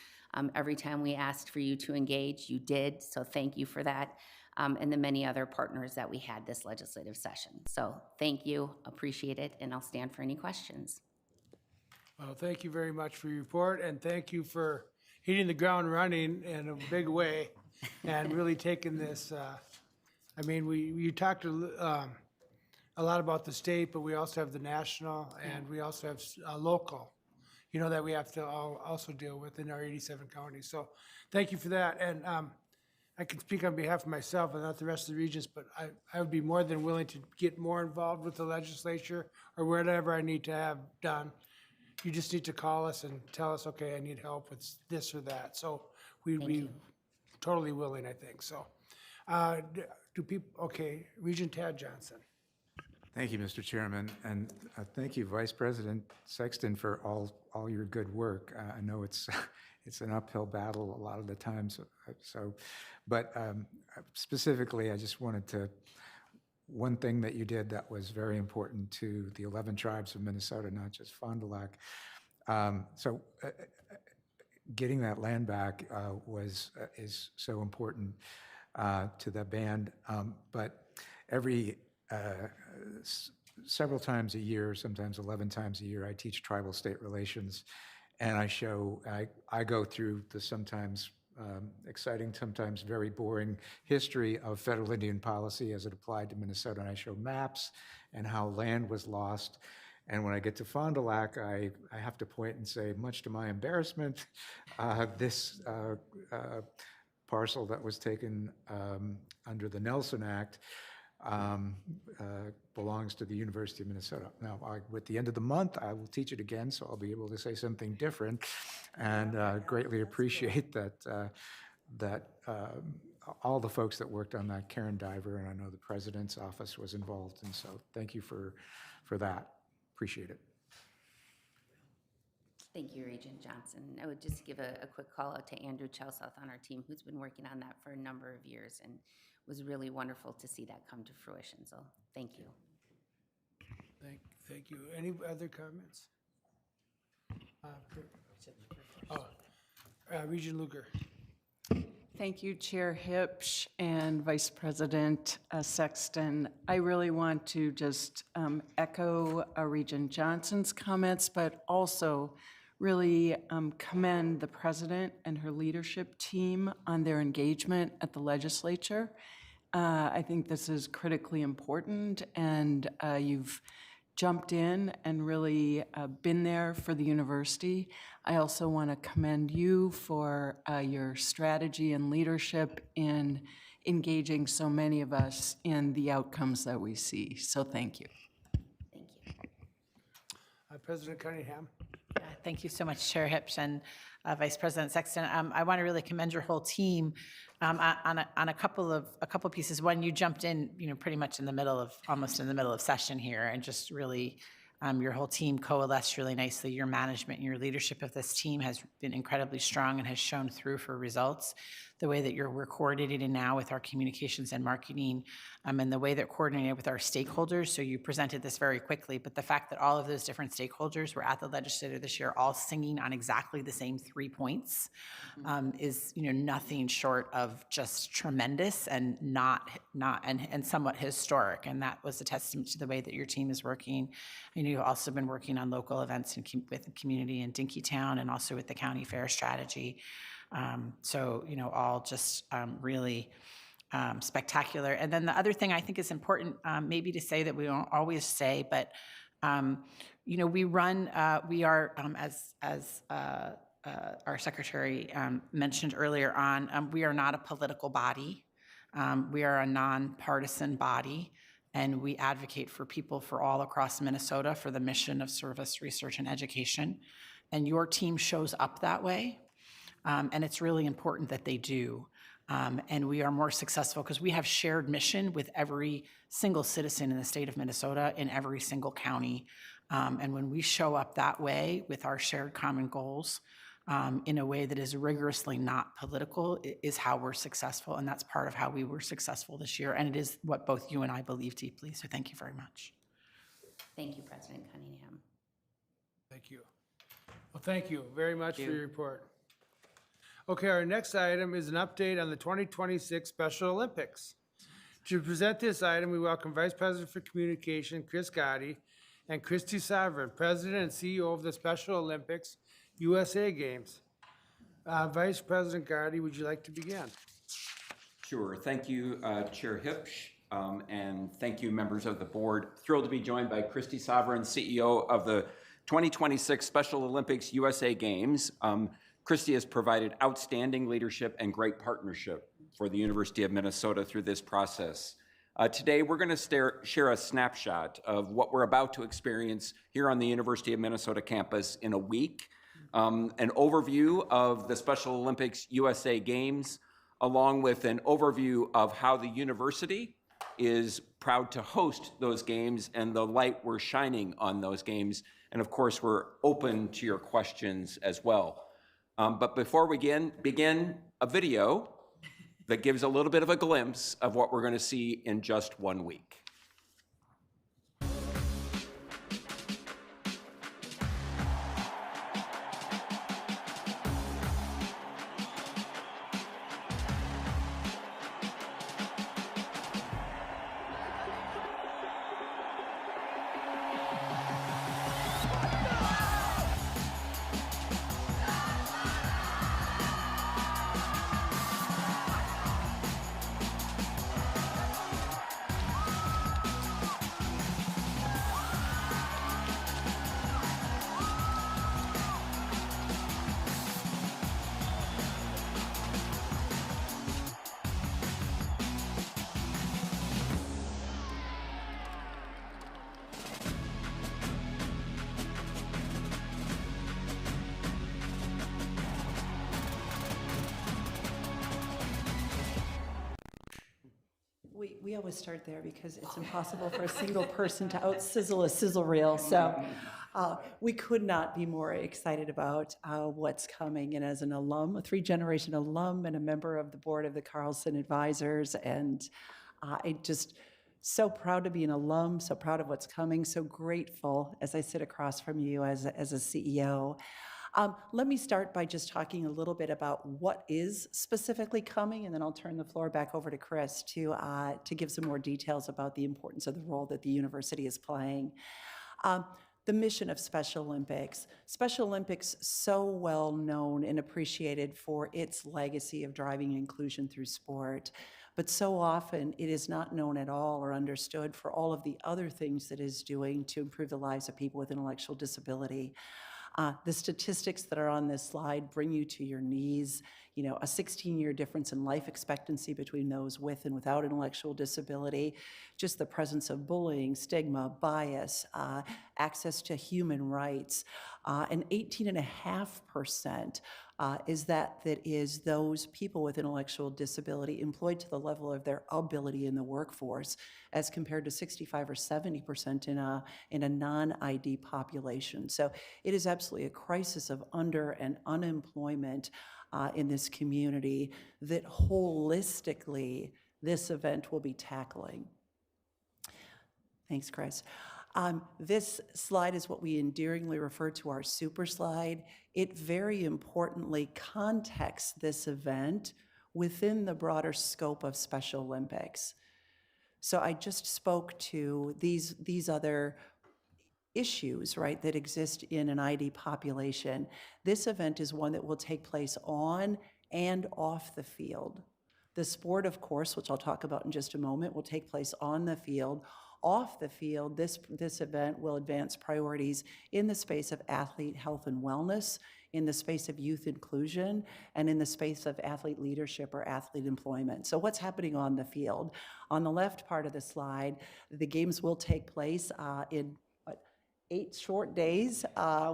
F: every time we asked for you to engage, you did, so thank you for that. And the many other partners that we had this legislative session. So thank you, appreciate it, and I'll stand for any questions.
A: Well, thank you very much for your report, and thank you for hitting the ground running in a big way and really taking this, I mean, you talked a lot about the state, but we also have the national, and we also have local, that we have to also deal with in our 87 counties. So thank you for that. And I can speak on behalf of myself and not the rest of the regents, but I would be more than willing to get more involved with the legislature or whatever I need to have done. You just need to call us and tell us, okay, I need help with this or that. So we'd be totally willing, I think. So do people, okay, Regent Tad Johnson.
C: Thank you, Mr. Chairman, and thank you, Vice President Sexton, for all your good work. I know it's an uphill battle a lot of the times. But specifically, I just wanted to. One thing that you did that was very important to the 11 tribes of Minnesota, not just Fond du Lac. Getting that land back is so important to the band. But several times a year, sometimes 11 times a year, I teach tribal state relations, and I go through the sometimes exciting, sometimes very boring history of federal Indian policy as it applied to Minnesota. And I show maps and how land was lost. And when I get to Fond du Lac, I have to point and say, much to my embarrassment, this parcel that was taken under the Nelson Act belongs to the University of Minnesota. Now, at the end of the month, I will teach it again, so I'll be able to say something different, and greatly appreciate that all the folks that worked on that, Karen Diver, and I know the president's office was involved, and so thank you for that. Appreciate it.
F: Thank you, Regent Johnson. I would just give a quick call out to Andrew Chelsouth on our team, who's been working on that for a number of years, and it was really wonderful to see that come to fruition. So thank you.
A: Thank you. Any other comments? Regent Lugar.
V: Thank you, Chair Hipsch and Vice President Sexton. I really want to just echo Regent Johnson's comments, but also really commend the President and her leadership team on their engagement at the legislature.
G: I think this is critically important, and you've jumped in and really been there for the university. I also want to commend you for your strategy and leadership in engaging so many of us in the outcomes that we see. So thank you.
F: Thank you.
A: President Cunningham.
O: Thank you so much, Chair Hipsch and Vice President Sexton. I want to really commend your whole team on a couple pieces. One, you jumped in, pretty much almost in the middle of session here, and just really your whole team coalesced really nicely. Your management and your leadership of this team has been incredibly strong and has shown through for results. The way that we're coordinated now with our communications and marketing, and the way that we're coordinated with our stakeholders. So you presented this very quickly, but the fact that all of those different stakeholders were at the legislature this year, all singing on exactly the same 3 points, is nothing short of just tremendous and and somewhat historic. And that was a testament to the way that your team is working. I know you've also been working on local events with the community in Dinkytown and also with the county fair strategy. So, all just really spectacular. And then the other thing I think is important, maybe to say that we don't always say, but, we are, as our secretary mentioned earlier on, we are not a political body. We are a nonpartisan body, and we advocate for people for all across Minnesota for the mission of service, research, and education. And your team shows up that way. And it's really important that they do. And we are more successful because we have shared mission with every single citizen in the state of Minnesota in every single county. And when we show up that way with our shared common goals, in a way that is rigorously not political, is how we're successful. And that's part of how we were successful this year. And it is what both you and I believe deeply. So thank you very much.
F: Thank you, President Cunningham.
A: Thank you. Well, thank you very much for your report. Okay, our next item is an update on the 2026 Special Olympics. To present this item, we welcome Vice President for Communication, Chris Gotti, and Christy Sovereign, President and CEO of the Special Olympics USA Games. Vice President Gotti, would you like to begin?
H: Sure. Thank you, Chair Hipsch, and thank you, members of the board. Thrilled to be joined by Christy Sovereign, CEO of the 2026 Special Olympics USA Games. Christy has provided outstanding leadership and great partnership for the University of Minnesota through this process. Today, we're going to share a snapshot of what we're about to experience here on the University of Minnesota campus in a week, an overview of the Special Olympics USA Games, along with an overview of how the university is proud to host those games and the light we're shining on those games. And of course, we're open to your questions as well. But before we begin, a video that gives a little bit of a glimpse of what we're going to see in just 1 week.
V: We always start there because it's impossible for a single person to out-sizzle a sizzle reel. So we could not be more excited about what's coming. And as an alum, a three-generation alum and a member of the board of the Carlson Advisors, and I just so proud to be an alum, so proud of what's coming, so grateful as I sit across from you as a CEO. Let me start by just talking a little bit about what is specifically coming, and then I'll turn the floor back over to Chris to give some more details about the importance of the role that the university is playing. The mission of Special Olympics. Special Olympics, so well known and appreciated for its legacy of driving inclusion through sport.
I: but so often it is not known at all or understood for all of the other things that it is doing to improve the lives of people with intellectual disability. The statistics that are on this slide bring you to your knees. You know, a 16-year difference in life expectancy between those with and without intellectual disability, just the presence of bullying, stigma, bias, access to human rights, and 18.5% is those people with intellectual disability employed to the level of their ability in the workforce, as compared to 65 or 70% in a non-ID population. So it is absolutely a crisis of under and unemployment in this community that holistically this event will be tackling. Thanks, Chris. This slide is what we endearingly refer to our super slide. It very importantly contexts this event within the broader scope of Special Olympics. So I just spoke to these other issues, right, that exist in an ID population. This event is one that will take place on and off the field. The sport, of course, which I'll talk about in just a moment, will take place on the field. Off the field, this event will advance priorities in the space of athlete health and wellness, in the space of youth inclusion, and in the space of athlete leadership or athlete employment. So what's happening on the field? On the left part of the slide, the games will take place in 8 short days.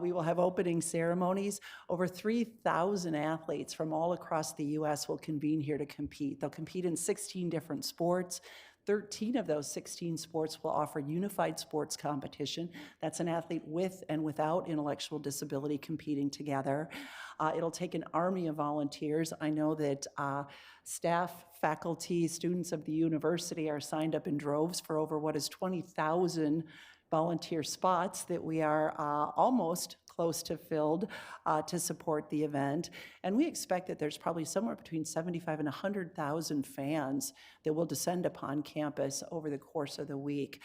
I: We will have opening ceremonies. Over 3,000 athletes from all across the U.S. will convene here to compete. They'll compete in 16 different sports. 13 of those 16 sports will offer unified sports competition. That's an athlete with and without intellectual disability competing together. It'll take an army of volunteers. I know that staff, faculty, students of the university are signed up in droves for over what is 20,000 volunteer spots that we are almost close to filled to support the event. And we expect that there's probably somewhere between 75 and 100,000 fans that will descend upon campus over the course of the week,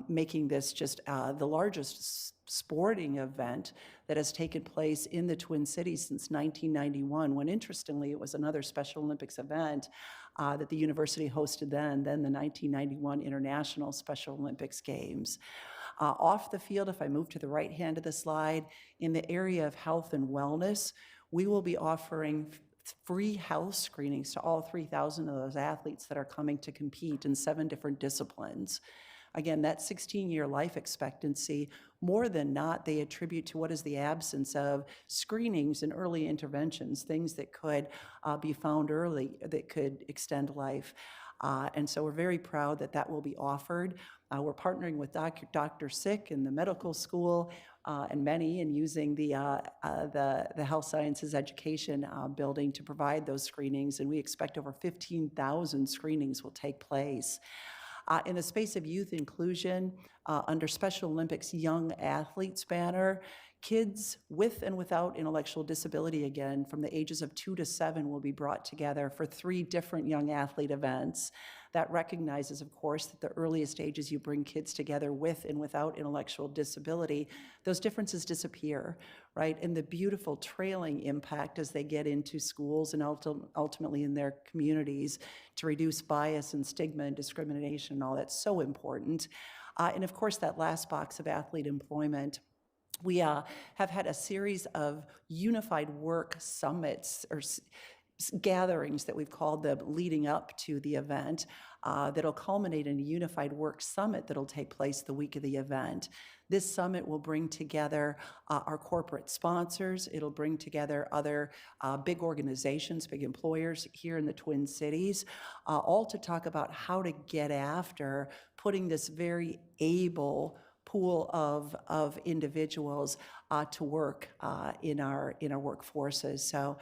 I: making this just the largest sporting event that has taken place in the Twin Cities since 1991, when interestingly it was another Special Olympics event that the university hosted then the 1991 International Special Olympics Games. Off the field, if I move to the right hand of the slide, in the area of health and wellness, we will be offering free health screenings to all 3,000 of those athletes that are coming to compete in 7 different disciplines. Again, that 16-year life expectancy, more than not, they attribute to what is the absence of screenings and early interventions, things that could be found early that could extend life. And so we're very proud that that will be offered. We're partnering with Dr. Sick and the medical school and many, and using the Health Sciences Education building to provide those screenings. And we expect over 15,000 screenings will take place. In the space of youth inclusion, under Special Olympics Young Athletes banner, kids with and without intellectual disability, again, from the ages of 2 to 7 will be brought together for 3 different young athlete events. That recognizes, of course, that the earliest ages you bring kids together with and without intellectual disability, those differences disappear, right? And the beautiful trailing impact as they get into schools and ultimately in their communities to reduce bias and stigma and discrimination and all that's so important. And of course, that last box of athlete employment. We have had a series of unified work summits or gatherings that we've called them leading up to the event that'll culminate in a unified work summit that'll take place the week of the event. This summit will bring together our corporate sponsors. It'll bring together other big organizations, big employers here in the Twin Cities, all to talk about how to get after putting this very able pool of individuals to work in our workforces. So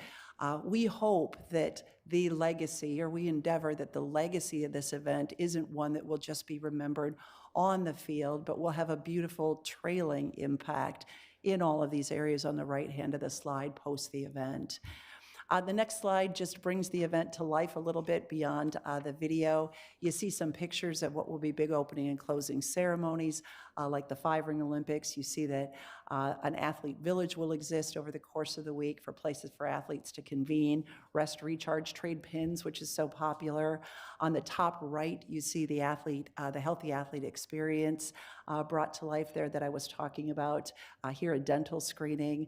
I: we hope that the legacy, or we endeavor that the legacy of this event isn't one that will just be remembered on the field, but will have a beautiful trailing impact in all of these areas on the right hand of the slide post the event. The next slide just brings the event to life a little bit beyond the video. You see some pictures of what will be big opening and closing ceremonies, like the 5-ring Olympics. You see that An athlete village will exist over the course of the week for places for athletes to convene. Rest, recharge, trade pins, which is so popular. On the top right, you see the healthy athlete experience brought to life there that I was talking about. Here, a dental screening.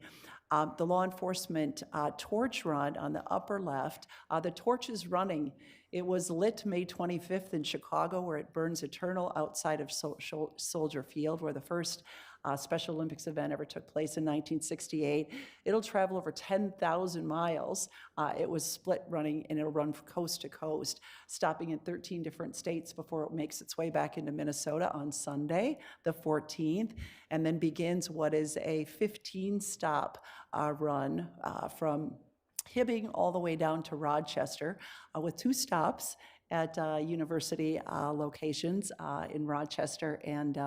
I: The law enforcement torch run on the upper left, the torch is running. It was lit May 25th in Chicago, where it burns eternal outside of Soldier Field, where the first Special Olympics event ever took place in 1968. It'll travel over 10,000 miles. It was split running, and it'll run coast to coast, stopping in 13 different states before it makes its way back into Minnesota on Sunday, the 14th, and then begins what is a 15-stop run from Hibbing all the way down to Rochester, with 2 stops at university locations in Rochester and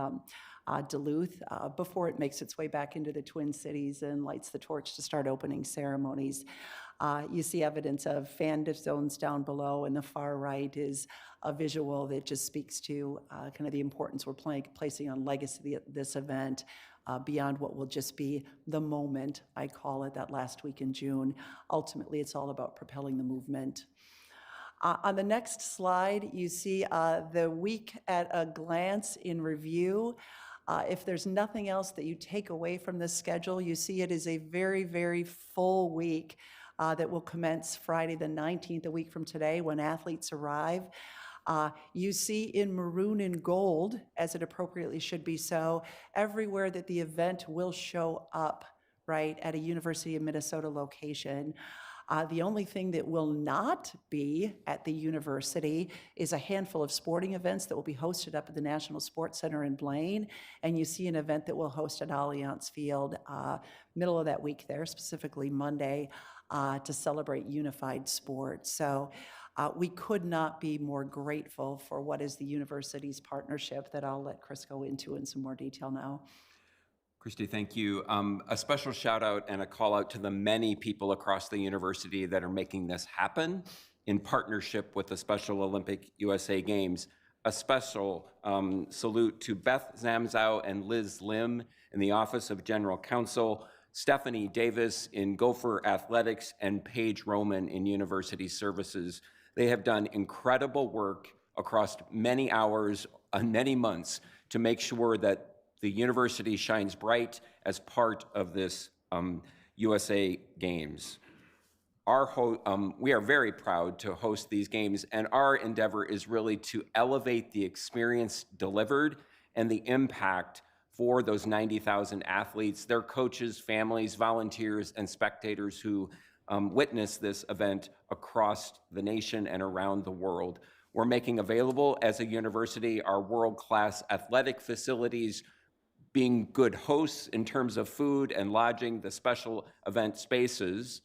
I: Duluth before it makes its way back into the Twin Cities and lights the torch to start opening ceremonies. You see evidence of fan zones down below, and the far right is a visual that just speaks to kind of the importance we're placing on legacy of this event beyond what will just be the moment, I call it, that last week in June. Ultimately, it's all about propelling the movement. On the next slide, you see the week at a glance in review. If there's nothing else that you take away from this schedule, you see it is a very, very full week that will commence Friday the 19th, a week from today, when athletes arrive. You see in maroon and gold, as it appropriately should be so, everywhere that the event will show up, right, at a University of Minnesota location. The only thing that will not be at the university is a handful of sporting events that will be hosted up at the National Sports Center in Blaine, and you see an event that will host at Allianz Field middle of that week there, specifically Monday, to celebrate unified sport. So we could not be more grateful for what is the university's partnership that I'll let Chris go into in some more detail now.
H: Christy, thank you. A special shout out and a call out to the many people across the university that are making this happen in partnership with the Special Olympic USA Games. A special salute to Beth Zamzow and Liz Lim in the Office of General Counsel, Stephanie Davis in Gopher Athletics, and Paige Roman in University Services. They have done incredible work across many hours and many months to make sure that the university shines bright as part of this USA Games. We are very proud to host these games, and our endeavor is really to elevate the experience delivered and the impact for those 90,000 athletes, their coaches, families, volunteers, and spectators who witness this event across the nation and around the world. We're making available as a university our world-class athletic facilities, being good hosts in terms of food and lodging, the special event spaces.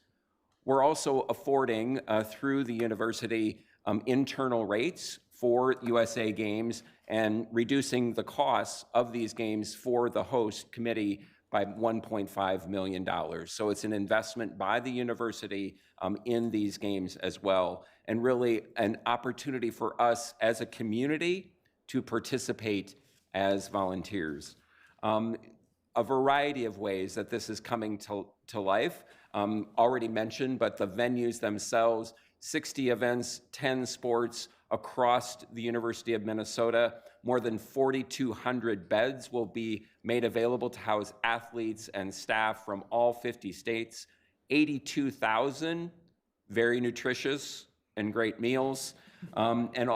H: We're also affording, through the university, internal rates for USA Games and reducing the costs of these games for the host committee by $1.5 million. So it's an investment by the university in these games as well, and really an opportunity for us as a community to participate as volunteers. A variety of ways that this is coming to life, already mentioned, but the venues themselves, 60 events, 10 sports across the University of Minnesota. More than 4,200 beds will be made available to house athletes and staff from all 50 states. 82,000 very nutritious and great meals. And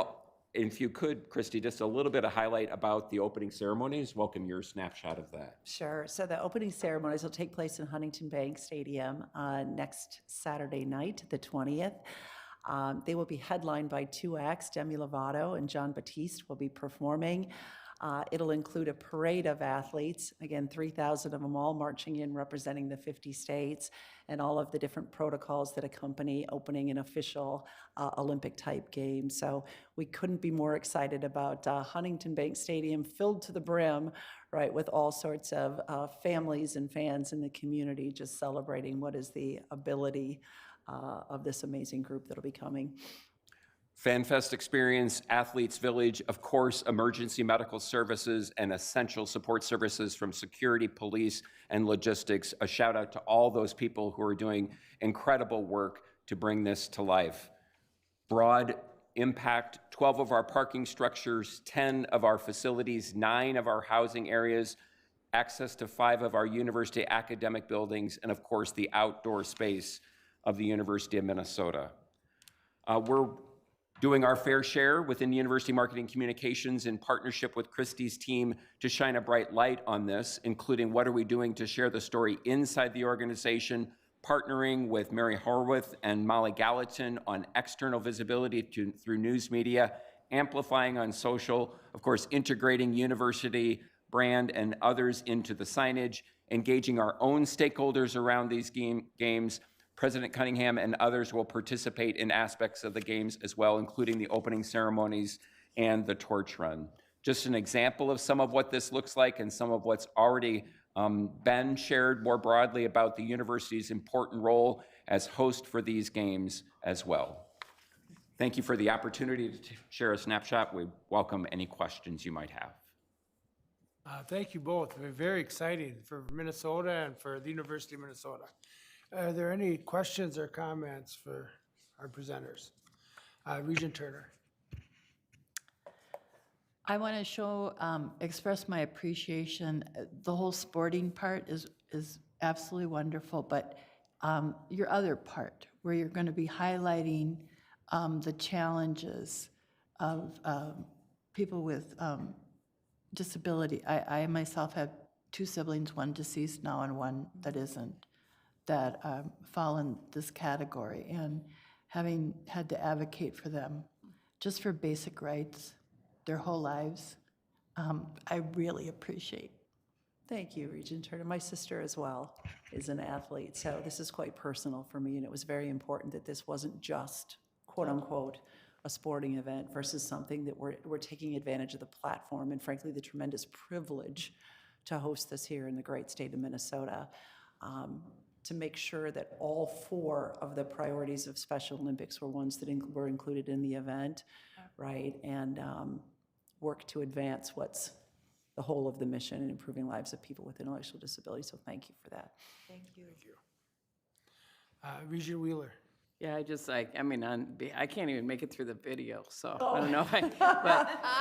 H: if you could, Christy, just a little bit of highlight about the opening ceremonies. Welcome your snapshot of that.
I: Sure. So the opening ceremonies will take place in Huntington Bank Stadium next Saturday night, the 20th. They will be headlined by 2 acts. Demi Lovato and John Batiste will be performing. It'll include a parade of athletes, again, 3,000 of them all marching in representing the 50 states, and all of the different protocols that accompany opening an official Olympic-type game. So we couldn't be more excited about Huntington Bank Stadium filled to the brim, right, with all sorts of families and fans in the community just celebrating what is the ability of this amazing group that'll be coming.
H: FanFest experience, Athletes Village, of course, emergency medical services and essential support services from security, police, and logistics. A shout out to all those people who are doing incredible work to bring this to life. Broad impact, 12 of our parking structures, 10 of our facilities, 9 of our housing areas, access to 5 of our university academic buildings, and of course, the outdoor space of the University of Minnesota. We're doing our fair share within University Marketing Communications in partnership with Christy's team to shine a bright light on this, including what are we doing to share the story inside the organization, partnering with Mary Horwath and Molly Gallatin on external visibility through news media, amplifying on social, of course, integrating university brand and others into the signage, engaging our own stakeholders around these games. President Cunningham and others will participate in aspects of the games as well, including the opening ceremonies and the torch run. Just an example of some of what this looks like and some of what's already been shared more broadly about the university's important role as host for these games as well. Thank you for the opportunity to share a snapshot. We welcome any questions you might have.
A: Thank you both. Very exciting for Minnesota and for the University of Minnesota. Are there any questions or comments for our presenters? Regent Turner.
V: I want to express my appreciation. The whole sporting part is absolutely wonderful, but your other part, where you're going to be highlighting the challenges of people with disability. I myself have 2 siblings, one deceased now and one that isn't, that fall in this category, and having had to advocate for them just for basic rights their whole lives, I really appreciate.
I: Thank you, Regent Turner. My sister as well is an athlete, so this is quite personal for me, and it was very important that this wasn't just, quote unquote, a sporting event versus something that we're taking advantage of the platform and frankly the tremendous privilege to host this here in the great state of Minnesota, to make sure that all 4 of the priorities of Special Olympics were ones that were included in the event, right? And work to advance what's the whole of the mission in improving lives of people with intellectual disabilities. So thank you for that.
V: Thank you.
A: Regent Wheeler.
G: Yeah, I just I can't even make it through the video, so
I: Oh.
G: I don't know.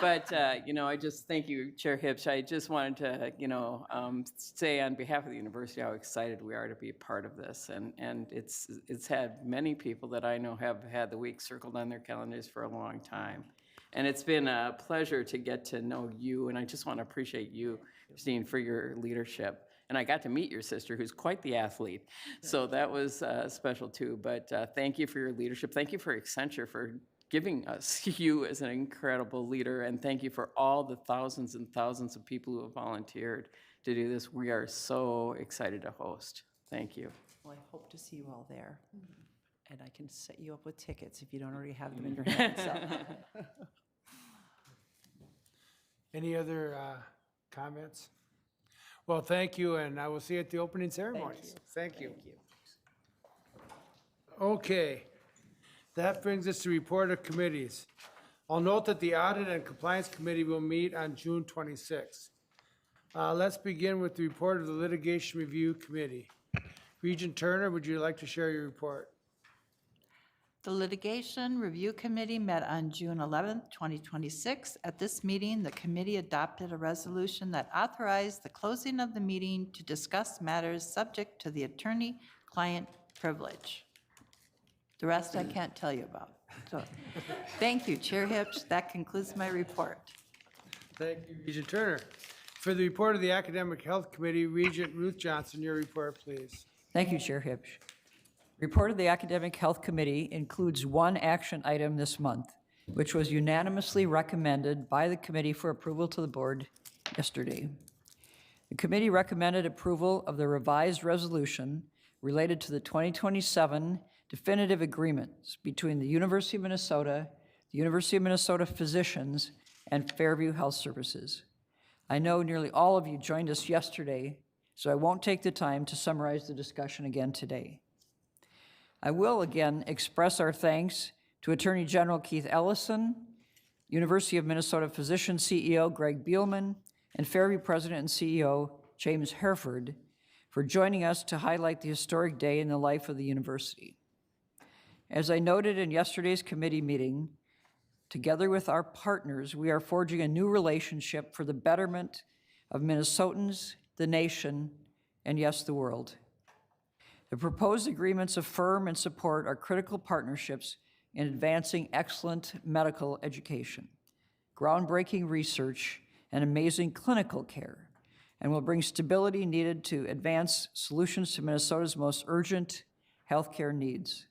G: But you know, I just thank you, Chair Hipsch. I just wanted to, say on behalf of the university how excited we are to be a part of this, and it's had many people that I know have had the week circled on their calendars for a long time, and it's been a pleasure to get to know you, and I just want to appreciate you, Christine, for your leadership. And I got to meet your sister, who's quite the athlete. So that was special too. But thank you for your leadership. Thank you for Accenture for giving us you as an incredible leader. And thank you for all the thousands and thousands of people who have volunteered to do this. We are so excited to host. Thank you.
I: Well, I hope to see you all there. And I can set you up with tickets if you don't already have them in your hand. So.
A: Any other comments? Well, thank you, and I will see you at the opening ceremonies. Thank you. Okay, that brings us to report of committees. I'll note that the Audit and Compliance Committee will meet on June 26th. Let's begin with the report of the Litigation Review Committee. Regent Turner, would you like to share your report?
V: The Litigation Review Committee met on June 11, 2026. At this meeting, the committee adopted a resolution that authorized the closing of the meeting to discuss matters subject to the attorney-client privilege. The rest I can't tell you about. So, thank you, Chair Hipsch. That concludes my report.
A: Thank you, Regent Turner. For the report of the Academic Health Committee, Regent Ruth Johnson, your report, please.
J: Thank you, Chair Hipsch. Report of the Academic Health Committee includes one action item this month, which was unanimously recommended by the committee for approval to the board yesterday. The committee recommended approval of the revised resolution related to the 2027 definitive agreements between the University of Minnesota, the University of Minnesota Physicians, and Fairview Health Services. I know nearly all of you joined us yesterday, so I won't take the time to summarize the discussion again today. I will again express our thanks to to Attorney General Keith Ellison, University of Minnesota Physician CEO Greg Bielman, and Fairview President and CEO James Hereford for joining us to highlight the historic day in the life of the university. As I noted in yesterday's committee meeting, together with our partners, we are forging a new relationship for the betterment of Minnesotans, the nation, and yes, the world. The proposed agreements affirm and support our critical partnerships in advancing excellent medical education, groundbreaking research, and amazing clinical care, and will bring stability needed to advance solutions to Minnesota's most urgent healthcare needs.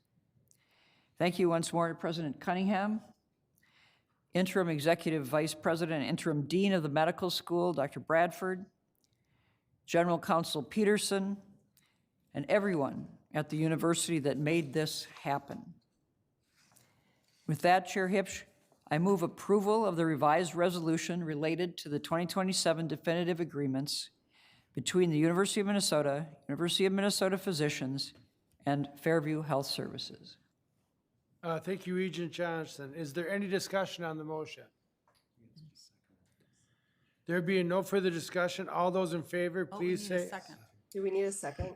J: Thank you once more to President Cunningham, Interim Executive Vice President and Interim Dean of the Medical School, Dr. Bradford, General Counsel Peterson, and everyone at the university that made this happen. With that, Chair Hipsch, I move approval of the revised resolution related to the 2027 definitive agreements between the University of Minnesota Physicians, and Fairview Health Services.
A: Thank you, Regent Johnson. Is there any discussion on the motion? There being no further discussion, all those in favor, please say.
L: Do we need a second?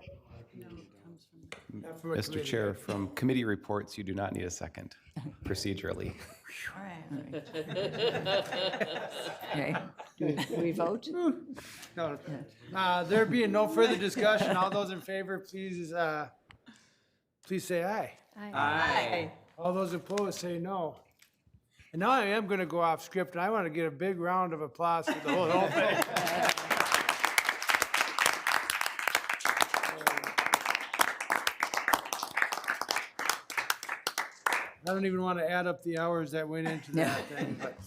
A: Not from a
B: Mr.
A: committee,
B: Chair,
A: right?
B: from committee reports, you do not need a second procedurally.
J: Okay. Do we vote?
A: No. There being no further discussion, all those in favor, please say aye.
O: Aye.
A: All those opposed, say no. And now I am going to go off script, and I want to get a big round of applause for the whole thing. I don't even want to add up the hours that went into that thing, but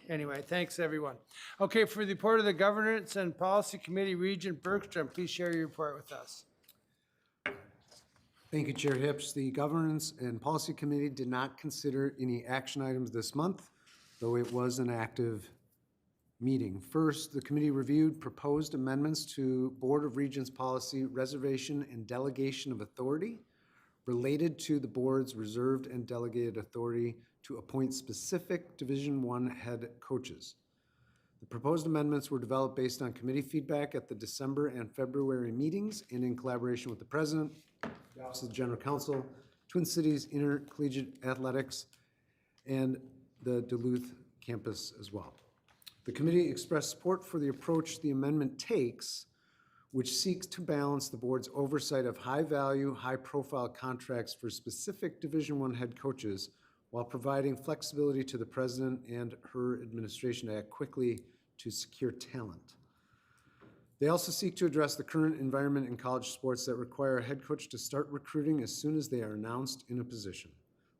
A: anyway, thanks, everyone. Okay, for the report of the Governance and Policy Committee, Regent Bergstrom, please share your report with us.
E: Thank you, Chair Hipsch. The Governance and Policy Committee did not consider any action items this month, though it was an active meeting. First, the committee reviewed proposed amendments to Board of Regents policy, reservation and delegation of authority related to the board's reserved and delegated authority to appoint specific Division I head coaches. The proposed amendments were developed based on committee feedback at the December and February meetings and in collaboration with the President, the Office of the General Counsel, Twin Cities Intercollegiate Athletics, and the Duluth campus as well. The committee expressed support for the approach the amendment takes, which seeks to balance the board's oversight of high-value, high-profile contracts for specific Division I head coaches while providing flexibility to the president and her administration to act quickly to secure talent. They also seek to address the current environment in college sports that require a head coach to start recruiting as soon as they are announced in a position.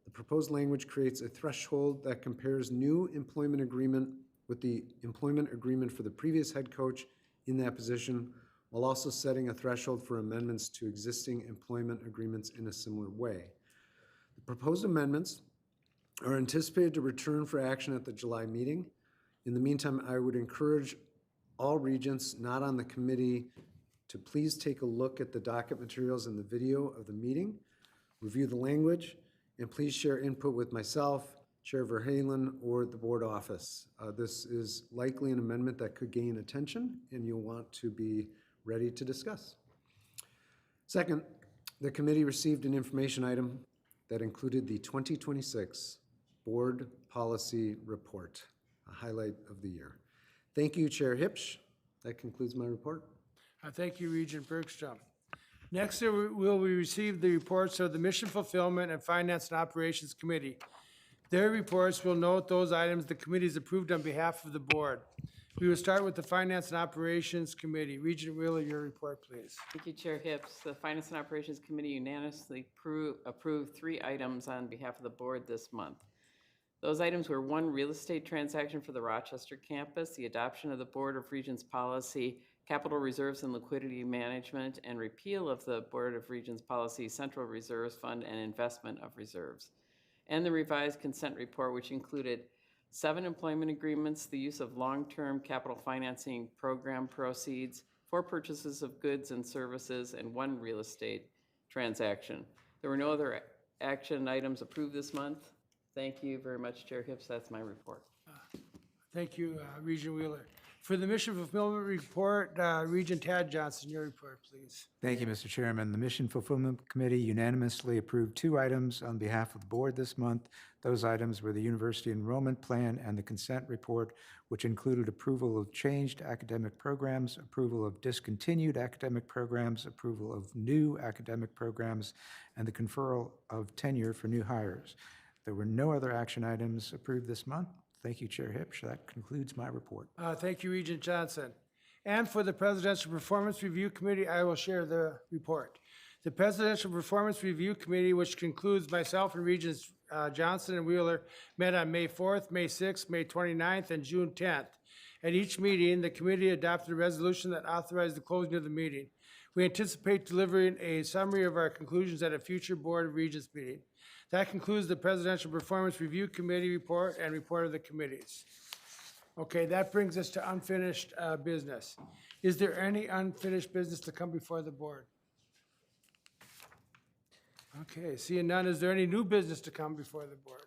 E: The proposed language creates a threshold that compares new employment agreement with the employment agreement for the previous head coach in that position, while also setting a threshold for amendments to existing employment agreements in a similar way. The proposed amendments are anticipated to return for action at the July meeting. In the meantime, I would encourage all regents not on the committee to please take a look at the docket materials and the video of the meeting, review the language, and please share input with myself, Chair Verhalen, or the board office. This is likely an amendment that could gain attention, and you'll want to be ready to discuss. Second, the committee received an information item that included the 2026 Board Policy Report, a highlight of the year. Thank you, Chair Hipsch. That concludes my report.
A: Thank you, Regent Bergstrom. Next, will we receive the reports of the Mission Fulfillment and Finance and Operations Committee. Their reports will note those items the committee has approved on behalf of the board. We will start with the Finance and Operations Committee. Regent Wheeler, your report, please.
M: Thank you, Chair Hipps. The Finance and Operations Committee unanimously approved 3 items on behalf of the board this month. Those items were 1 real estate transaction for the Rochester campus, the adoption of the Board of Regents policy, capital reserves and liquidity management, and repeal of the Board of Regents policy, central reserves fund and investment of reserves, and the revised consent report, which included 7 employment agreements, the use of long-term capital financing program proceeds, 4 purchases of goods and services, and 1 real estate transaction. There were no other action items approved this month. Thank you very much, Chair Hips. That's my report.
A: Thank you, Regent Wheeler. For the mission fulfillment report, Regent Tad Johnson, your report, please.
C: Thank you, Mr. Chairman. The Mission Fulfillment Committee unanimously approved 2 items on behalf of the board this month. Those items were the university enrollment plan and the consent report, which included approval of changed academic programs, approval of discontinued academic programs, approval of new academic programs, and the conferral of tenure for new hires. There were no other action items approved this month. Thank you, Chair Hipsch. That concludes my report.
A: Thank you, Regent Johnson. And for the Presidential Performance Review Committee, I will share the report. The Presidential Performance Review Committee, which concludes myself and Regents Johnson and Wheeler, met on May 4th, May 6th, May 29th, and June 10th. At each meeting, the committee adopted a resolution that authorized the closing of the meeting. We anticipate delivering a summary of our conclusions at a future Board of Regents meeting. That concludes the Presidential Performance Review Committee report and report of the committees. Okay, that brings us to unfinished business. Is there any unfinished business to come before the board? Okay, seeing none, is there any new business to come before the board?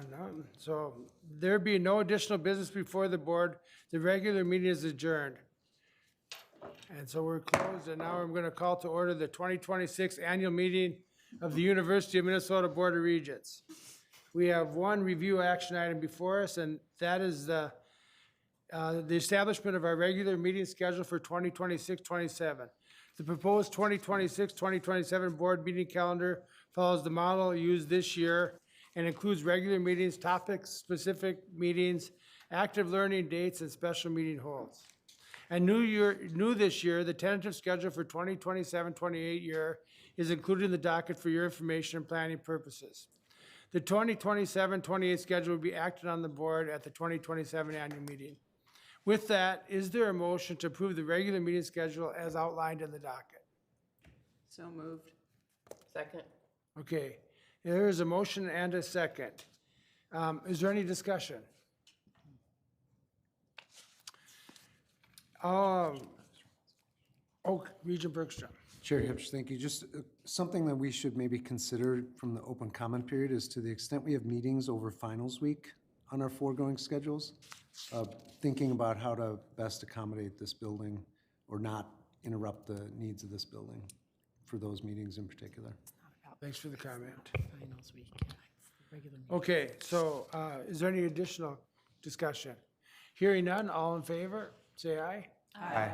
A: None. So there being no additional business before the board, the regular meeting is adjourned. And so we're closed, and now I'm going to call to order the 2026 annual meeting of the University of Minnesota Board of Regents. We have one review action item before us, and that is the establishment of our regular meeting schedule for 2026-27. The proposed 2026-2027 board meeting calendar follows the model used this year and includes regular meetings, topic-specific meetings, active learning dates, and special meeting holds. And new this year, the tentative schedule for 2027-28 year is included in the docket for your information and planning purposes. The 2027-28 schedule will be acted on the board at the 2027 annual meeting. With that, is there a motion to approve the regular meeting schedule as outlined in the docket?
M: So moved. Second.
A: Okay, there is a motion and a second. Is there any discussion? Regent Bergstrom.
E: Chair Hipsch, thank you. Just something that we should maybe consider from the open comment period is, to the extent we have meetings over finals week on our foregoing schedules, thinking about how to best accommodate this building or not interrupt the needs of this building for those meetings in particular.
A: Thanks for the comment.
M: Finals week.
A: Okay, so is there any additional discussion? Hearing none, all in favor, say aye.
C: Aye.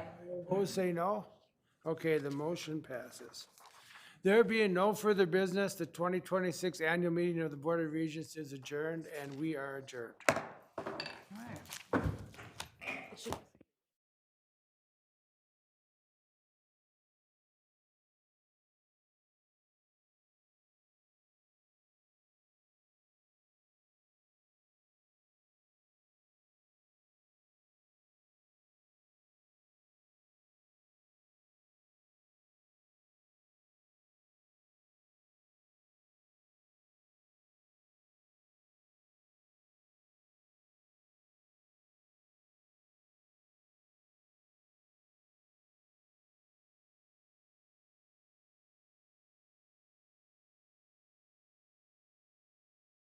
A: Opposed, say no. Okay, the motion passes. There being no further business, the 2026 annual meeting of the Board of Regents is adjourned, and we are adjourned.
M: All right.